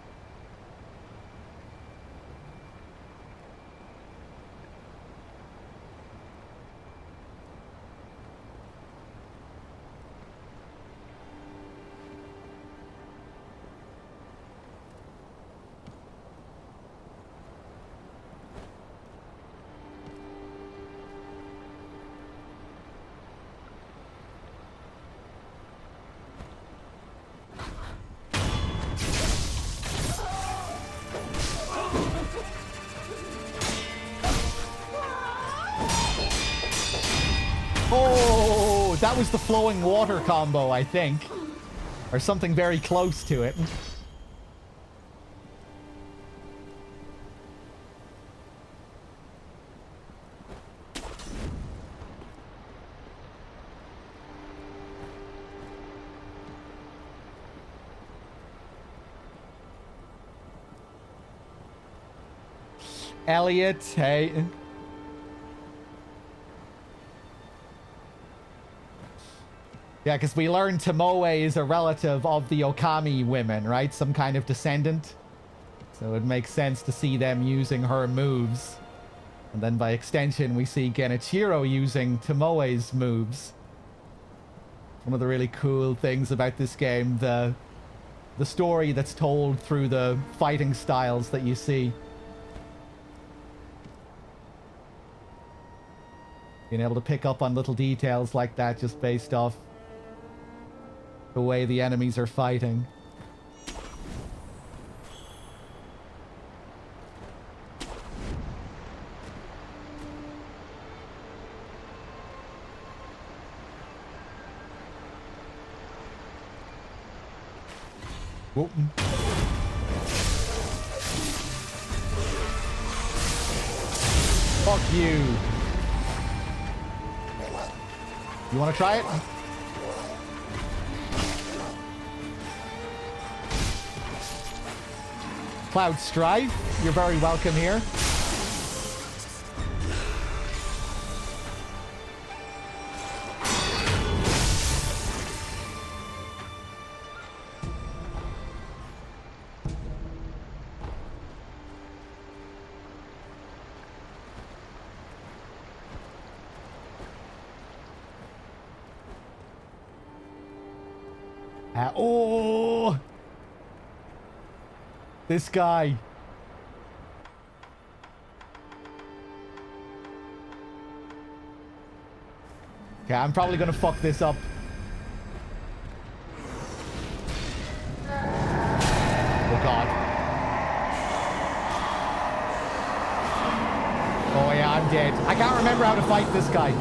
That was the flowing water combo, I think. Or something very close to it. Elliot, hey. Yeah, because we learned Tomoe is a relative of the Okami women, right? Some kind of descendant. So it makes sense to see them using her moves. And then by extension, we see Genichiro using Tomoe's moves. One of the really cool things about this game, the story that's told through the fighting styles that you see. Being able to pick up on little details like that just based off the way the enemies are fighting. Whoa. Fuck you. You want to try it? Cloud Strife, you're very welcome here. Oh! This guy. Okay, I'm probably gonna fuck this up. Oh god. Oh yeah, I'm dead. I can't remember how to fight this guy.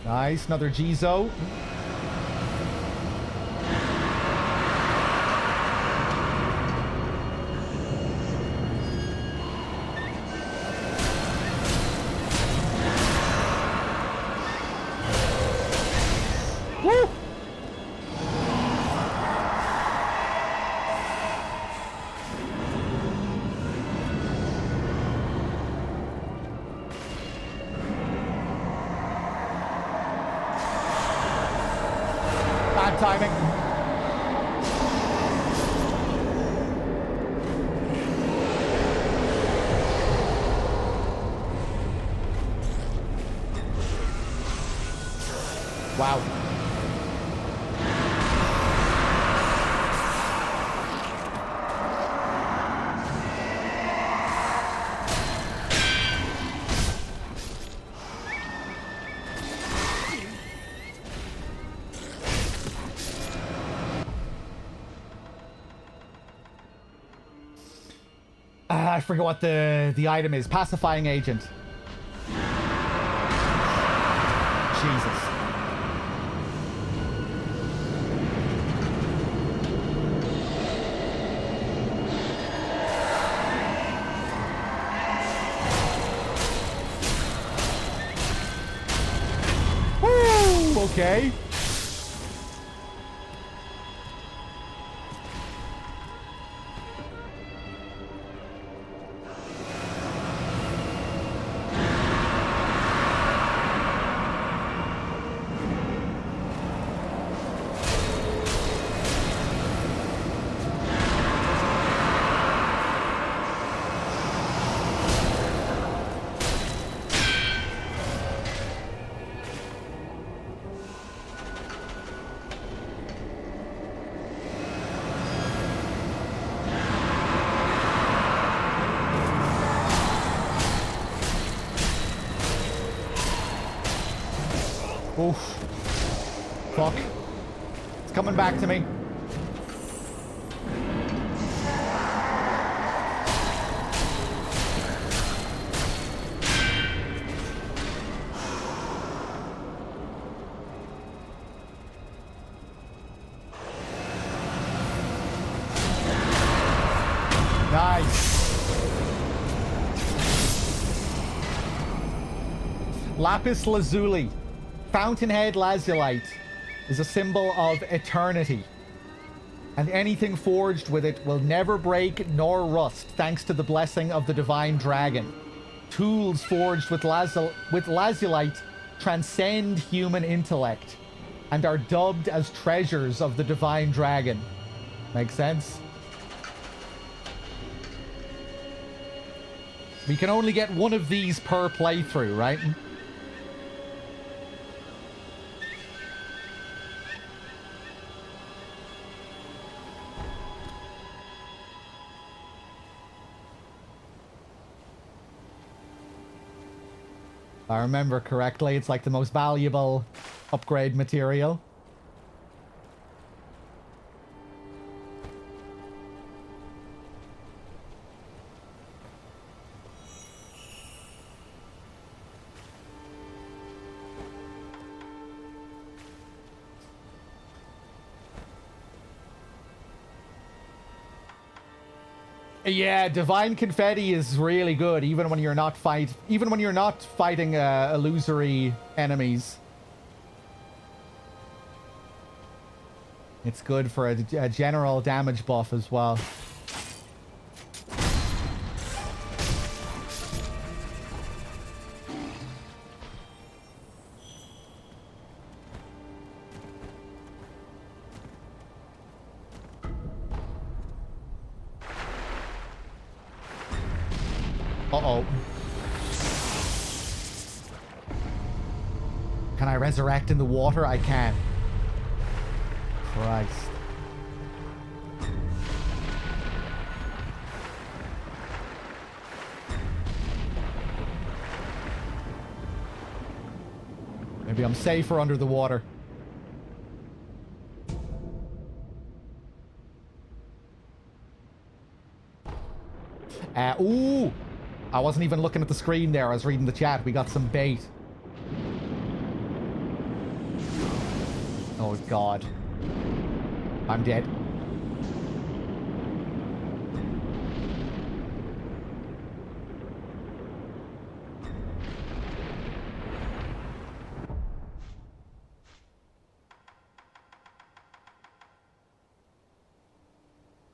Nice, another Jizo. Woo! Bad timing. Wow. I forget what the item is. Pacifying agent. Jesus. Woo! Okay. Oof. Fuck. It's coming back to me. Nice. Lapis lazuli. Fountainhead lazulite is a symbol of eternity. And anything forged with it will never break nor rust thanks to the blessing of the divine dragon. Tools forged with lazulite transcend human intellect and are dubbed as treasures of the divine dragon. Make sense? We can only get one of these per playthrough, right? If I remember correctly, it's like the most valuable upgrade material. Yeah, divine confetti is really good, even when you're not fighting illusory enemies. It's good for a general damage buff as well. Uh-oh. Can I resurrect in the water? I can. Christ. Maybe I'm safer under the water. Ooh! I wasn't even looking at the screen there. I was reading the chat. We got some bait. Oh, God. I'm dead.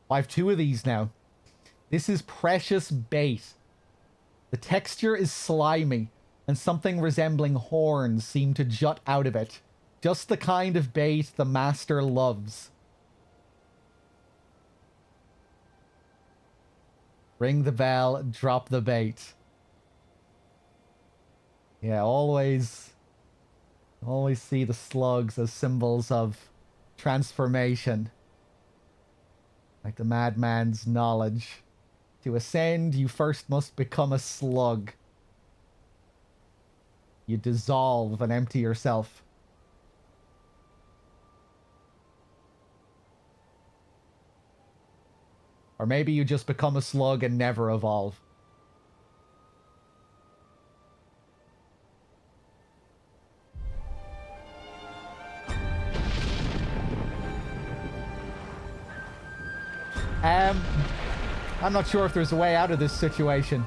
I have 2 of these now. This is precious bait. The texture is slimy, and something resembling horns seem to jut out of it. Just the kind of bait the master loves. Ring the bell, drop the bait. Yeah, always see the slugs as symbols of transformation. Like the madman's knowledge. To ascend, you first must become a slug. You dissolve and empty yourself. Or maybe you just become a slug and never evolve. I'm not sure if there's a way out of this situation.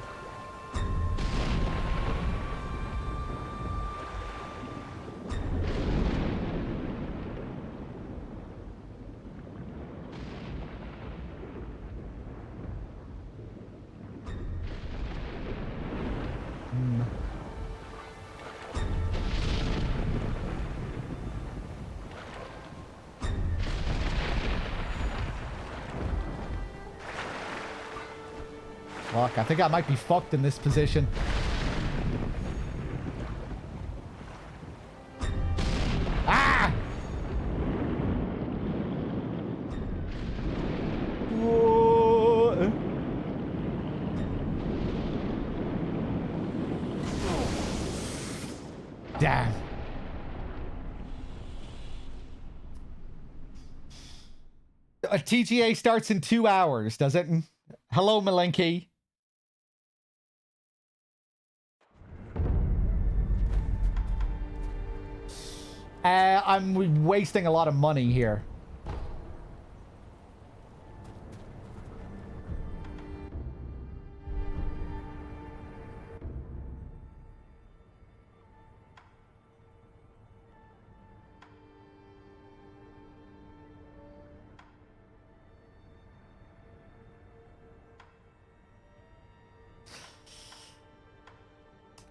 Fuck, I think I might be fucked in this position. Ah! Whoa. Damn. TGA starts in 2 hours, does it? Hello, Malenki. I'm wasting a lot of money here.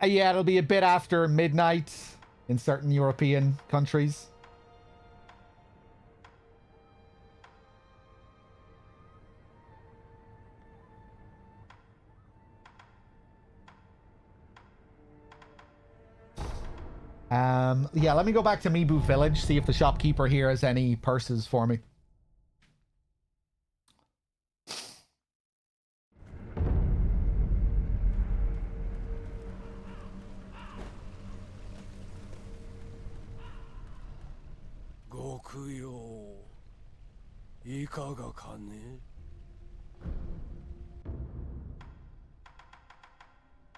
Yeah, it'll be a bit after midnight in certain European countries. Yeah, let me go back to Mibu Village, see if the shopkeeper here has any purses for me.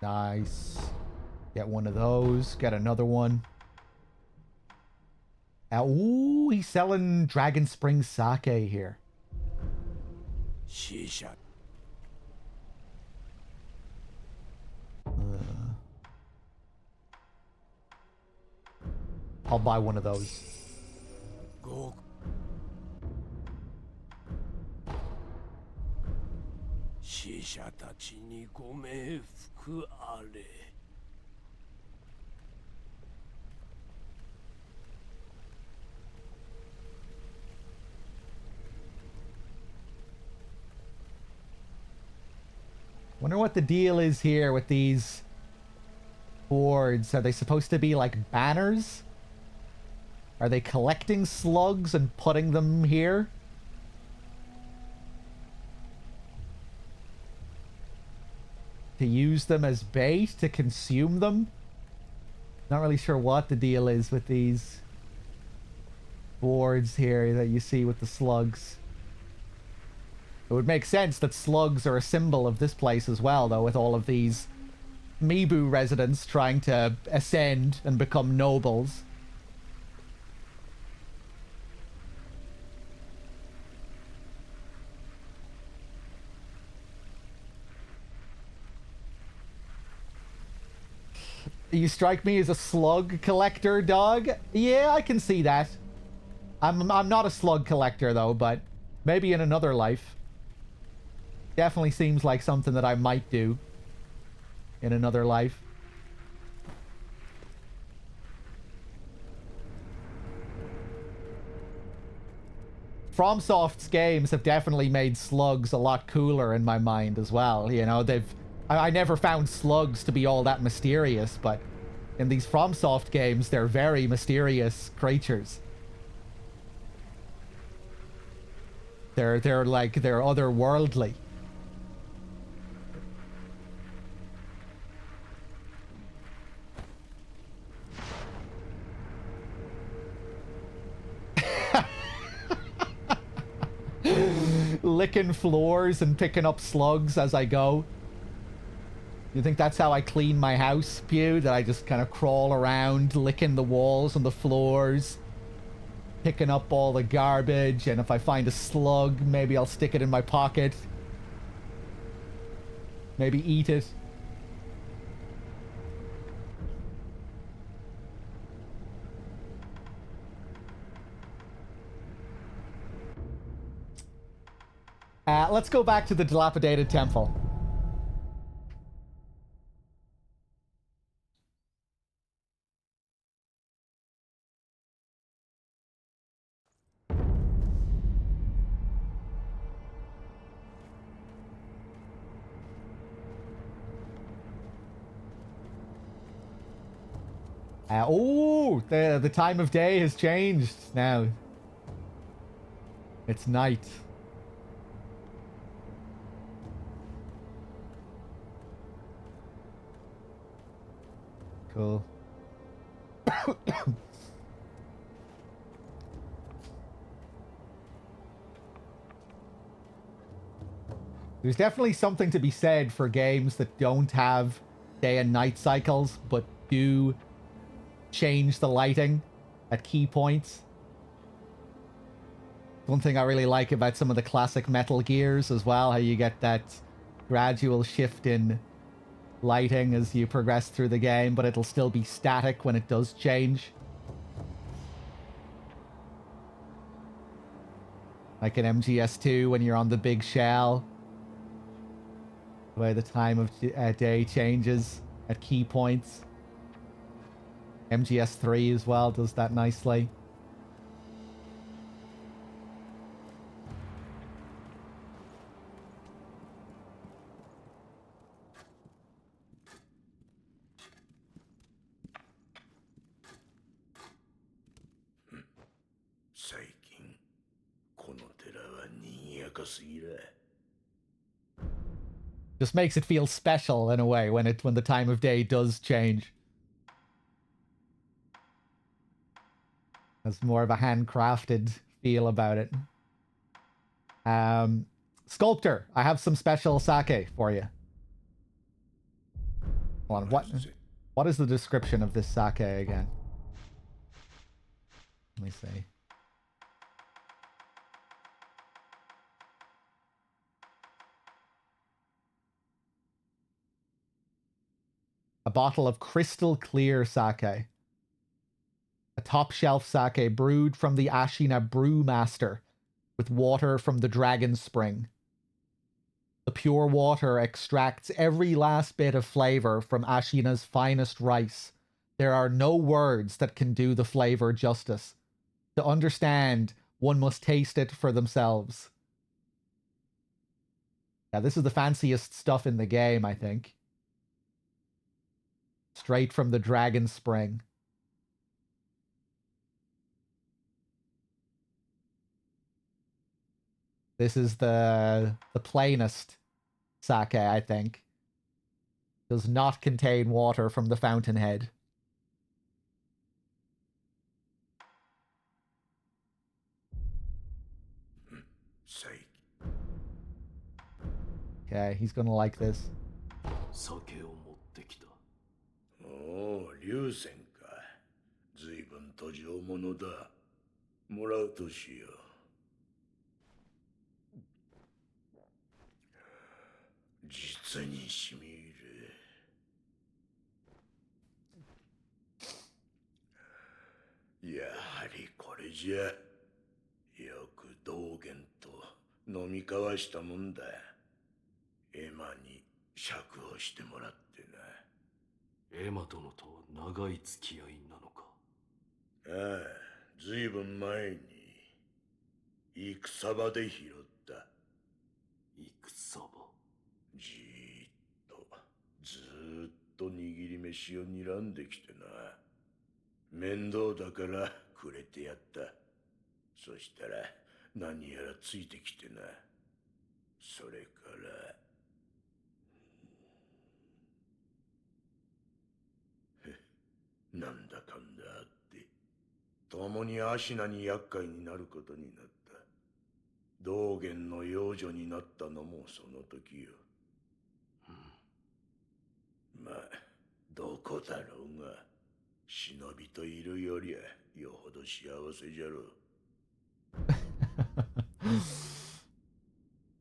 Nice. Get one of those. Get another one. Ooh, he's selling Dragon Spring sake here. I'll buy one of those. Wonder what the deal is here with these boards. Are they supposed to be like banners? Are they collecting slugs and putting them here? To use them as bait, to consume them? Not really sure what the deal is with these boards here that you see with the slugs. It would make sense that slugs are a symbol of this place as well, though, with all of these Mibu residents trying to ascend and become nobles. You strike me as a slug collector, dog. Yeah, I can see that. I'm not a slug collector, though, but maybe in another life. Definitely seems like something that I might do in another life. FromSoft's games have definitely made slugs a lot cooler in my mind as well. You know, I never found slugs to be all that mysterious, but in these FromSoft games, they're very mysterious creatures. They're otherworldly. Licking floors and picking up slugs as I go. You think that's how I clean my house, Pew? That I just kind of crawl around, licking the walls and the floors, picking up all the garbage, and if I find a slug, maybe I'll stick it in my pocket. Maybe eat it. Let's go back to the dilapidated temple. Oh, the time of day has changed now. It's night. Cool. There's definitely something to be said for games that don't have day and night cycles, but do change the lighting at key points. One thing I really like about some of the classic Metal Gears as well, how you get that gradual shift in lighting as you progress through the game, but it'll still be static when it does change. Like in MGS2 when you're on the big shell. The way the time of day changes at key points. MGS3 as well does that nicely. Just makes it feel special in a way when the time of day does change. Has more of a handcrafted feel about it. Sculptor, I have some special sake for you. Hold on, what is the description of this sake again? Let me see. A bottle of crystal clear sake. A top shelf sake brewed from the Ashina brewmaster with water from the dragon spring. The pure water extracts every last bit of flavor from Ashina's finest rice. There are no words that can do the flavor justice. To understand, one must taste it for themselves. Yeah, this is the fanciest stuff in the game, I think. Straight from the dragon spring. This is the plainest sake, I think. Does not contain water from the fountainhead. Okay, he's gonna like this. 酒を持ってきた。おお、龍泉か。随分途上者だ。もらうとしよう。実にしみる。やはりこれじゃ。よく道元と飲み交わしたもんだ。エマに釈放してもらってな。エマ殿と長い付き合いなのか。ああ、ずいぶん前に戦場で拾った。戦場。じーっとずーっと握り飯を睨んできてな。面倒だからくれてやった。そしたら何やらついてきてな。それからなんだかんだあって共にアシナに厄介になることになった。道元の養女になったのもその時よ。まあどこだろうが忍びといるよりはよほど幸せじゃろう。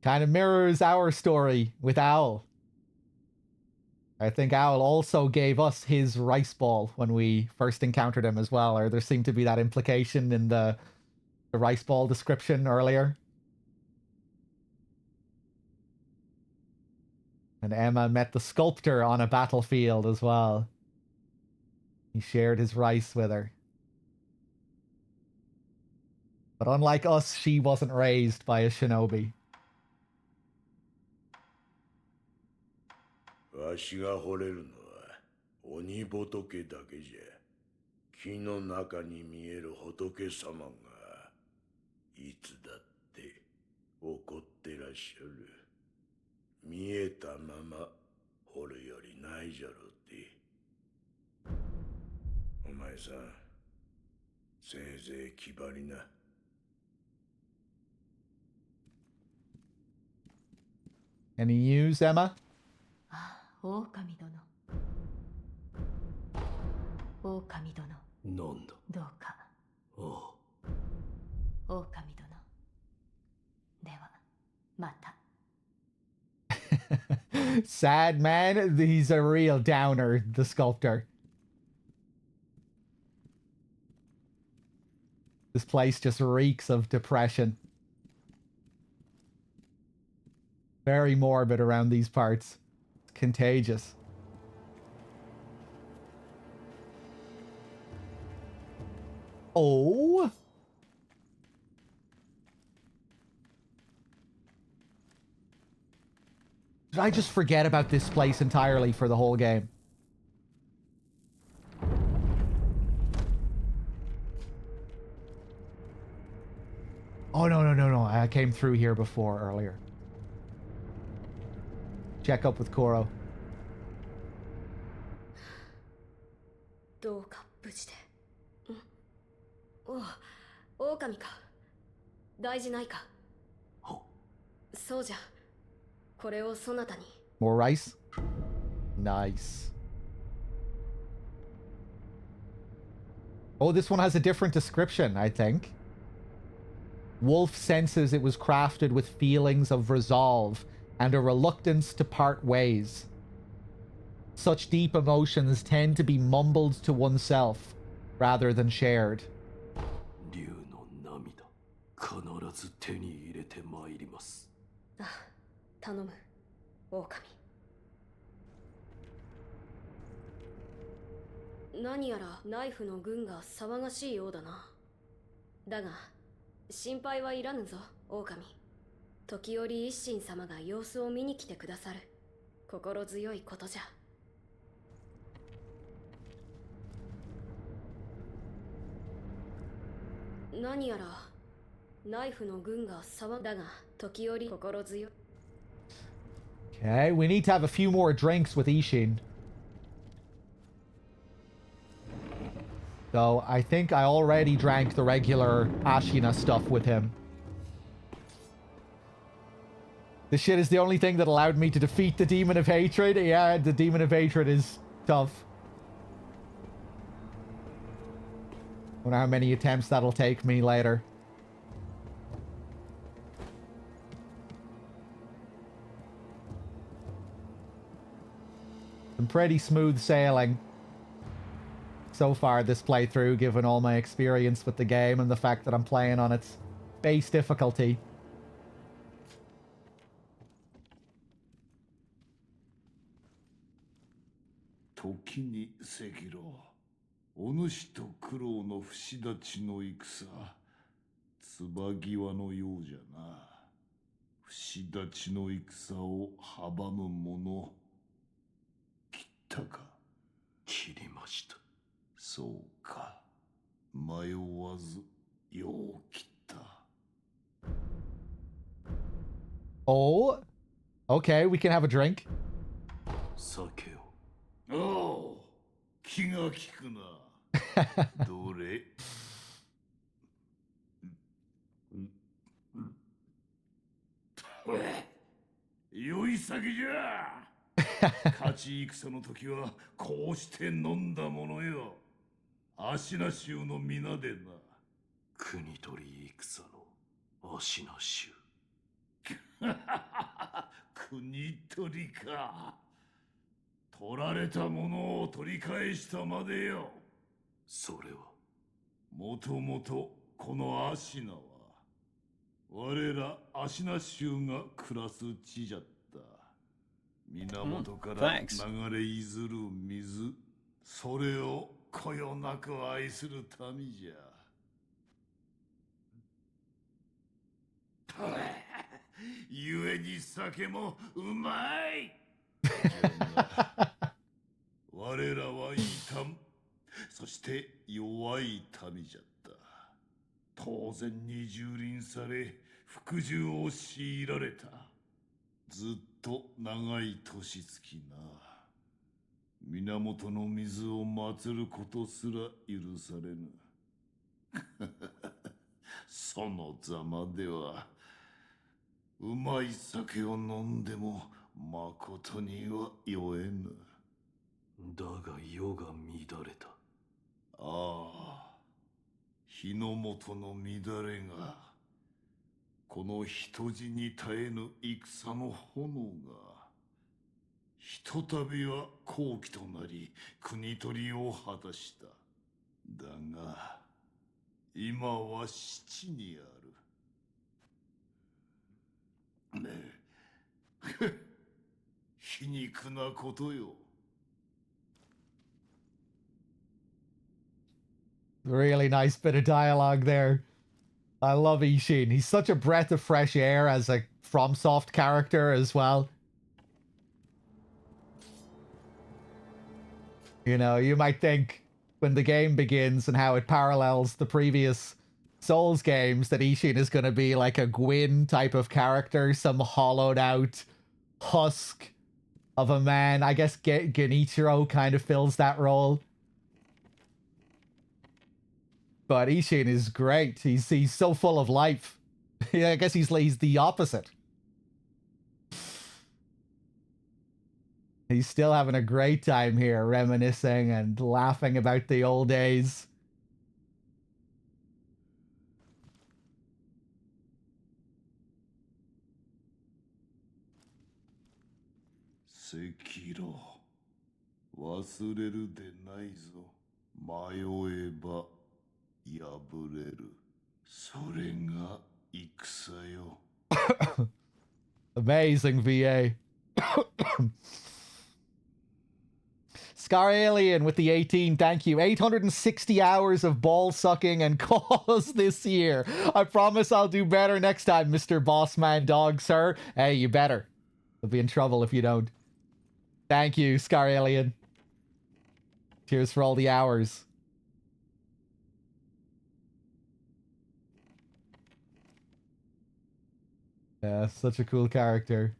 Kind of mirrors our story with Owl. I think Owl also gave us his rice ball when we first encountered him as well, or there seemed to be that implication in the rice ball description earlier. And Emma met the sculptor on a battlefield as well. He shared his rice with her. But unlike us, she wasn't raised by a shinobi. わしが惚れるのは鬼仏だけじゃ。木の中に見える仏様がいつだって怒ってらっしゃる。見えたまま掘るよりないじゃろうって。お前さん、せいぜい気張りな。Any news, Emma? ああ、狼殿。狼殿、なんだ。どうか。あ狼殿。では、また。Sad man. He's a real downer, the sculptor. This place just reeks of depression. Very morbid around these parts. It's contagious. Oh. Did I just forget about this place entirely for the whole game? Oh, no. I came through here before earlier. Check up with Koro. どうか無事で。おう、狼か。大事ないか。そうじゃ。これをそなたに。 More rice? Nice. Oh, this one has a different description, I think. Wolf senses it was crafted with feelings of resolve and a reluctance to part ways. Such deep emotions tend to be mumbled to oneself rather than shared. 竜の涙、必ず手に入れてまいります。あ、頼む、狼。何やらナイフの軍が騒がしいようだな。だが心配はいらぬぞ、狼。時折一心様が様子を見に来てくださる。心強いことじゃ。何やらナイフの軍が騒だが時折心強い。 Okay, we need to have a few more drinks with Ishin. So I think I already drank the regular Ashina stuff with him. This shit is the only thing that allowed me to defeat the Demon of Hatred. Yeah, the Demon of Hatred is tough. Wonder how many attempts that'll take me later. Some pretty smooth sailing so far this playthrough, given all my experience with the game and the fact that I'm playing on its base difficulty. 時に赤狼、お主と九郎の不死立ちの戦、椿際のようじゃな。不死立ちの戦を阻む者、切ったか。切りました。そうか。迷わず、よう切った。Oh, okay, we can have a drink. 酒を。おお、気が利くな。どれ。良い酒じゃ。勝ち戦の時はこうして飲んだものよ。芦名衆の皆でな。国取り戦の芦名衆。国取りか。取られたものを取り返したまでよ。それはもともとこの芦名は我ら芦名衆が暮らす地じゃった。源から流れいずる水、それをこよなく愛する民じゃ。ゆえに酒もうまい。我らは異端、そして弱い民じゃった。当然に蹂躙され、服従を強いられた。ずっと長い年月な。源の水を祀ることすら許されぬ。そのざまではうまい酒を飲んでもまことには酔えぬ。だが世が乱れた。ああ、日の元の乱れが、この人死に絶えぬ戦の炎が、ひとたびは好機となり国取りを果たした。だが今は七にある。ねえ皮肉なことよ。Really nice bit of dialogue there. I love Ishin. He's such a breath of fresh air as a FromSoft character as well. You know, you might think when the game begins and how it parallels the previous Souls games that Ishin is going to be like a Gwyn type of character, some hollowed out husk of a man. I guess Genichiro kind of fills that role. But Ishin is great. He's so full of life. Yeah, I guess he's the opposite. He's still having a great time here, reminiscing and laughing about the old days. Sekiro, 忘れるでないぞ。迷えば破れる。それが戦よ。Amazing VA. Scar Alien with the 18, thank you. 860 hours of ball sucking and calls this year. I promise I'll do better next time, Mr. Bossman Dog, sir. Hey, you better. You'll be in trouble if you don't. Thank you, Scar Alien. Cheers for all the hours. Yeah, such a cool character.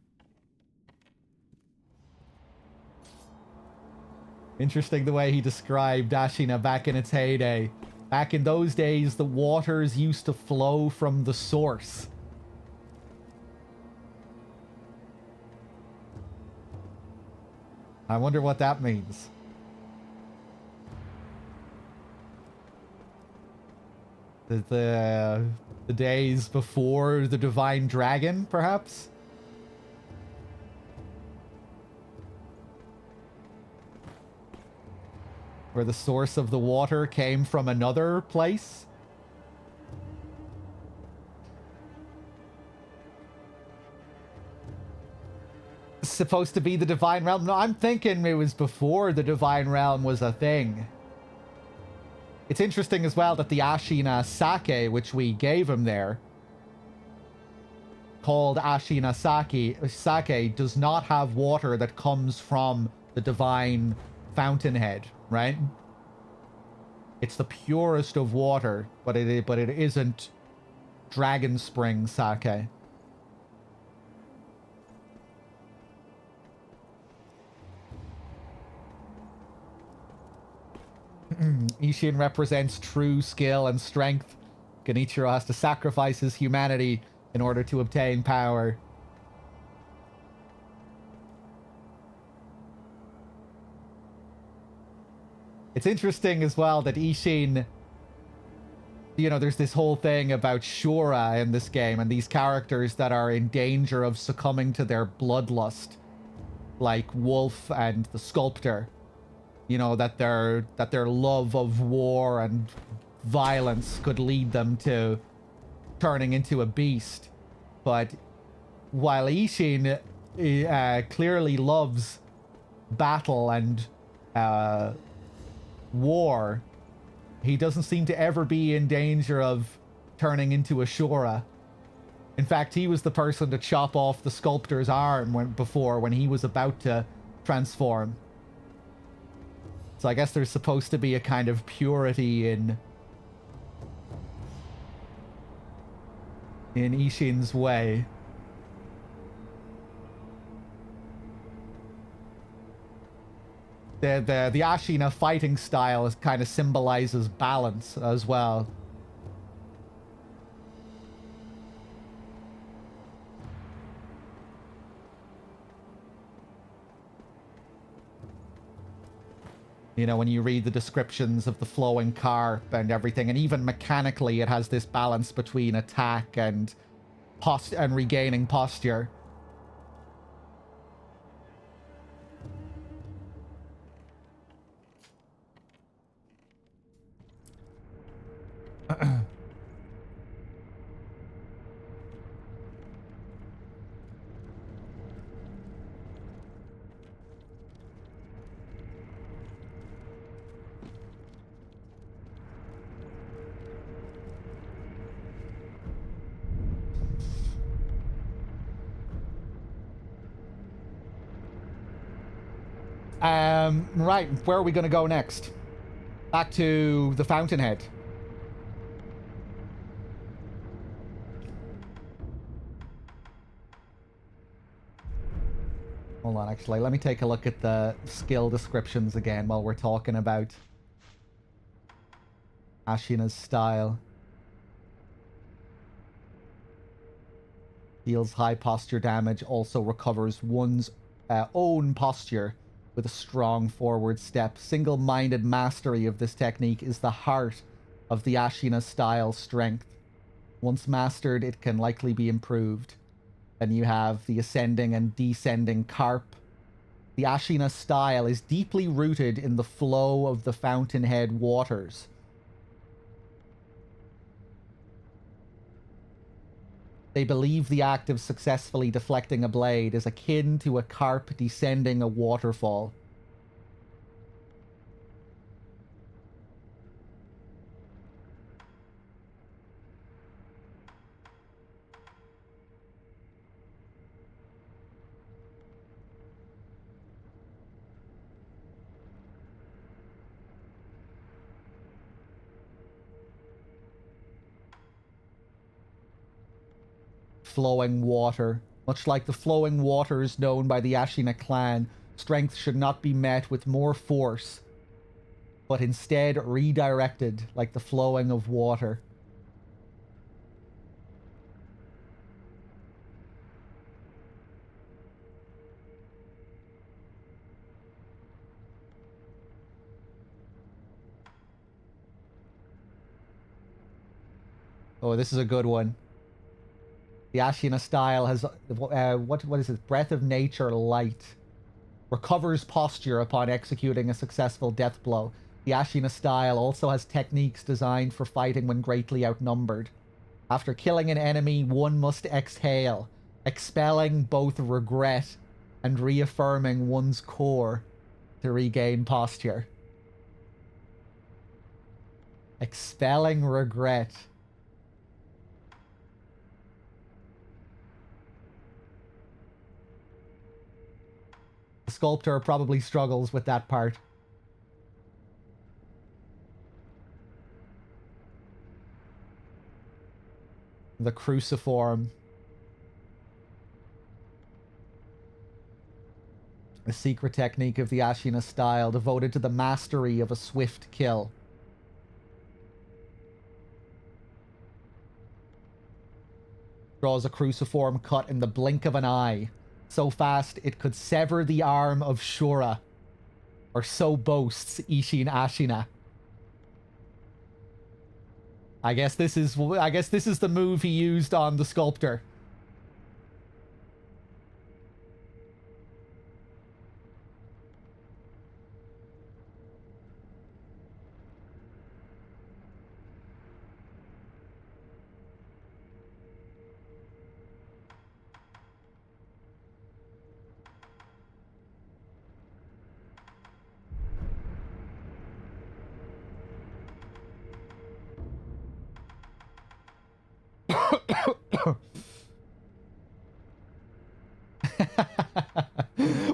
Interesting the way he described Ashina back in its heyday. Back in those days, the waters used to flow from the source. I wonder what that means. The days before the Divine Dragon, perhaps? Where the source of the water came from another place? Supposed to be the Divine Realm? No, I'm thinking it was before the Divine Realm was a thing. It's interesting as well that the Ashina Sake, which we gave him there, called Ashina Sake, does not have water that comes from the Divine Fountainhead, right? It's the purest of water, but it isn't Dragon Spring Sake. Ishin represents true skill and strength. Genichiro has to sacrifice his humanity in order to obtain power. It's interesting as well that Ishin, you know, there's this whole thing about Shura in this game and these characters that are in danger of succumbing to their bloodlust, like Wolf and the Sculptor. You know, that their love of war and violence could lead them to turning into a beast. But while Ishin clearly loves battle and war, he doesn't seem to ever be in danger of turning into a Shura. In fact, he was the person to chop off the Sculptor's arm when he was about to transform. So I guess there's supposed to be a kind of purity in Ishin's way. The Ashina fighting style kind of symbolizes balance as well. You know, when you read the descriptions of the flowing carp and everything, and even mechanically, it has this balance between attack and regaining posture. Right, where are we going to go next? Back to the Fountainhead. Hold on, actually, let me take a look at the skill descriptions again while we're talking about Ashina's style. Deals high posture damage, also recovers one's own posture with a strong forward step. Single-minded mastery of this technique is the heart of the Ashina style strength. Once mastered, it can likely be improved. Then you have the ascending and descending carp. The Ashina style is deeply rooted in the flow of the Fountainhead waters. They believe the act of successfully deflecting a blade is akin to a carp descending a waterfall. Flowing water. Much like the flowing waters known by the Ashina clan, strength should not be met with more force, but instead redirected like the flowing of water. Oh, this is a good one. The Ashina style has, what is it? Breath of Nature Light. Recovers posture upon executing a successful death blow. The Ashina style also has techniques designed for fighting when greatly outnumbered. After killing an enemy, one must exhale, expelling both regret and reaffirming one's core to regain posture. Expelling regret. The sculptor probably struggles with that part. The cruciform. A secret technique of the Ashina style devoted to the mastery of a swift kill. Draws a cruciform cut in the blink of an eye, so fast it could sever the arm of Shura. Or so boasts Ishin Ashina. I guess this is the move he used on the sculptor.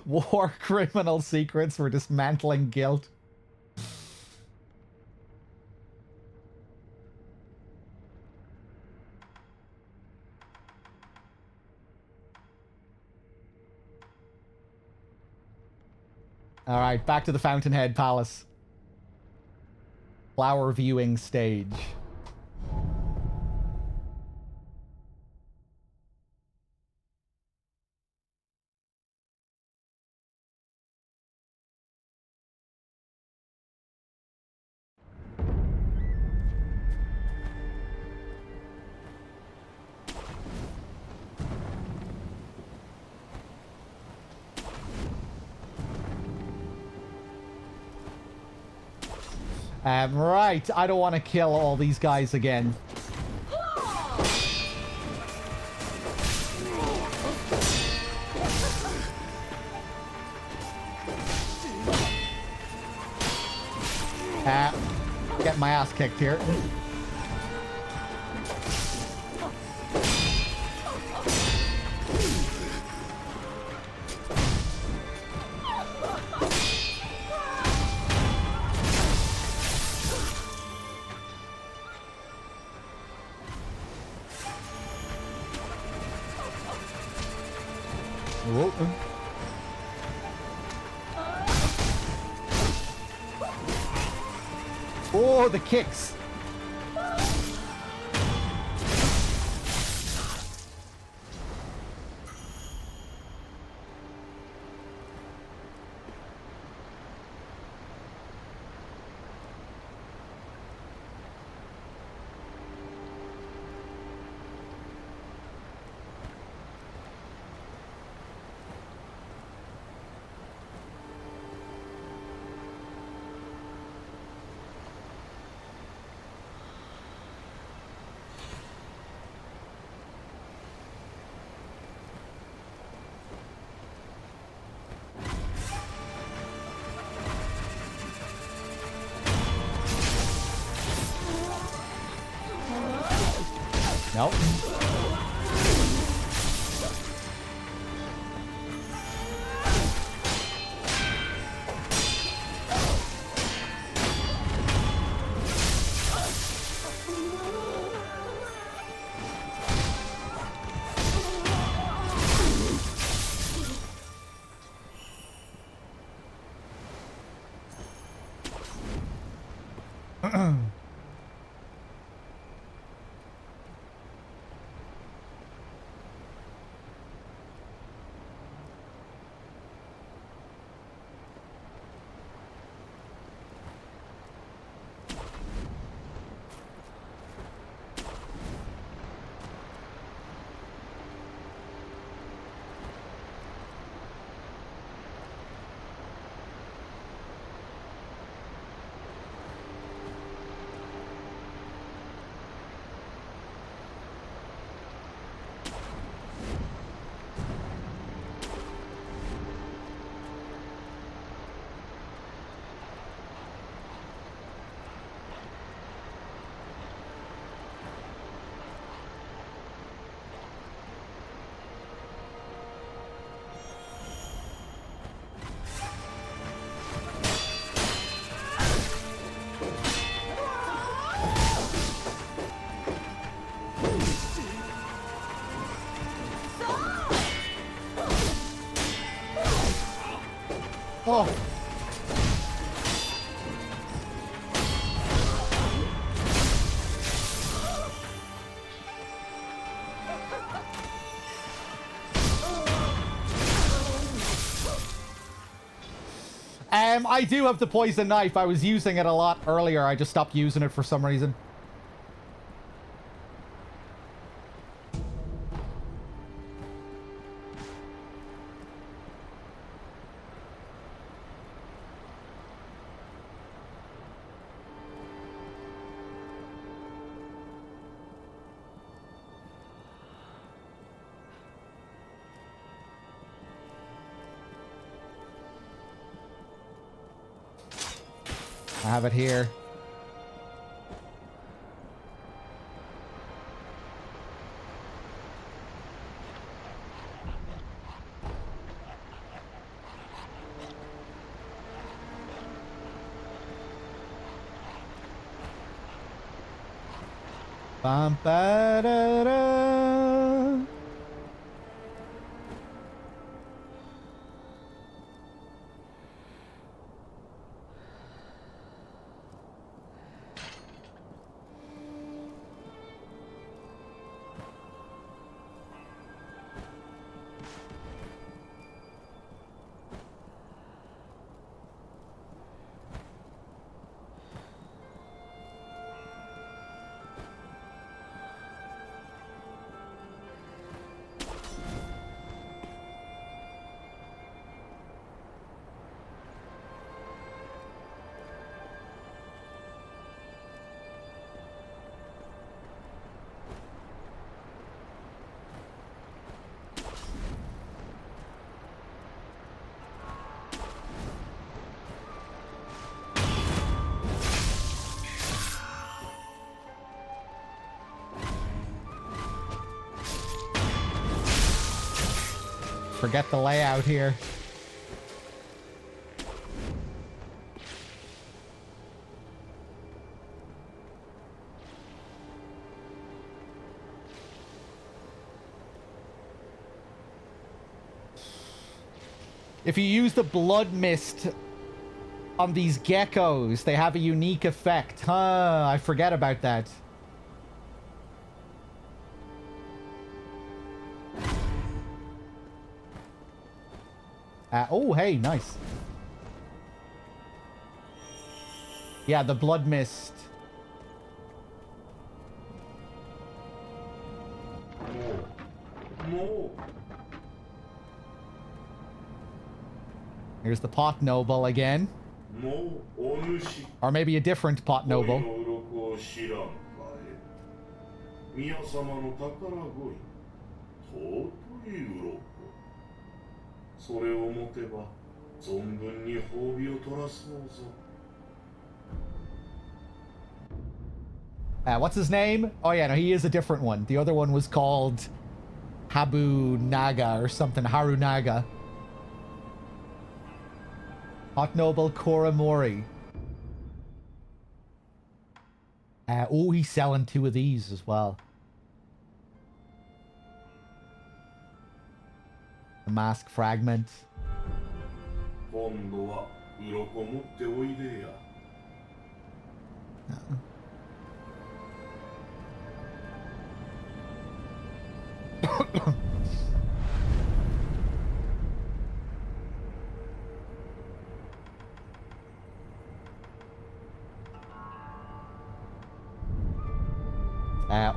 War criminal secrets for dismantling guilt. Alright, back to the Fountainhead Palace. Flower viewing stage. Right. I don't want to kill all these guys again. Get my ass kicked here. Oh, the kicks. Nope. Oh. I do have the poison knife. I was using it a lot earlier. I just stopped using it for some reason. I have it here. Bum, ba, da, da. forget the layout here. If you use the blood mist on these geckos, they have a unique effect. Huh, I forget about that. Oh, hey, nice. Yeah, the blood mist. Here's the pot noble again. Or maybe a different pot noble. What's his name? Oh yeah, no, he is a different one. The other one was called Habu Naga or something. Harunaga. Hot Noble Koramori. Oh, he's selling 2 of these as well. The mask fragment.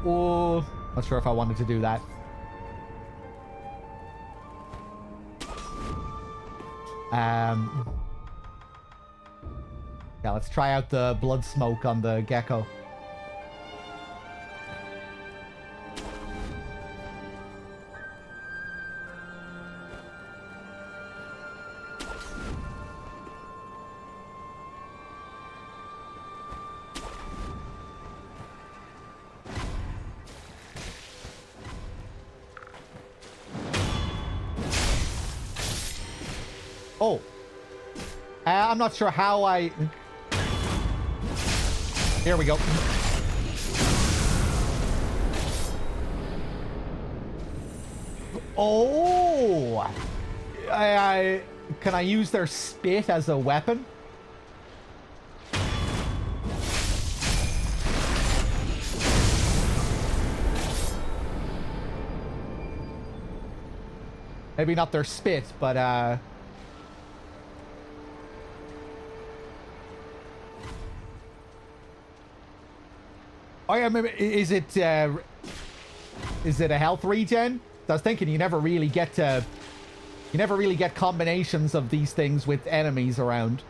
Oh, not sure if I wanted to do that. Yeah, let's try out the blood smoke on the gecko. Oh. I'm not sure how I... Here we go. Oh! Can I use their spit as a weapon? Maybe not their spit, but oh yeah, maybe is it a health regen? I was thinking you never really get combinations of these things with enemies around.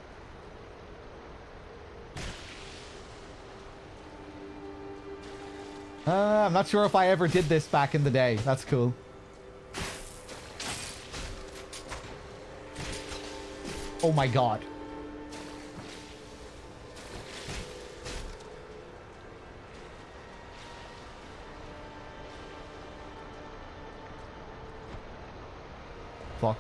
I'm not sure if I ever did this back in the day. That's cool. Oh my god. Fuck.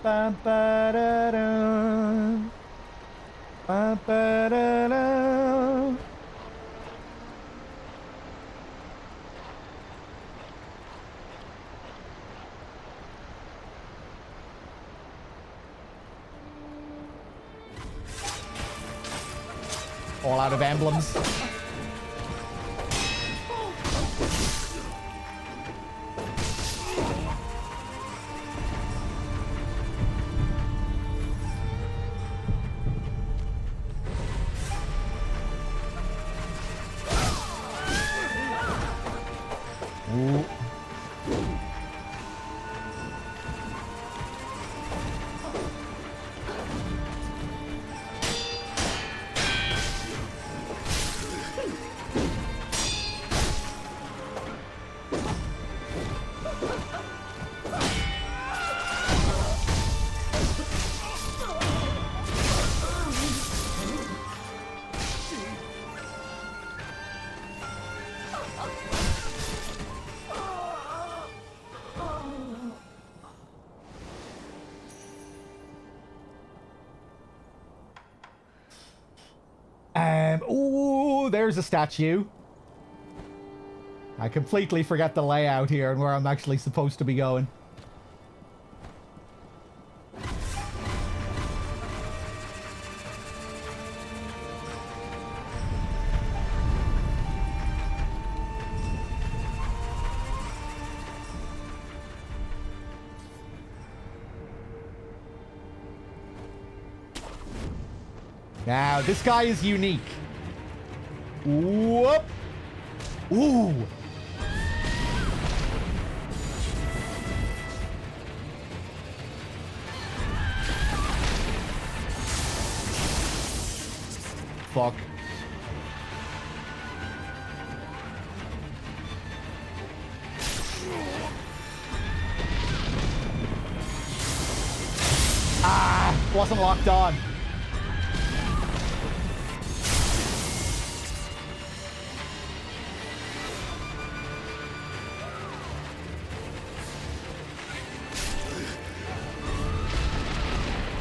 Ba ba da da. Ba ba da da. All out of emblems. Ooh. Ooh, there's a statue. I completely forget the layout here and where I'm actually supposed to be going. Now, this guy is unique. Whoop! Ooh! Fuck. Ah! Wasn't locked on.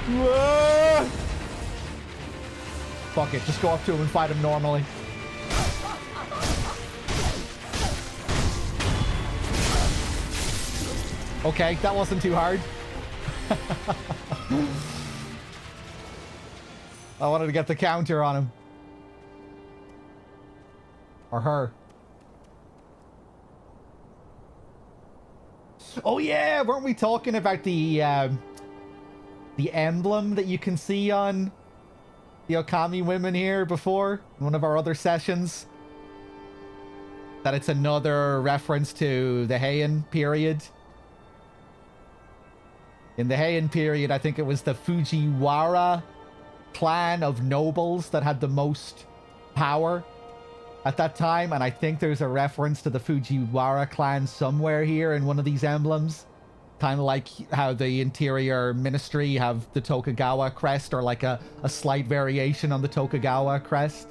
Whoa! Fuck it, just go up to him and fight him normally. Okay, that wasn't too hard. I wanted to get the counter on him. Or her. Oh yeah, weren't we talking about the emblem that you can see on the Okami women here before? In one of our other sessions? That it's another reference to the Heian period. In the Heian period, I think it was the Fujiwara clan of nobles that had the most power at that time, and I think there's a reference to the Fujiwara clan somewhere here in one of these emblems. Kind of like how the Interior Ministry have the Tokugawa crest, or like a slight variation on the Tokugawa crest.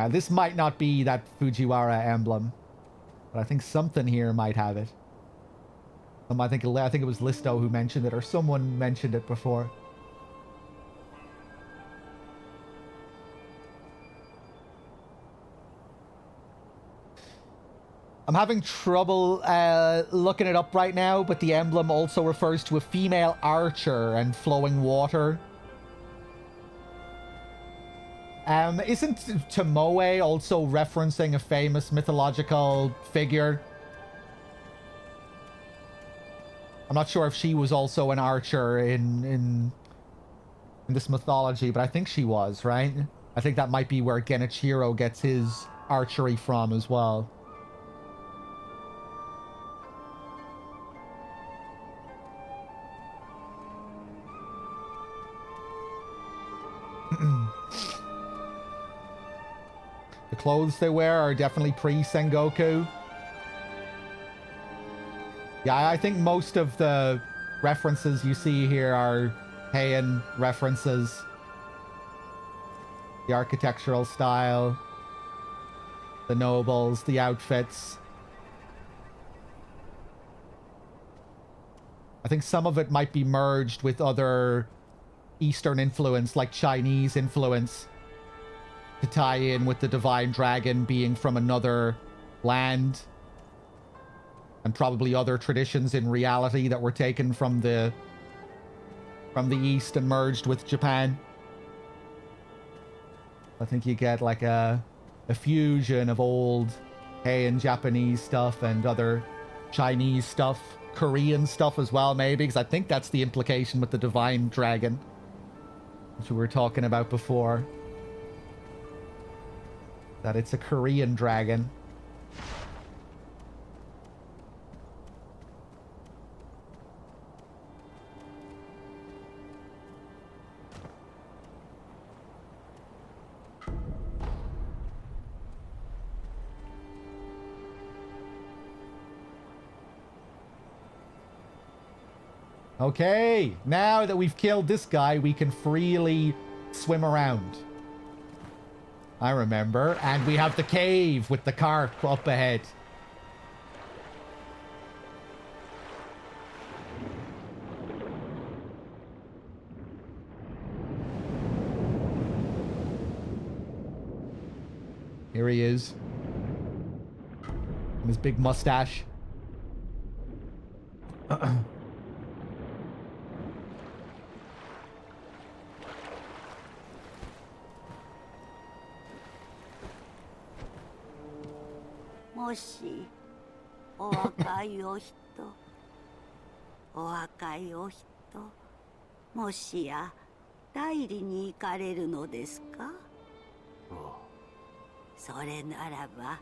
This might not be that Fujiwara emblem, but I think something here might have it. I think it was Listo who mentioned it, or someone mentioned it before. I'm having trouble looking it up right now, but the emblem also refers to a female archer and flowing water. Isn't Tomoe also referencing a famous mythological figure? I'm not sure if she was also an archer in this mythology, but I think she was, right? I think that might be where Genichiro gets his archery from as well. The clothes they wear are definitely pre-Sengoku. Yeah, I think most of the references you see here are Heian references. The architectural style, the nobles, the outfits. I think some of it might be merged with other Eastern influence, like Chinese influence, to tie in with the Divine Dragon being from another land, and probably other traditions in reality that were taken from the East and merged with Japan. I think you get like a fusion of old Heian Japanese stuff and other Chinese stuff, Korean stuff as well, maybe, because I think that's the implication with the Divine Dragon, which we were talking about before. That it's a Korean dragon. Okay, now that we've killed this guy, we can freely swim around. I remember. And we have the cave with the carp up ahead. Here he is. And his big mustache. もしお若いお人、お若いお人、もしや代理に行かれるのですか？ああ、それならば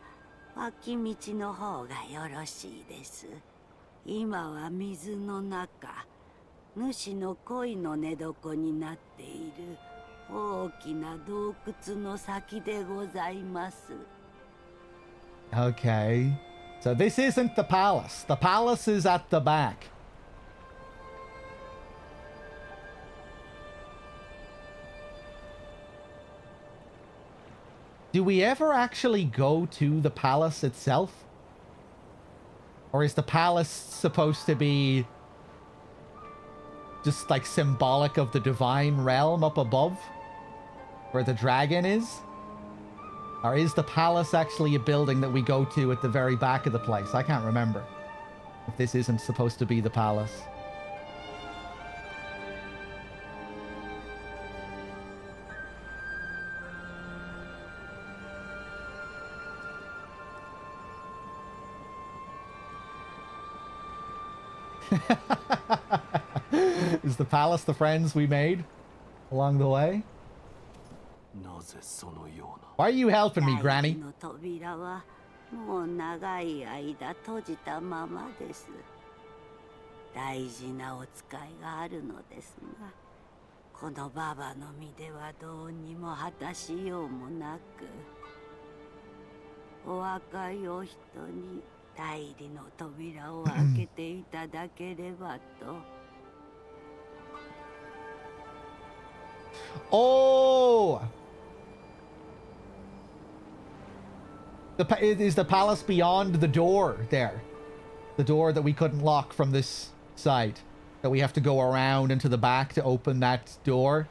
脇道の方がよろしいです。今は水の中、主の恋の寝床になっている大きな洞窟の先でございます。 Okay. So this isn't the palace. The palace is at the back. Do we ever actually go to the palace itself? Or is the palace supposed to be just like symbolic of the divine realm up above? Where the dragon is? Or is the palace actually a building that we go to at the very back of the place? I can't remember. If this isn't supposed to be the palace. Is the palace the friends we made along the way? なぜそのような。 Why are you helping me, 大 Granny? 事の扉はもう長い間閉じたままです。大事なお使いがあるのですが、このババの身ではどうにも果たしようもなく、お若いお人に代理の扉を開けていただければと。Oh! Is the palace beyond the door there? The door that we couldn't lock from this side. That we have to go around into the back to open that door.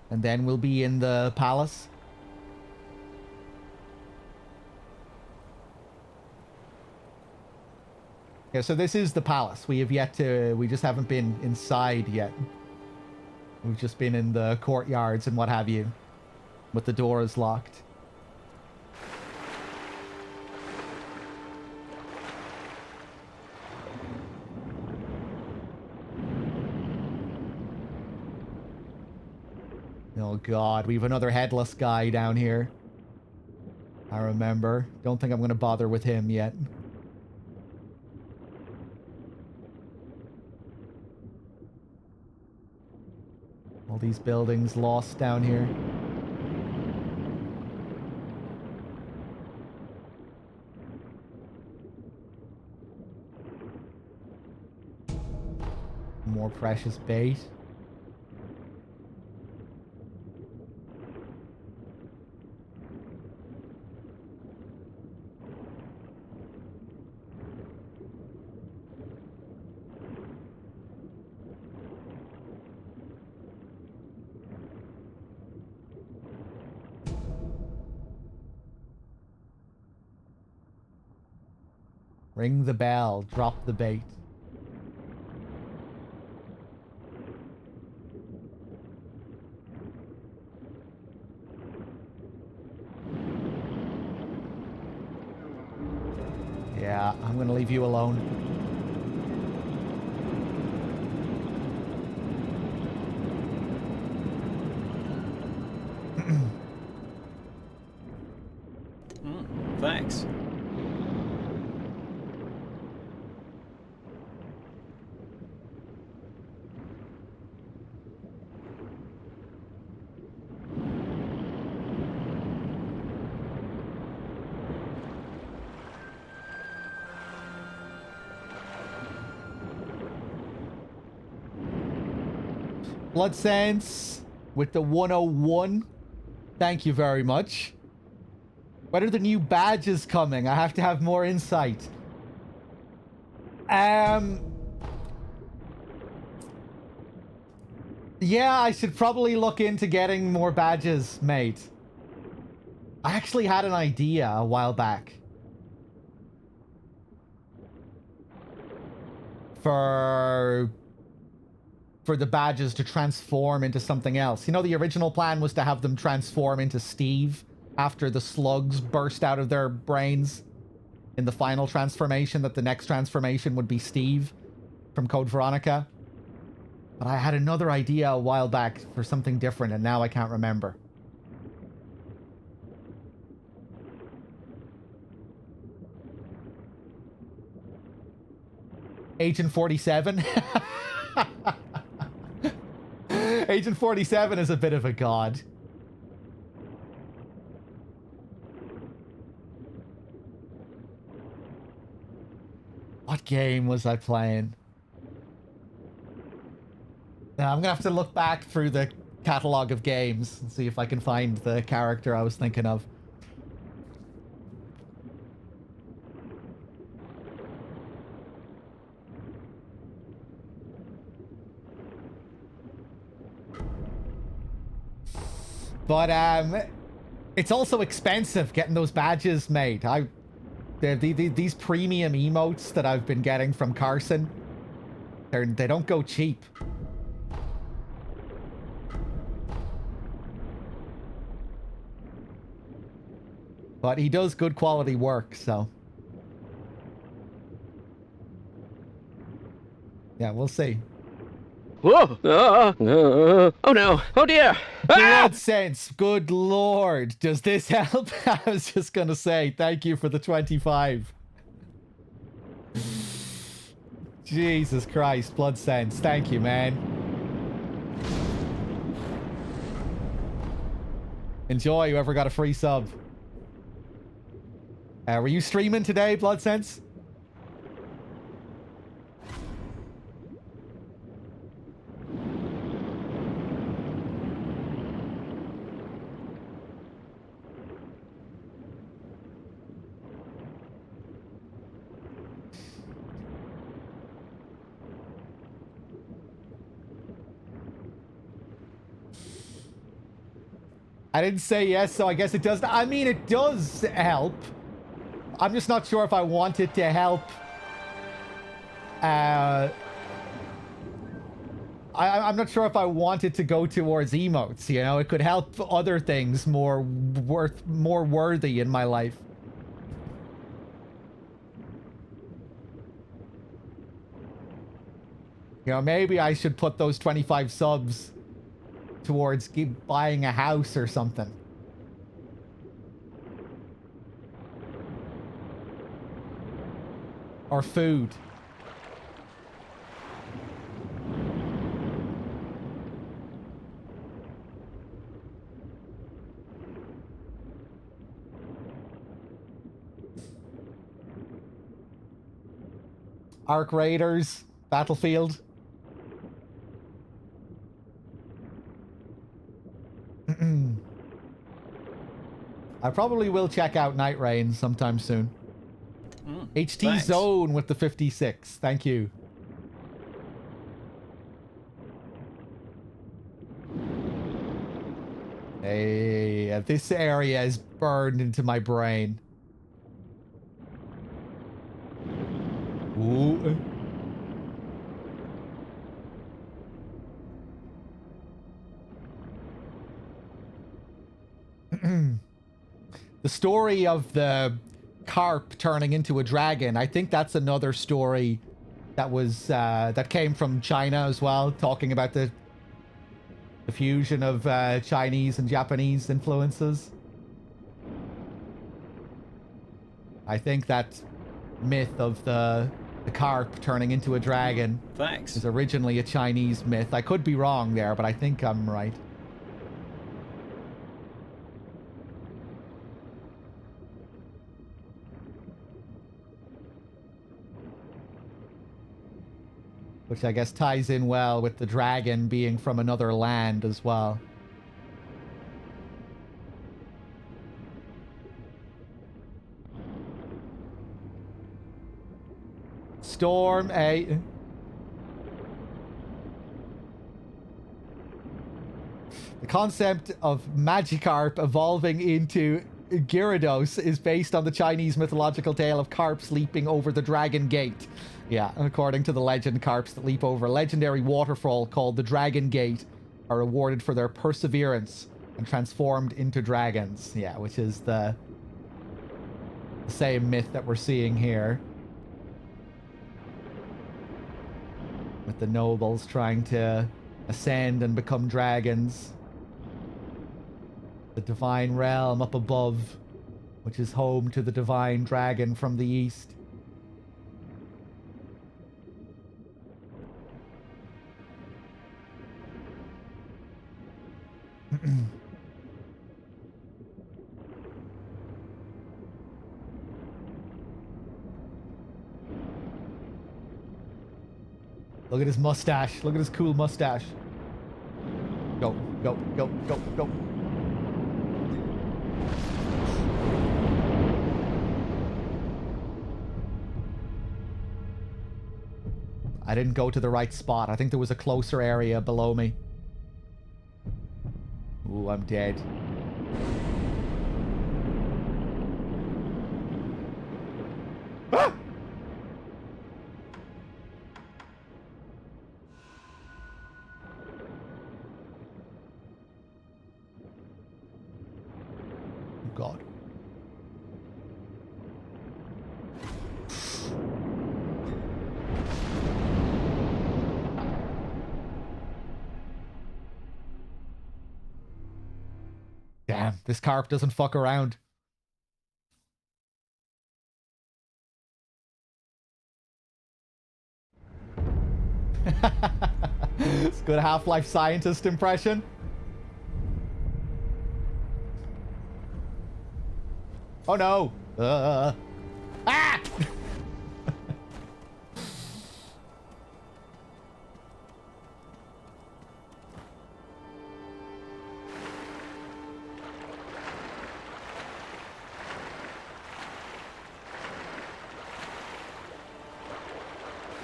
And then we'll be in the palace. Yeah, so this is the palace. We have yet to... We just haven't been inside yet. We've just been in the courtyards and what have you. With the doors locked. Oh god, we have another headless guy down here. I remember. Don't think I'm going to bother with him yet. All these buildings lost down here. More precious bait. Ring the bell, drop the bait. Yeah, I'm gonna leave you alone. Thanks. Blood Sense with the 101. Thank you very much. When are the new badges coming? I have to have more insight. Yeah, I should probably look into getting more badges, mate. I actually had an idea a while back for the badges to transform into something else. You know, the original plan was to have them transform into Steve after the slugs burst out of their brains in the final transformation, that the next transformation would be Steve from Code Veronica. But I had another idea a while back for something different, and now I can't remember. Agent 47? Agent 47 is a bit of a god. What game was I playing? Now, I'm gonna have to look back through the catalog of games and see if I can find the character I was thinking of. But it's also expensive getting those badges made. These premium emotes that I've been getting from Carson, they don't go cheap. But he does good quality work, so yeah, we'll see. Whoa! Oh no! Oh dear! Blood sense, good lord. Does this help? I was just gonna say, thank you for the 25. Jesus Christ, blood sense. Thank you, man. Enjoy, whoever got a free sub. Were you streaming today, blood sense? I didn't say yes, so I guess it does. I mean, it does help. I'm just not sure if I want it to help. I'm not sure if I want it to go towards emotes, you know? It could help other things more worthy in my life. You know, maybe I should put those 25 subs towards buying a house or something. Or food. Arc Raiders, Battlefield. I probably will check out Night Rain sometime soon. HT thanks. Zone with the 56. Thank you. Hey, this area is burned into my brain. Ooh. The story of the carp turning into a dragon, I think that's another story that was that came from China as well, talking about the fusion of Chinese and Japanese influences. I think that myth of the carp turning into a dragon Thanks. is originally a Chinese myth. I could be wrong there, but I think I'm right. Which I guess ties in well with the dragon being from another land as well. Storm A. The concept of Magikarp evolving into Gyarados is based on the Chinese mythological tale of carps leaping over the Dragon Gate. Yeah, according to the legend, carps that leap over a legendary waterfall called the Dragon Gate are rewarded for their perseverance and transformed into dragons. Yeah, which is the same myth that we're seeing here. With the nobles trying to ascend and become dragons. The divine realm up above, which is home to the divine dragon from the east. Look at his mustache. Look at his cool mustache. Go, go, go, go, go. I didn't go to the right spot. I think there was a closer area below me. Ooh, I'm dead. Ah! Oh, God. Damn, this carp doesn't fuck around. It's a good Half-Life scientist impression. Oh no! Ah!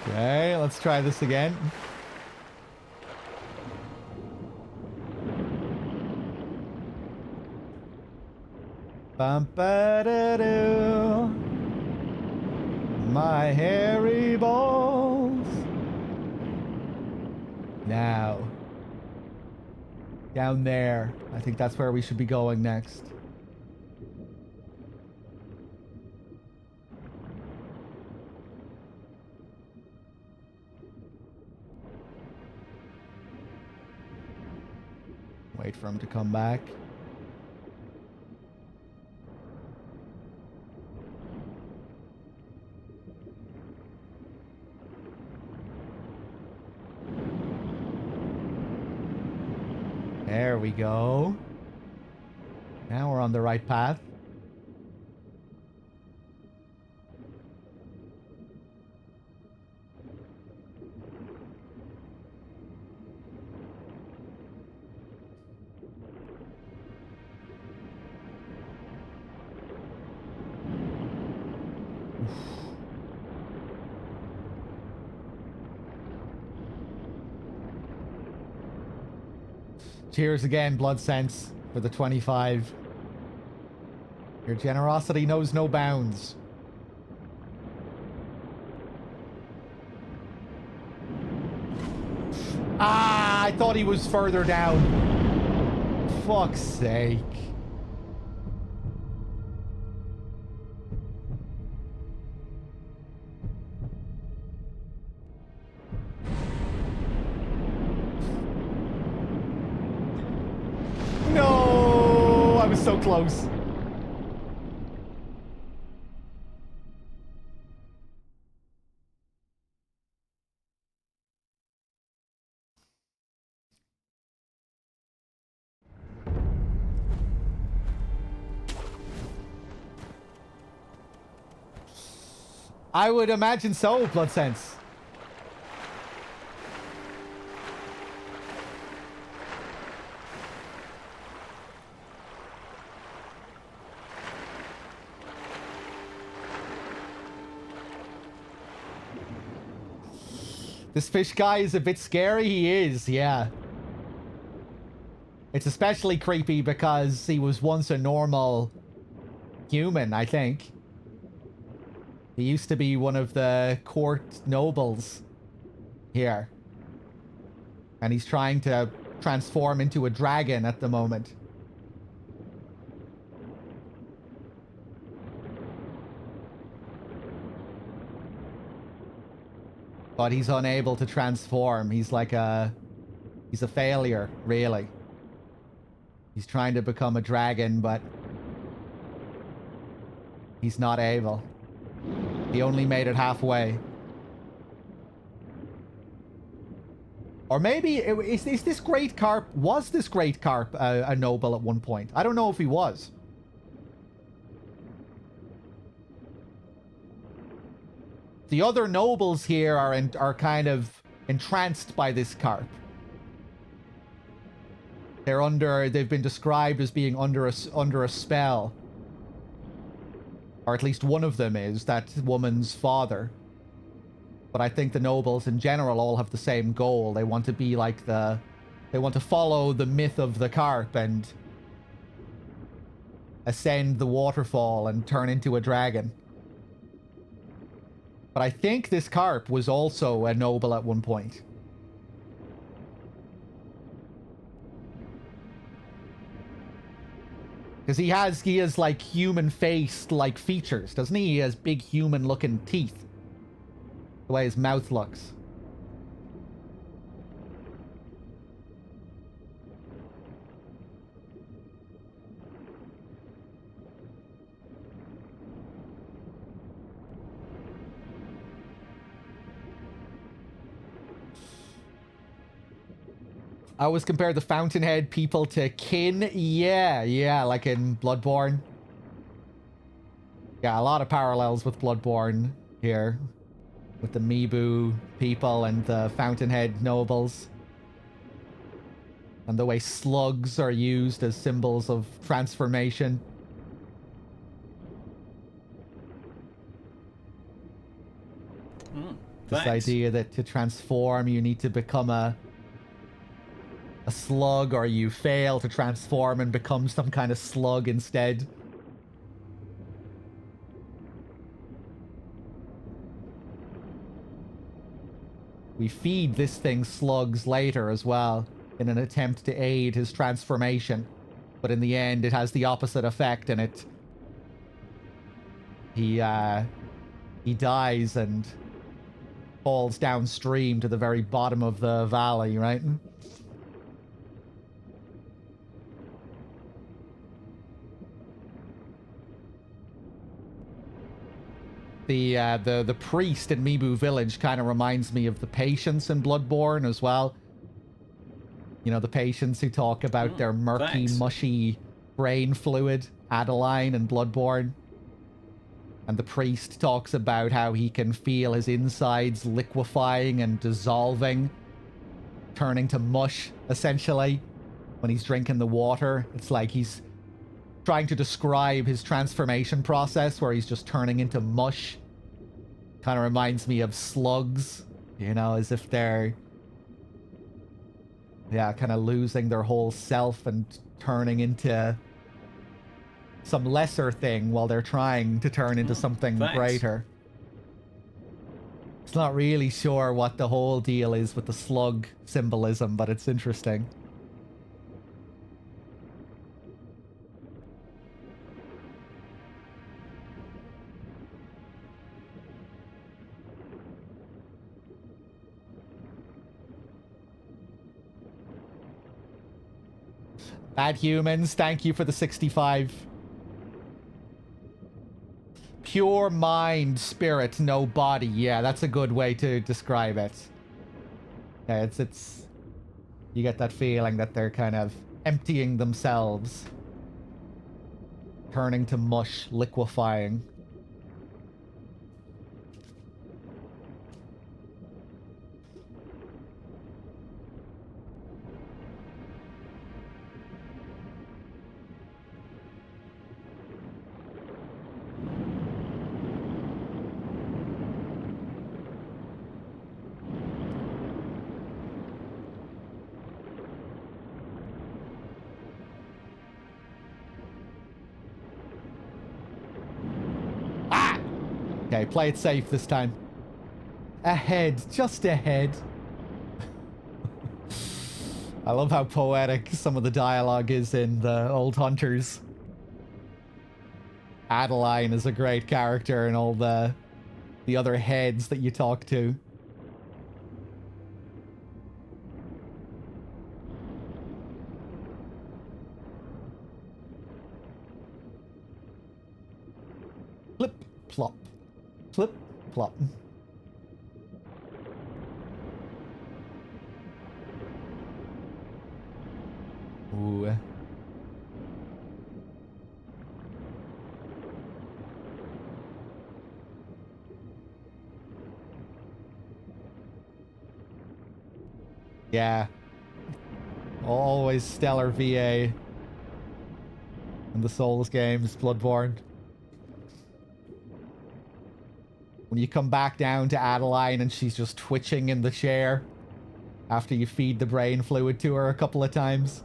Okay, let's try this again. Bum ba da doo. My hairy balls. Now. Down there. I think that's where we should be going next. Wait for him to come back. There we go. Now we're on the right path. Cheers again, Blood Sense, for the 25. Your generosity knows no bounds. Ah, I thought he was further down. Fuck's sake. No, I was so close. I would imagine so, Blood Sense. This fish guy is a bit scary. He is, yeah. It's especially creepy because he was once a normal human, I think. He used to be one of the court nobles here. And he's trying to transform into a dragon at the moment. But he's unable to transform. He's like he's a failure, really. He's trying to become a dragon, but he's not able. He only made it halfway. Or maybe, is this Great Carp, was this Great Carp a noble at one point? I don't know if he was. The other nobles here are kind of entranced by this carp. They've been described as being under a spell. Or at least one of them is, that woman's father. But I think the nobles in general all have the same goal. They want to be like they want to follow the myth of the carp and ascend the waterfall and turn into a dragon. But I think this carp was also a noble at one point. Because he has like human-faced like features, doesn't he? He has big human-looking teeth. The way his mouth looks. I always compare the Fountainhead people to kin. Yeah, like in Bloodborne. Yeah, a lot of parallels with Bloodborne here. With the Mibu people and the Fountainhead nobles. And the way slugs are used as symbols of transformation. This idea that to transform you need to become a slug, or you fail to transform and become some kind of slug instead. We feed this thing slugs later as well, in an attempt to aid his transformation. But in the end, it has the opposite effect, and he dies and falls downstream to the very bottom of the valley, right? The priest in Mibu village kind of reminds me of the patients in Bloodborne as well. You know, the patients who talk about their murky, mushy brain fluid, Adeline in Bloodborne. And the priest talks about how he can feel his insides liquefying and dissolving, turning to mush, essentially, when he's drinking the water. It's like he's trying to describe his transformation process where he's just turning into mush. Kind of reminds me of slugs, you know, as if they're, yeah, kind of losing their whole self and turning into some lesser thing while they're trying to turn into something greater. It's not really sure what the whole deal is with the slug symbolism, but it's interesting. Bad humans, thank you for the 65. Pure mind, spirit, no body. Yeah, that's a good way to describe it. Yeah, it's... You get that feeling that they're kind of emptying themselves. Turning to mush, liquefying. Okay, play it safe this time. Ahead, just ahead. I love how poetic some of the dialogue is in the Old Hunters. Adeline is a great character, and all the other heads that you talk to. Flip, plop. Flip, plop. Ooh. Yeah. Always stellar VA in the Souls games, Bloodborne. When you come back down to Adeline and she's just twitching in the chair after you feed the brain fluid to her a couple of times.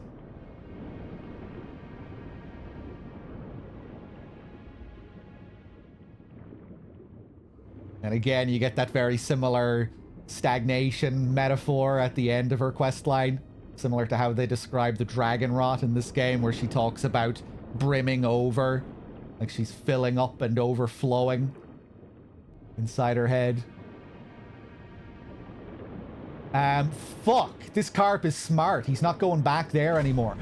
And again, you get that very similar stagnation metaphor at the end of her questline, similar to how they describe the dragon rot in this game, where she talks about brimming over, like she's filling up and overflowing inside her head. Fuck! This carp is smart. He's not going back there anymore.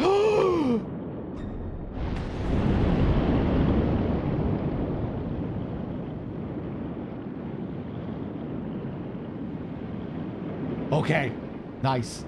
Okay, nice.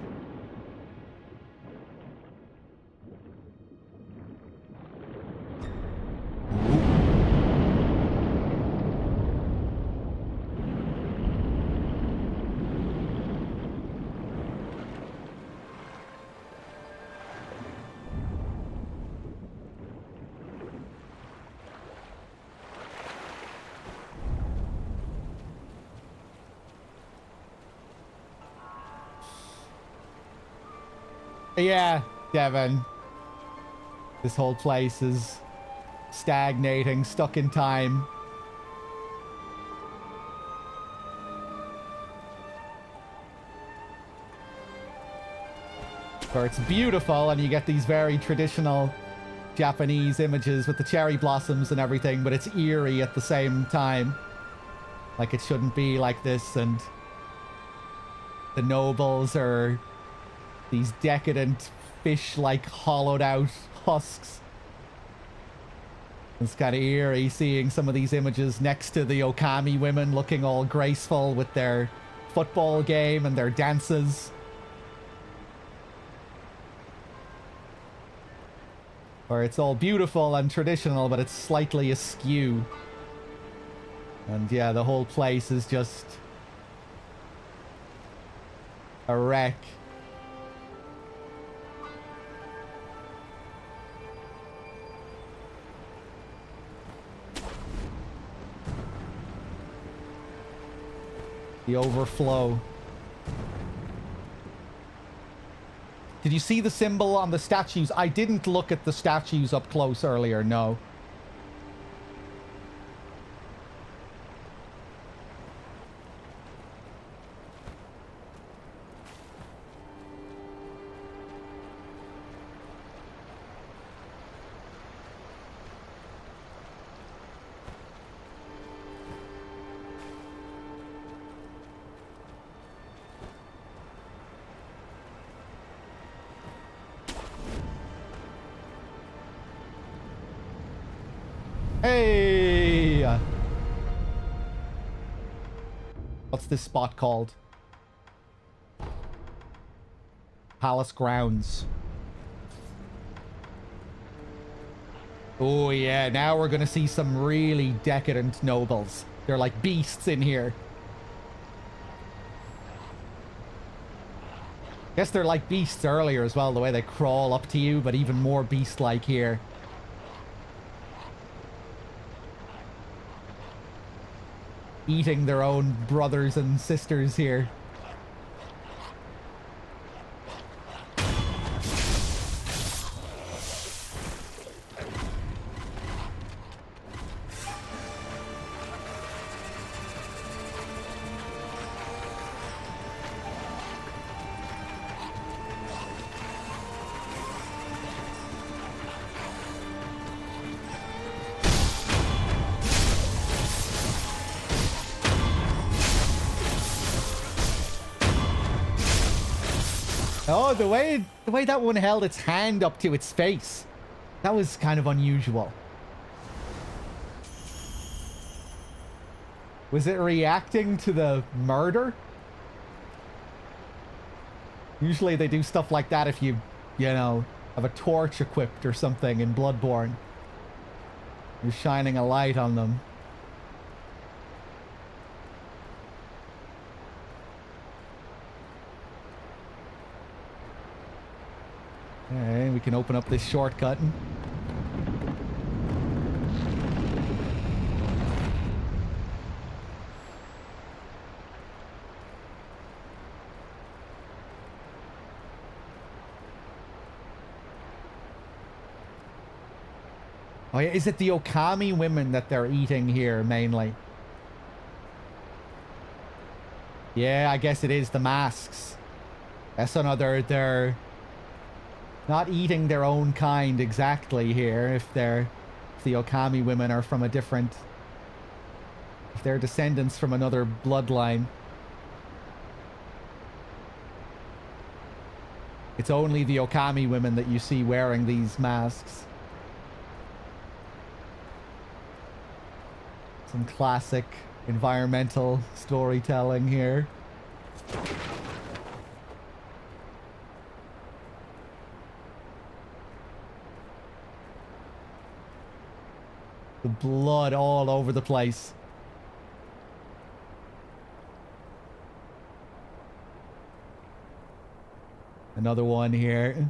Yeah, Devin. This whole place is stagnating, stuck in time. Where it's beautiful and you get these very traditional Japanese images with the cherry blossoms and everything, but it's eerie at the same time. Like it shouldn't be like this, and the nobles are these decadent fish-like hollowed out husks. It's kind of eerie seeing some of these images next to the Okami women looking all graceful with their football game and their dances. Where it's all beautiful and traditional, but it's slightly askew. And yeah, the whole place is just a wreck. The overflow. Did you see the symbol on the statues? I didn't look at the statues up close earlier, no. Hey! What's this spot called? Palace grounds. Oh yeah, now we're gonna see some really decadent nobles. They're like beasts in here. Guess they're like beasts earlier as well, the way they crawl up to you, but even more beast-like here. Eating their own brothers and sisters here. Oh, the way that one held its hand up to its face. That was kind of unusual. Was it reacting to the murder? Usually they do stuff like that if you know, have a torch equipped or something in Bloodborne. You're shining a light on them. Okay, we can open up this shortcut. Oh yeah, is it the Okami women that they're eating here mainly? Yeah, I guess it is the masks. That's another, they're not eating their own kind exactly here if the Okami women are from a different, if they're descendants from another bloodline. It's only the Okami women that you see wearing these masks. Some classic environmental storytelling here. The blood all over the place. Another one here.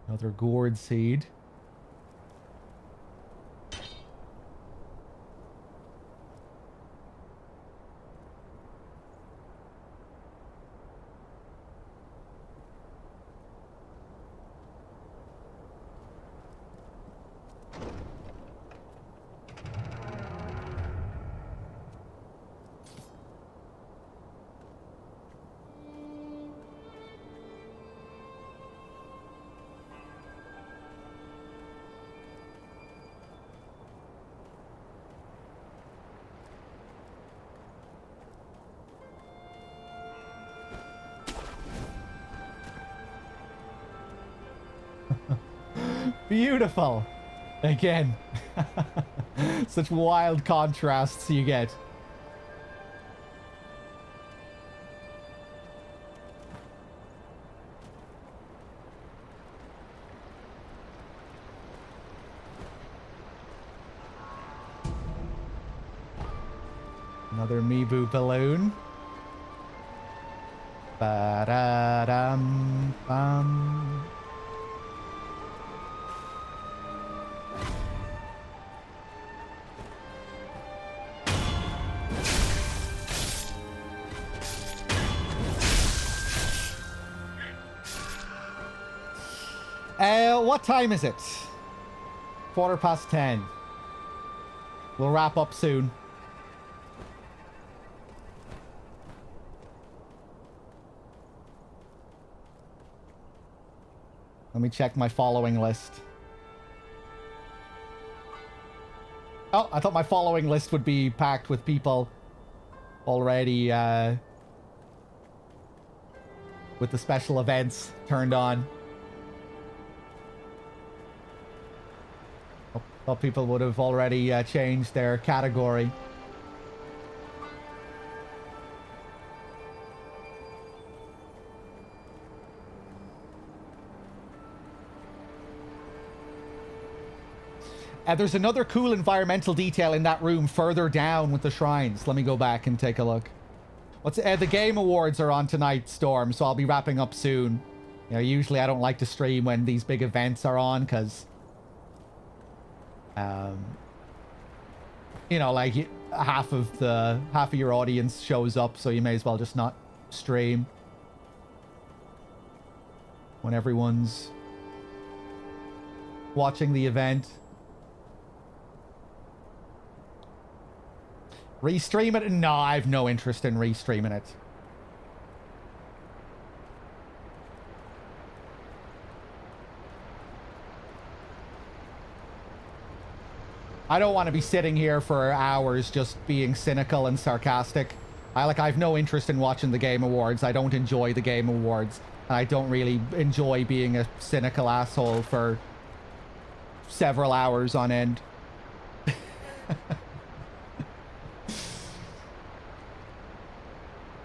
Another gourd seed. Beautiful. Again. Such wild contrasts you get. Another Mibu balloon. Ba-da-dum-bum. What time is it? 10:15. We'll wrap up soon. Let me check my following list. Oh, I thought my following list would be packed with people already with the special events turned on. Thought people would have already changed their category. There's another cool environmental detail in that room further down with the shrines. Let me go back and take a look. What's the Game Awards are on tonight, Storm, so I'll be wrapping up soon. You know, usually I don't like to stream when these big events are on, because you know, like half of your audience shows up, so you may as well just not stream when everyone's watching the event. Restream it? No, I have no interest in restreaming it. I don't want to be sitting here for hours just being cynical and sarcastic. I've no interest in watching the Game Awards. I don't enjoy the Game Awards. And I don't really enjoy being a cynical asshole for several hours on end.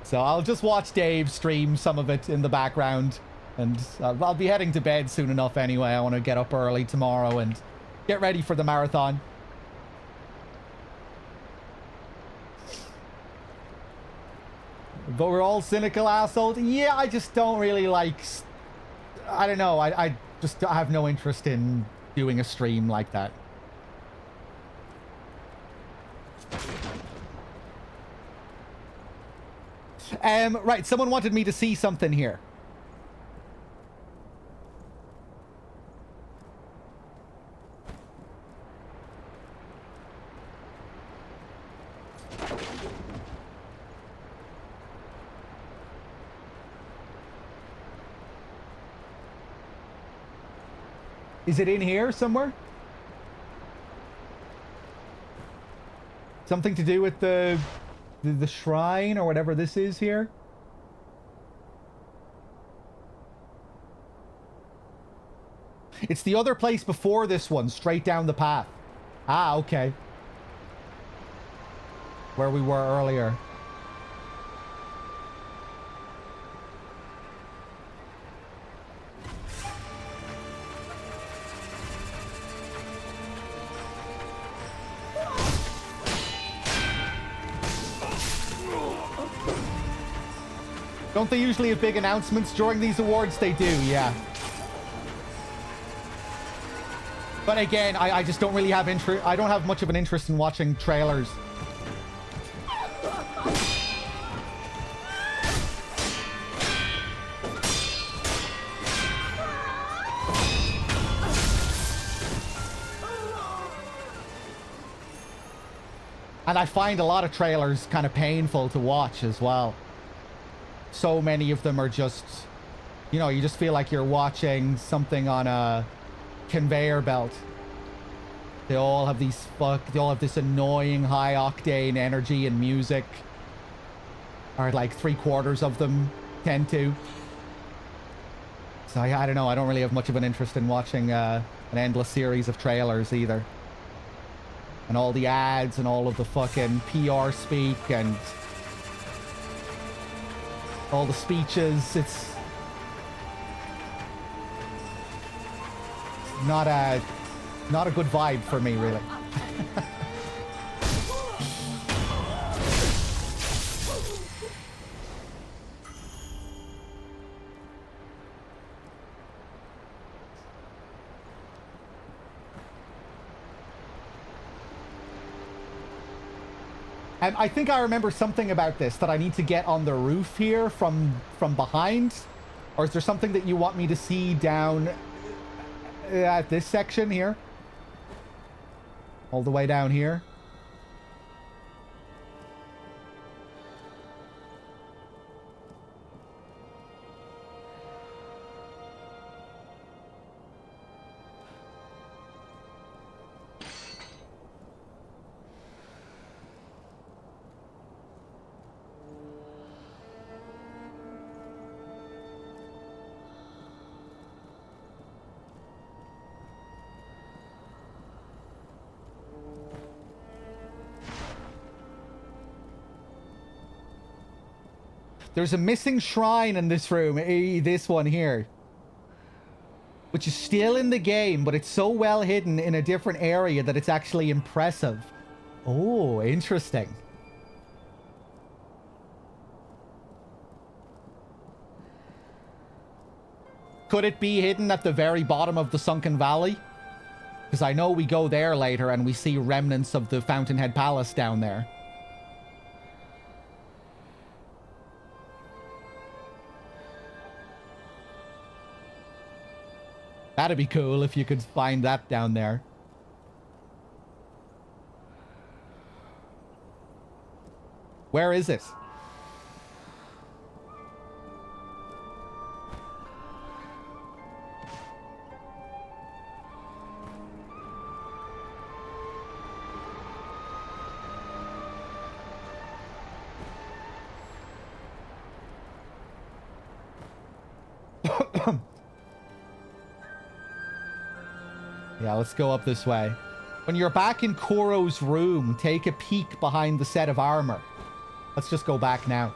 So I'll just watch Dave stream some of it in the background. And I'll be heading to bed soon enough anyway. I want to get up early tomorrow and get ready for the marathon. But we're all cynical assholes. Yeah, I just don't really like... I don't know. I just have no interest in doing a stream like that. Right, someone wanted me to see something here. Is it in here somewhere? Something to do with the shrine or whatever this is here? It's the other place before this one, straight down the path. Ah, okay. Where we were earlier. Don't they usually have big announcements during these awards? They do, yeah. But again, I just don't really have interest. I don't have much of an interest in watching trailers. And I find a lot of trailers kind of painful to watch as well. So many of them are just, you know, you just feel like you're watching something on a conveyor belt. They all have this annoying high octane energy and music. Or like 3/4 of them tend to. So I don't know, I don't really have much of an interest in watching an endless series of trailers either. And all the ads and all of the fucking PR speak and all the speeches. It's not a good vibe for me, really. And I think I remember something about this, that I need to get on the roof here from behind. Or is there something that you want me to see down at this section here? All the way down here? There's a missing shrine in this room, this one here. Which is still in the game, but it's so well hidden in a different area that it's actually impressive. Oh, interesting. Could it be hidden at the very bottom of the Sunken Valley? Because I know we go there later and we see remnants of the Fountainhead Palace down there. That'd be cool if you could find that down there. Where is it? Yeah, let's go up this way. When you're back in Kuro's room, take a peek behind the set of armor. Let's just go back now.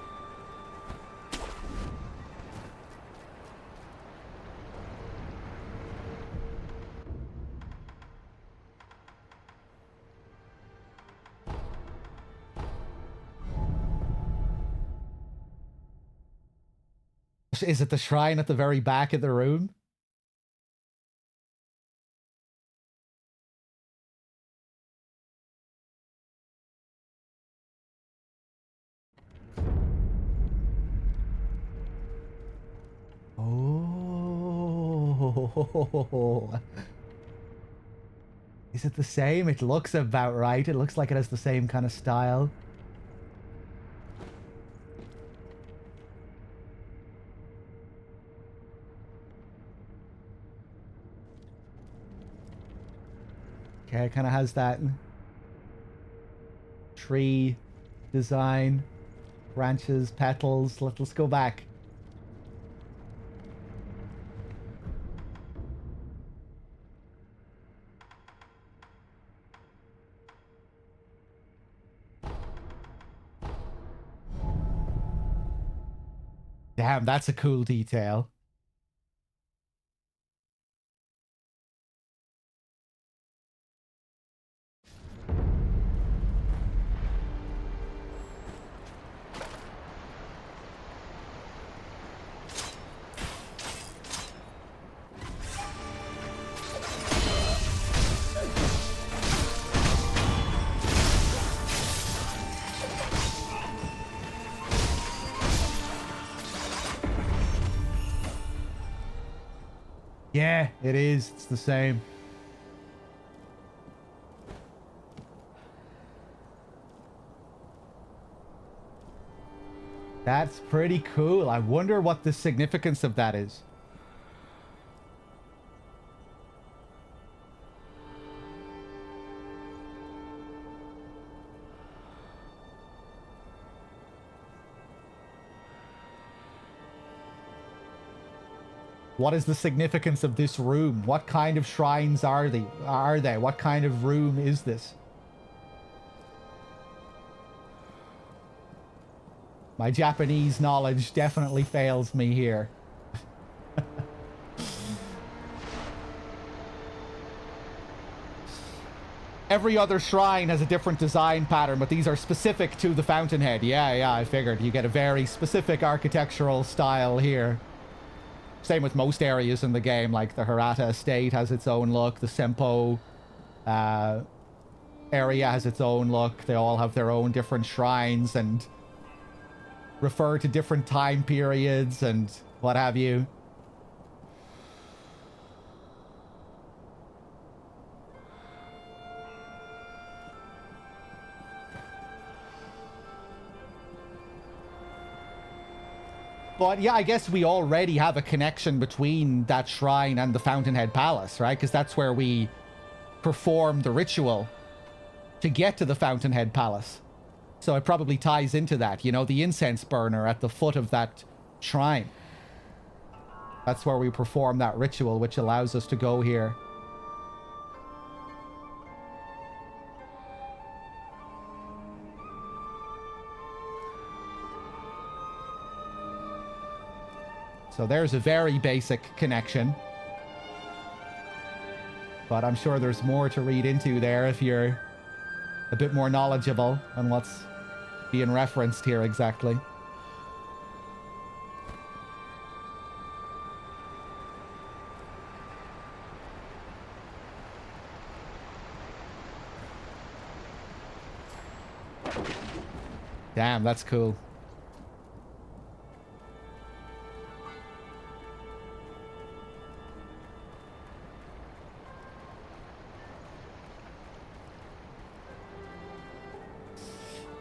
Is it the shrine at the very back of the room? Oh. Is it the same? It looks about right. It looks like it has the same kind of style. Okay, it kind of has that tree design, branches, petals. Let's go back. Damn, that's a cool detail. Yeah, it is. It's the same. That's pretty cool. I wonder what the significance of that is. What is the significance of this room? What kind of shrines are they? What kind of room is this? My Japanese knowledge definitely fails me here. Every other shrine has a different design pattern, but these are specific to the Fountainhead. Yeah, I figured. You get a very specific architectural style here. Same with most areas in the game, like the Hirata Estate has its own look, the Senpo area has its own look. They all have their own different shrines and refer to different time periods and what have you. But yeah, I guess we already have a connection between that shrine and the Fountainhead Palace, right? Because that's where we perform the ritual to get to the Fountainhead Palace. So it probably ties into that, you know, the incense burner at the foot of that shrine. That's where we perform that ritual, which allows us to go here. So there's a very basic connection. But I'm sure there's more to read into there if you're a bit more knowledgeable on what's being referenced here exactly. Damn, that's cool.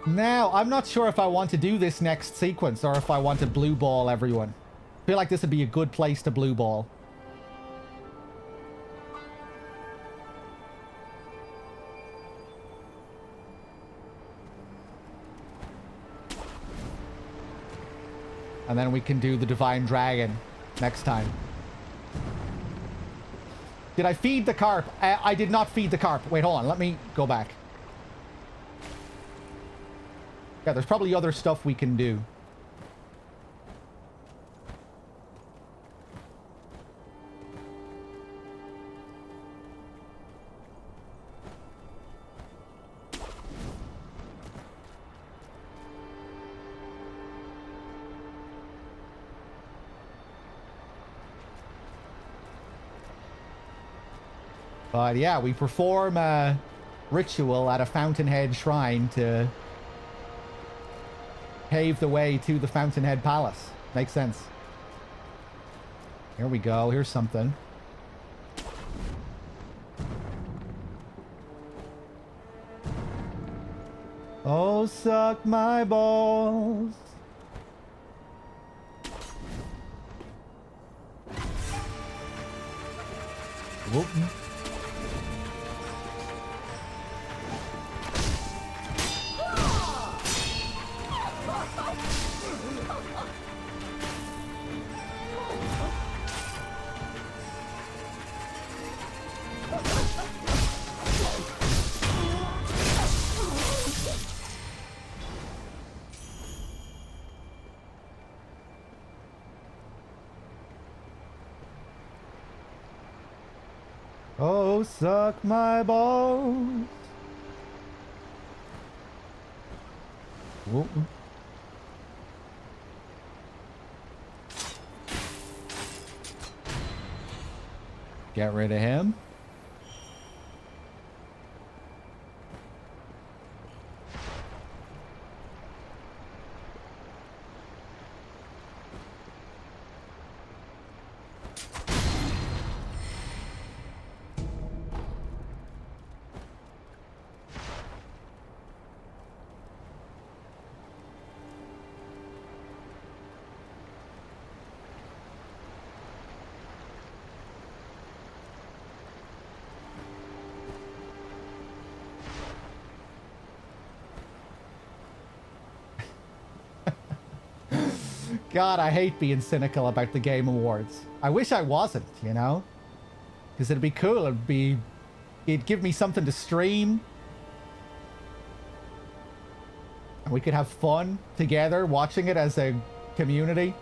Now, I'm not sure if I want to do this next sequence or if I want to blue ball everyone. I feel like this would be a good place to blue ball. And then we can do the Divine Dragon next time. Did I feed the carp? I did not feed the carp. Wait, hold on. Let me go back. Yeah, there's probably other stuff we can do. But yeah, we perform a ritual at a Fountainhead shrine to pave the way to the Fountainhead Palace. Makes sense. Here we go. Here's something. Oh, suck my balls. Whoop. Oh, suck my balls. Whoop. Get rid of him. God, I hate being cynical about the Game Awards. I wish I wasn't, you know? Because it'd be cool. It'd give me something to stream. And we could have fun together watching it as a community.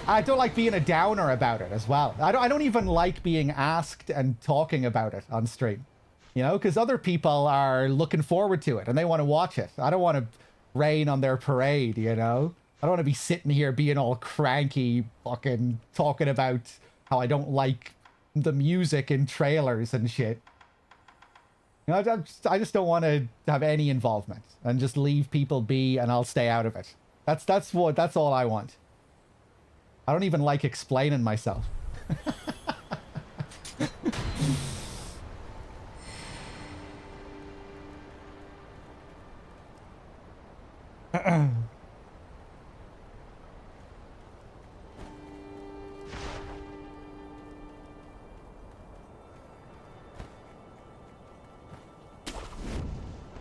I don't like being a downer about it as well. I don't even like being asked and talking about it on stream. You know, because other people are looking forward to it and they want to watch it. I don't want to rain on their parade, you know? I don't want to be sitting here being all cranky, fucking talking about how I don't like the music in trailers and shit. You know, I just don't want to have any involvement and just leave people be and I'll stay out of it. That's all I want. I don't even like explaining myself.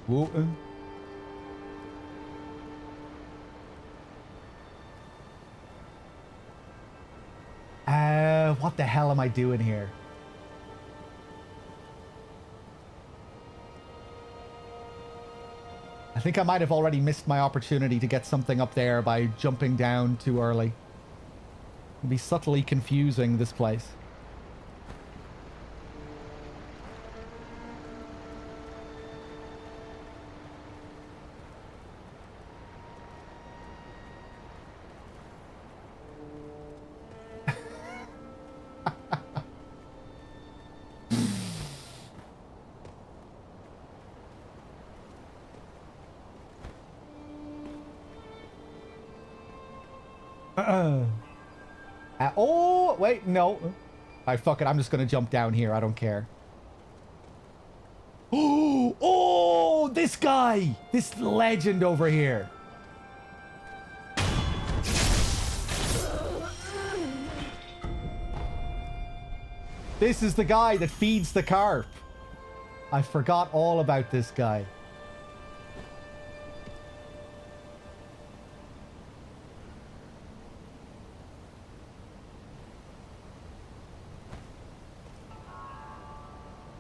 Whoa. What the hell am I doing here? I think I might have already missed my opportunity to get something up there by jumping down too early. It'll be subtly confusing, this place. Oh, wait, no. Alright, fuck it. I'm just gonna jump down here. I don't care. Oh, this guy! This legend over here. This is the guy that feeds the carp. I forgot all about this guy.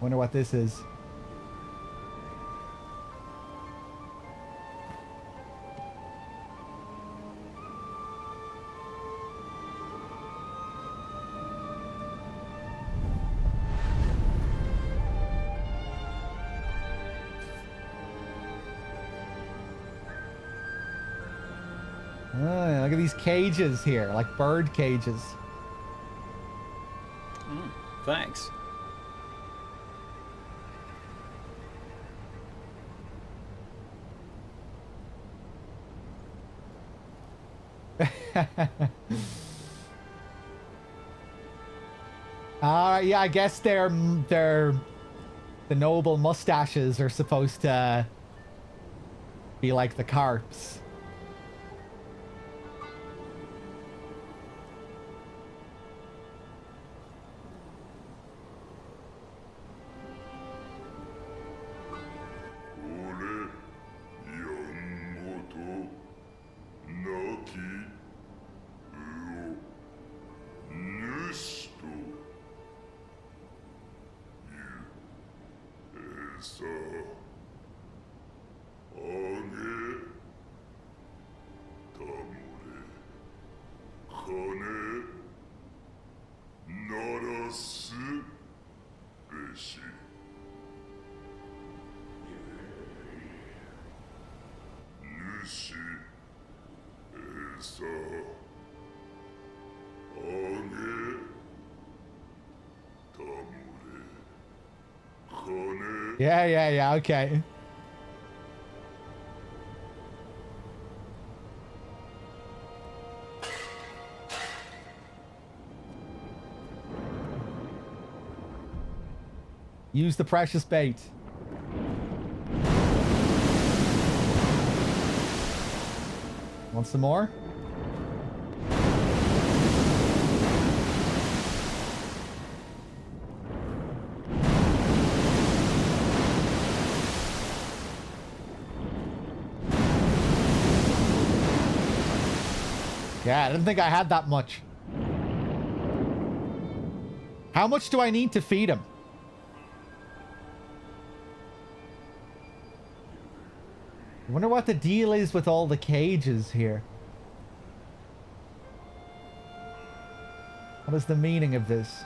Wonder what this is. Oh, look at these cages here, like bird cages. Thanks. Yeah, I guess they're the noble mustaches are supposed to be like the carps. Yeah, okay. Use the precious bait. Want some more? Yeah, I didn't think I had that much. How much do I need to feed him? I wonder what the deal is with all the cages here. What is the meaning of this?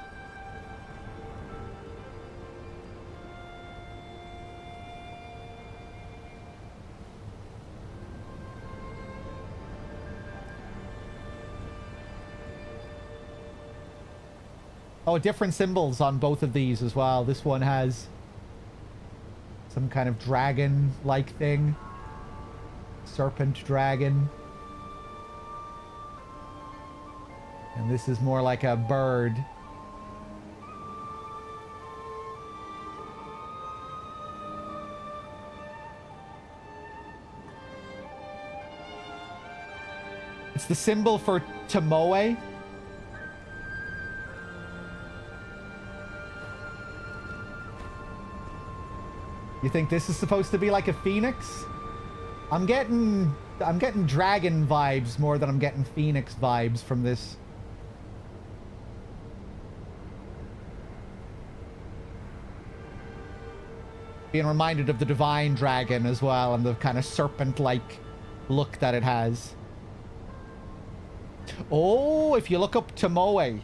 Oh, different symbols on both of these as well. This one has some kind of dragon-like thing. Serpent dragon. And this is more like a bird. It's the symbol for Tomoe. You think this is supposed to be like a phoenix? I'm getting dragon vibes more than I'm getting phoenix vibes from this. Being reminded of the divine dragon as well and the kind of serpent-like look that it has. Oh, if you look up Tomoe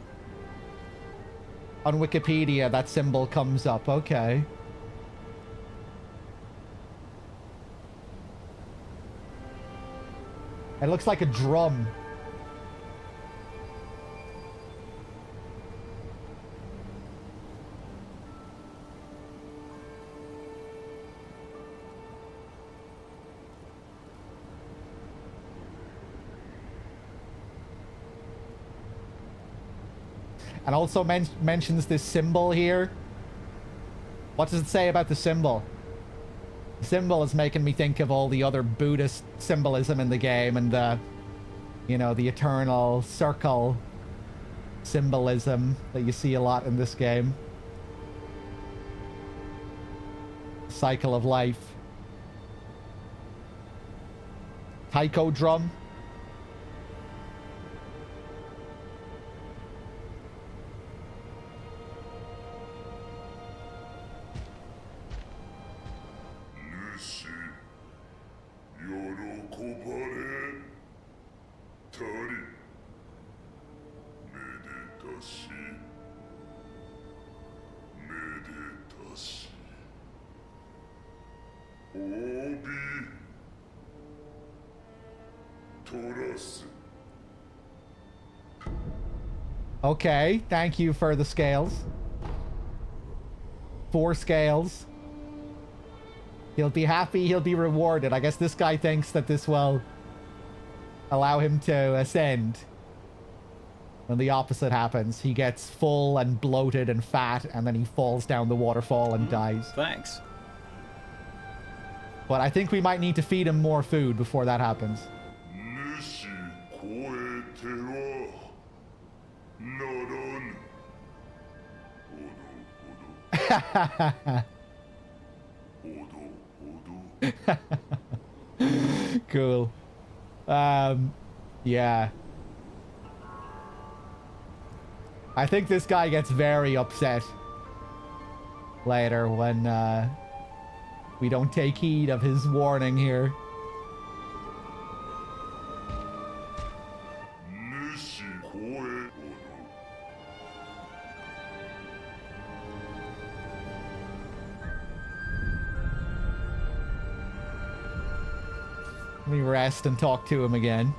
on Wikipedia, that symbol comes up. Okay. It looks like a drum. And also mentions this symbol here. What does it say about the symbol? The symbol is making me think of all the other Buddhist symbolism in the game and the, you know, the eternal circle symbolism that you see a lot in this game. Cycle of life. Taiko drum. Okay, thank you for the scales. 4 scales. He'll be happy, he'll be rewarded. I guess this guy thinks that this will allow him to ascend. When the opposite happens, he gets full and bloated and fat, and then he falls down the waterfall and dies. Thanks. But I think we might need to feed him more food before that happens. Cool. Yeah. I think this guy gets very upset later when we don't take heed of his warning here. Let me rest and talk to him again.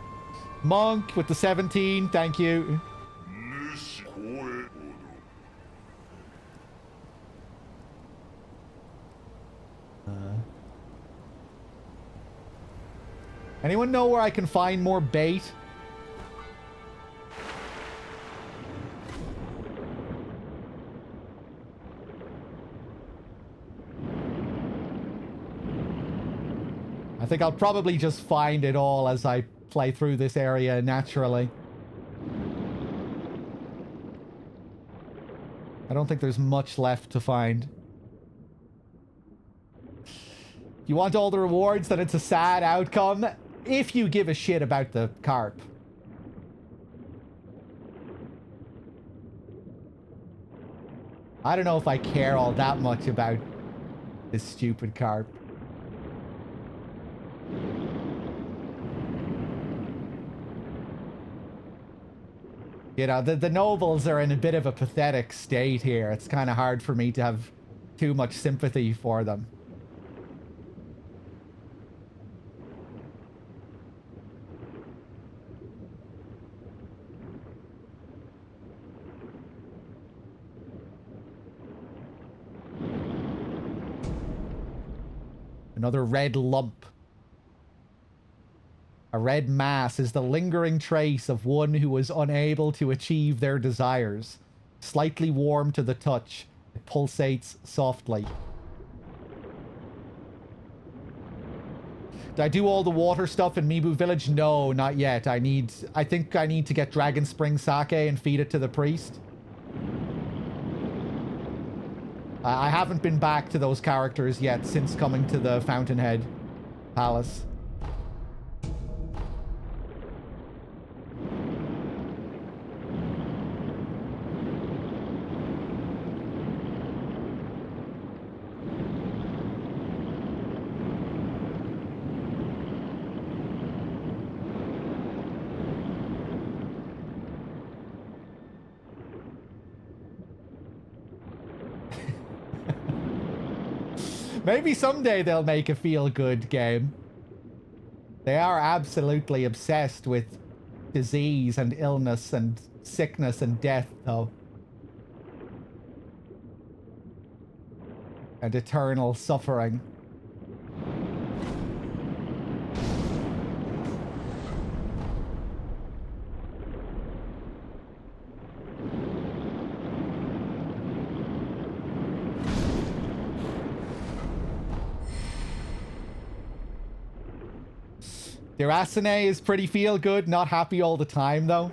Monk with the 17, thank you. Anyone know where I can find more bait? I think I'll probably just find it all as I play through this area naturally. I don't think there's much left to find. You want all the rewards, then it's a sad outcome if you give a shit about the carp. I don't know if I care all that much about this stupid carp. You know, the nobles are in a bit of a pathetic state here. It's kind of hard for me to have too much sympathy for them. Another red lump. A red mass is the lingering trace of one who was unable to achieve their desires. Slightly warm to the touch, it pulsates softly. Did I do all the water stuff in Mibu Village? No, not yet. I think I need to get Dragon Spring Sake and feed it to the priest. I haven't been back to those characters yet since coming to the Fountainhead Palace. Maybe someday they'll make a feel-good game. They are absolutely obsessed with disease and illness and sickness and death, though. And eternal suffering. Irasune is pretty feel good, not happy all the time though.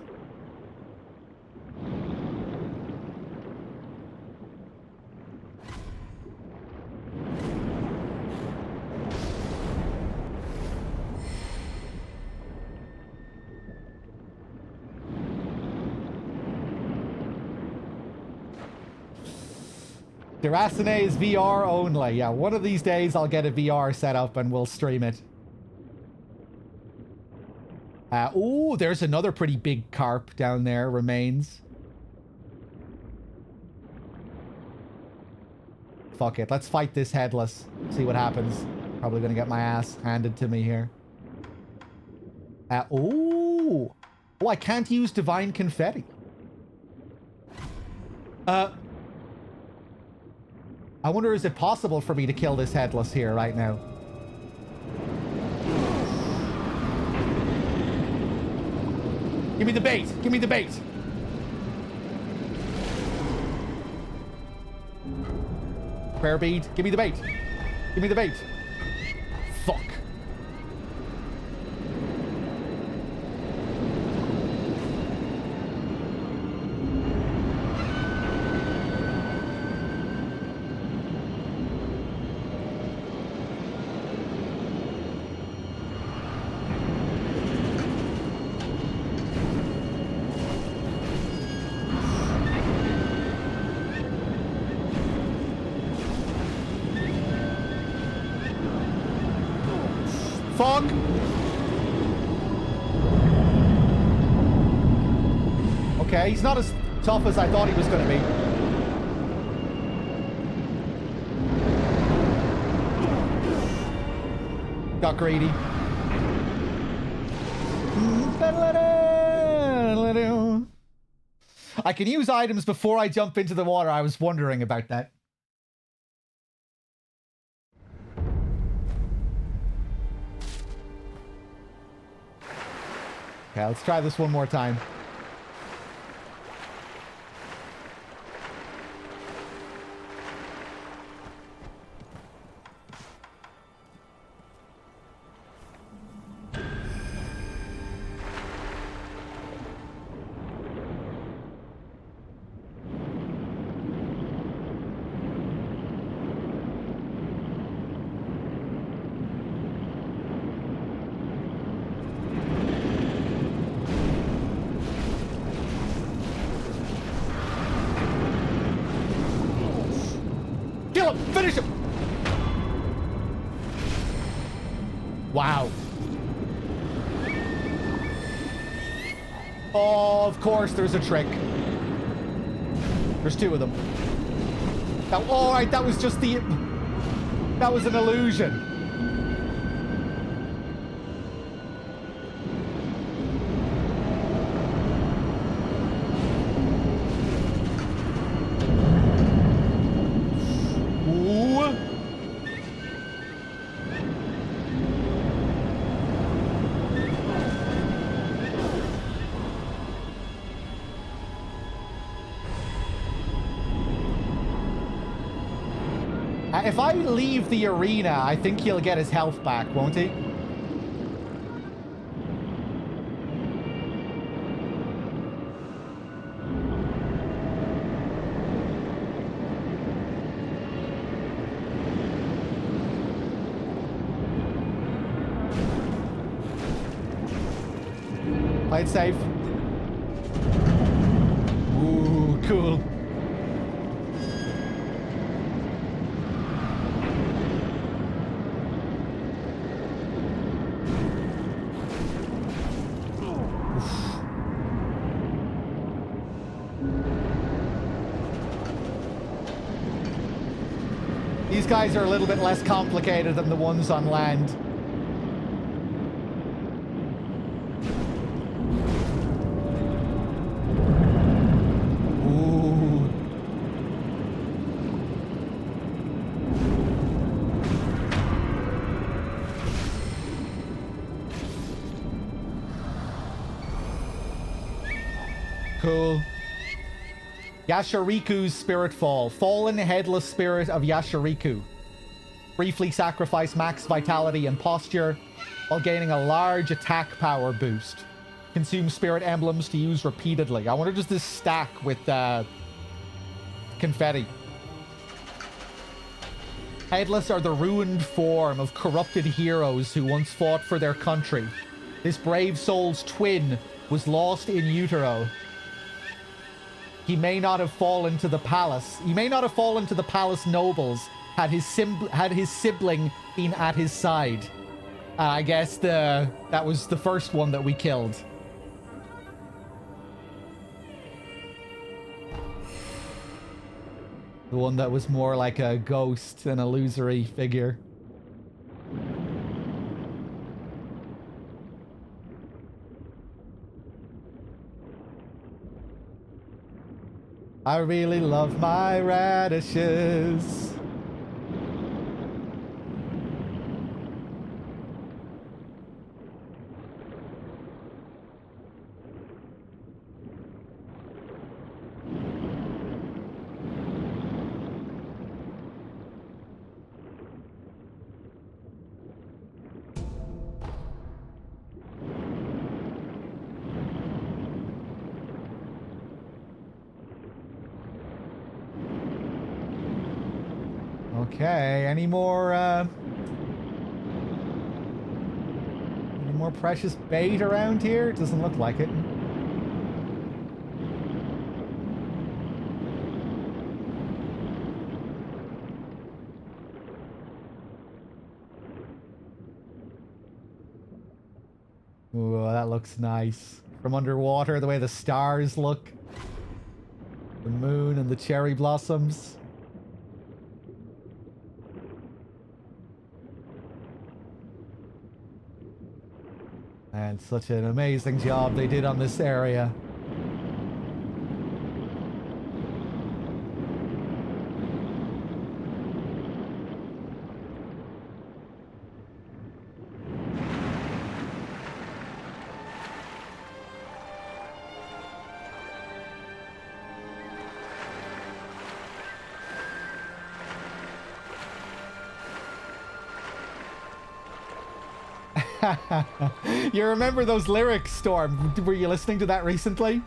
Irasune is VR only. Yeah, one of these days I'll get a VR set up and we'll stream it. Oh, there's another pretty big carp down there, remains. Fuck it. Let's fight this headless. See what happens. Probably gonna get my ass handed to me here. Oh, I can't use divine confetti. I wonder, is it possible for me to kill this headless here right now? Give me the bait. Give me the bait. Prayer bead. Give me the bait. Give me the bait. Fuck. Fuck! Okay, he's not as tough as I thought he was going to be. Got greedy. I can use items before I jump into the water. I was wondering about that. Okay, let's try this one more time. Kill him! Finish him! Wow. Oh, of course there's a trick. There's two of them. Now, all right, that was just the... That was an illusion. If I leave the arena, I think he'll get his health back, won't he? Play it safe. Ooh, cool. These guys are a little bit less complicated than the ones on land. Ooh. Cool. Yashiriku's Spirit Fall. Fallen headless spirit of Yashiriku. Briefly sacrifice max vitality and posture while gaining a large attack power boost. Consume spirit emblems to use repeatedly. I wonder, does this stack with confetti? Headless are the ruined form of corrupted heroes who once fought for their country. This brave soul's twin was lost in utero. He may not have fallen to the palace. He may not have fallen to the palace nobles had his sibling been at his side. I guess that was the first one that we killed. The one that was more like a ghost, an illusory figure. I really love my radishes. Okay, any more precious bait around here? Doesn't look like it. Ooh, that looks nice. From underwater, the way the stars look. The moon and the cherry blossoms. And such an amazing job they did on this area. You remember those lyrics, Storm? Were you listening to that recently?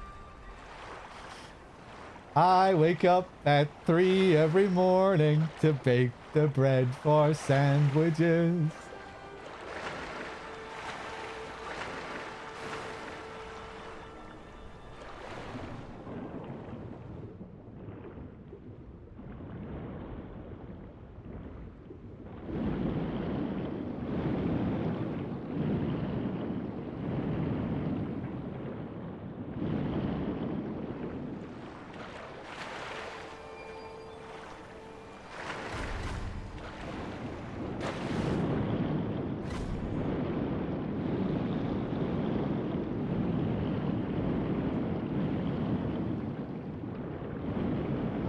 I wake up at 3 every morning to bake the bread for sandwiches.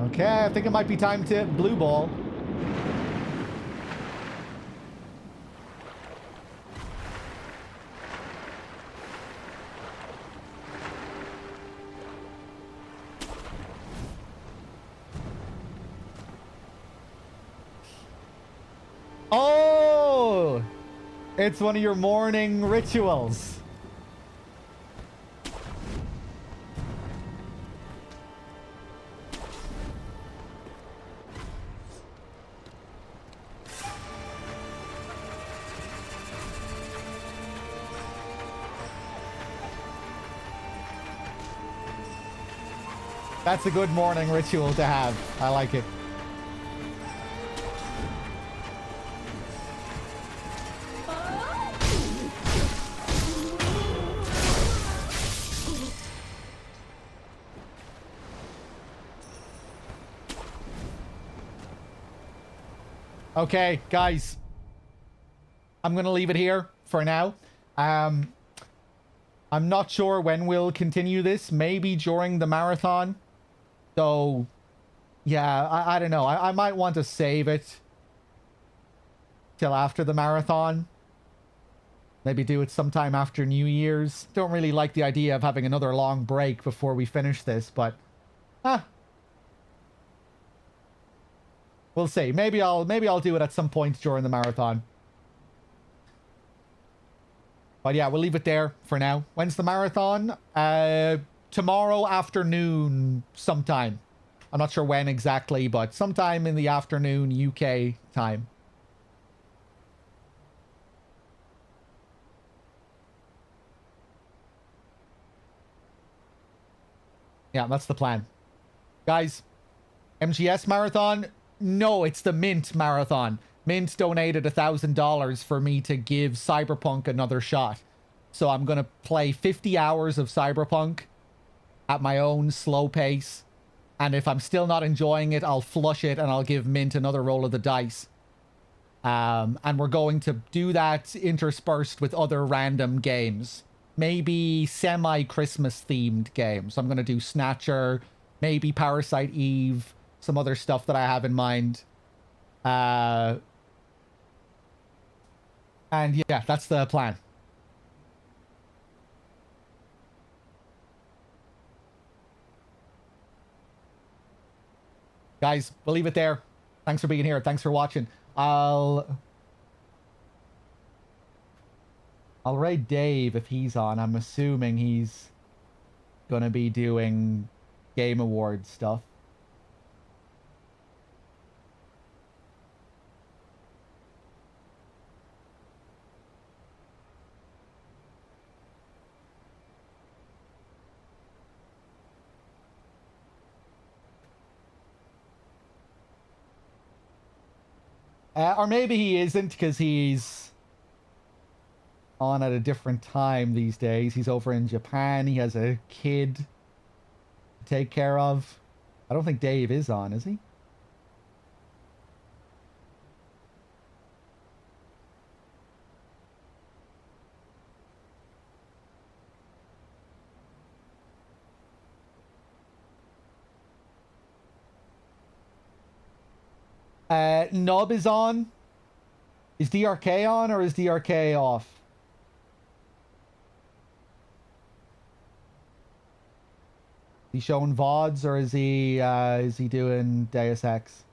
Okay, I think it might be time to blue ball. Oh! It's one of your morning rituals. That's a good morning ritual to have. I like it. Okay, guys. I'm going to leave it here for now. I'm not sure when we'll continue this. Maybe during the marathon. So, yeah, I don't know. I might want to save it till after the marathon. Maybe do it sometime after New Year's. Don't really like the idea of having another long break before we finish this, but we'll see. Maybe I'll do it at some point during the marathon. But yeah, we'll leave it there for now. When's the marathon? Tomorrow afternoon sometime. I'm not sure when exactly, but sometime in the afternoon UK time. Yeah, that's the plan. Guys, MGS marathon? No, it's the Mint marathon. Mint donated $1,000 for me to give Cyberpunk another shot. So I'm going to play 50 hours of Cyberpunk at my own slow pace. And if I'm still not enjoying it, I'll flush it and I'll give Mint another roll of the dice. And we're going to do that interspersed with other random games. Maybe semi-Christmas themed games. I'm going to do Snatcher, maybe Parasite Eve, some other stuff that I have in mind. And yeah, that's the plan. Guys, we'll leave it there. Thanks for being here. Thanks for watching. I'll raid Dave if he's on. I'm assuming he's gonna be doing Game Awards stuff. Or maybe he isn't because he's on at a different time these days. He's over in Japan. He has a kid to take care of. I don't think Dave is on, is he? Nub is on. Is DRK on or is DRK off? Is he showing VODs or is he doing Deus Ex?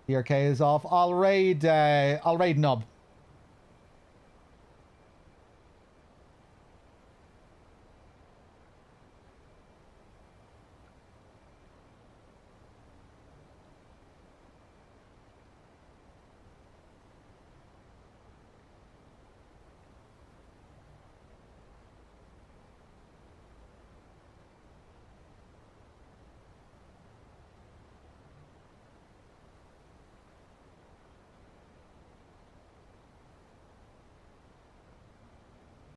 DRK is off. I'll raid Nub.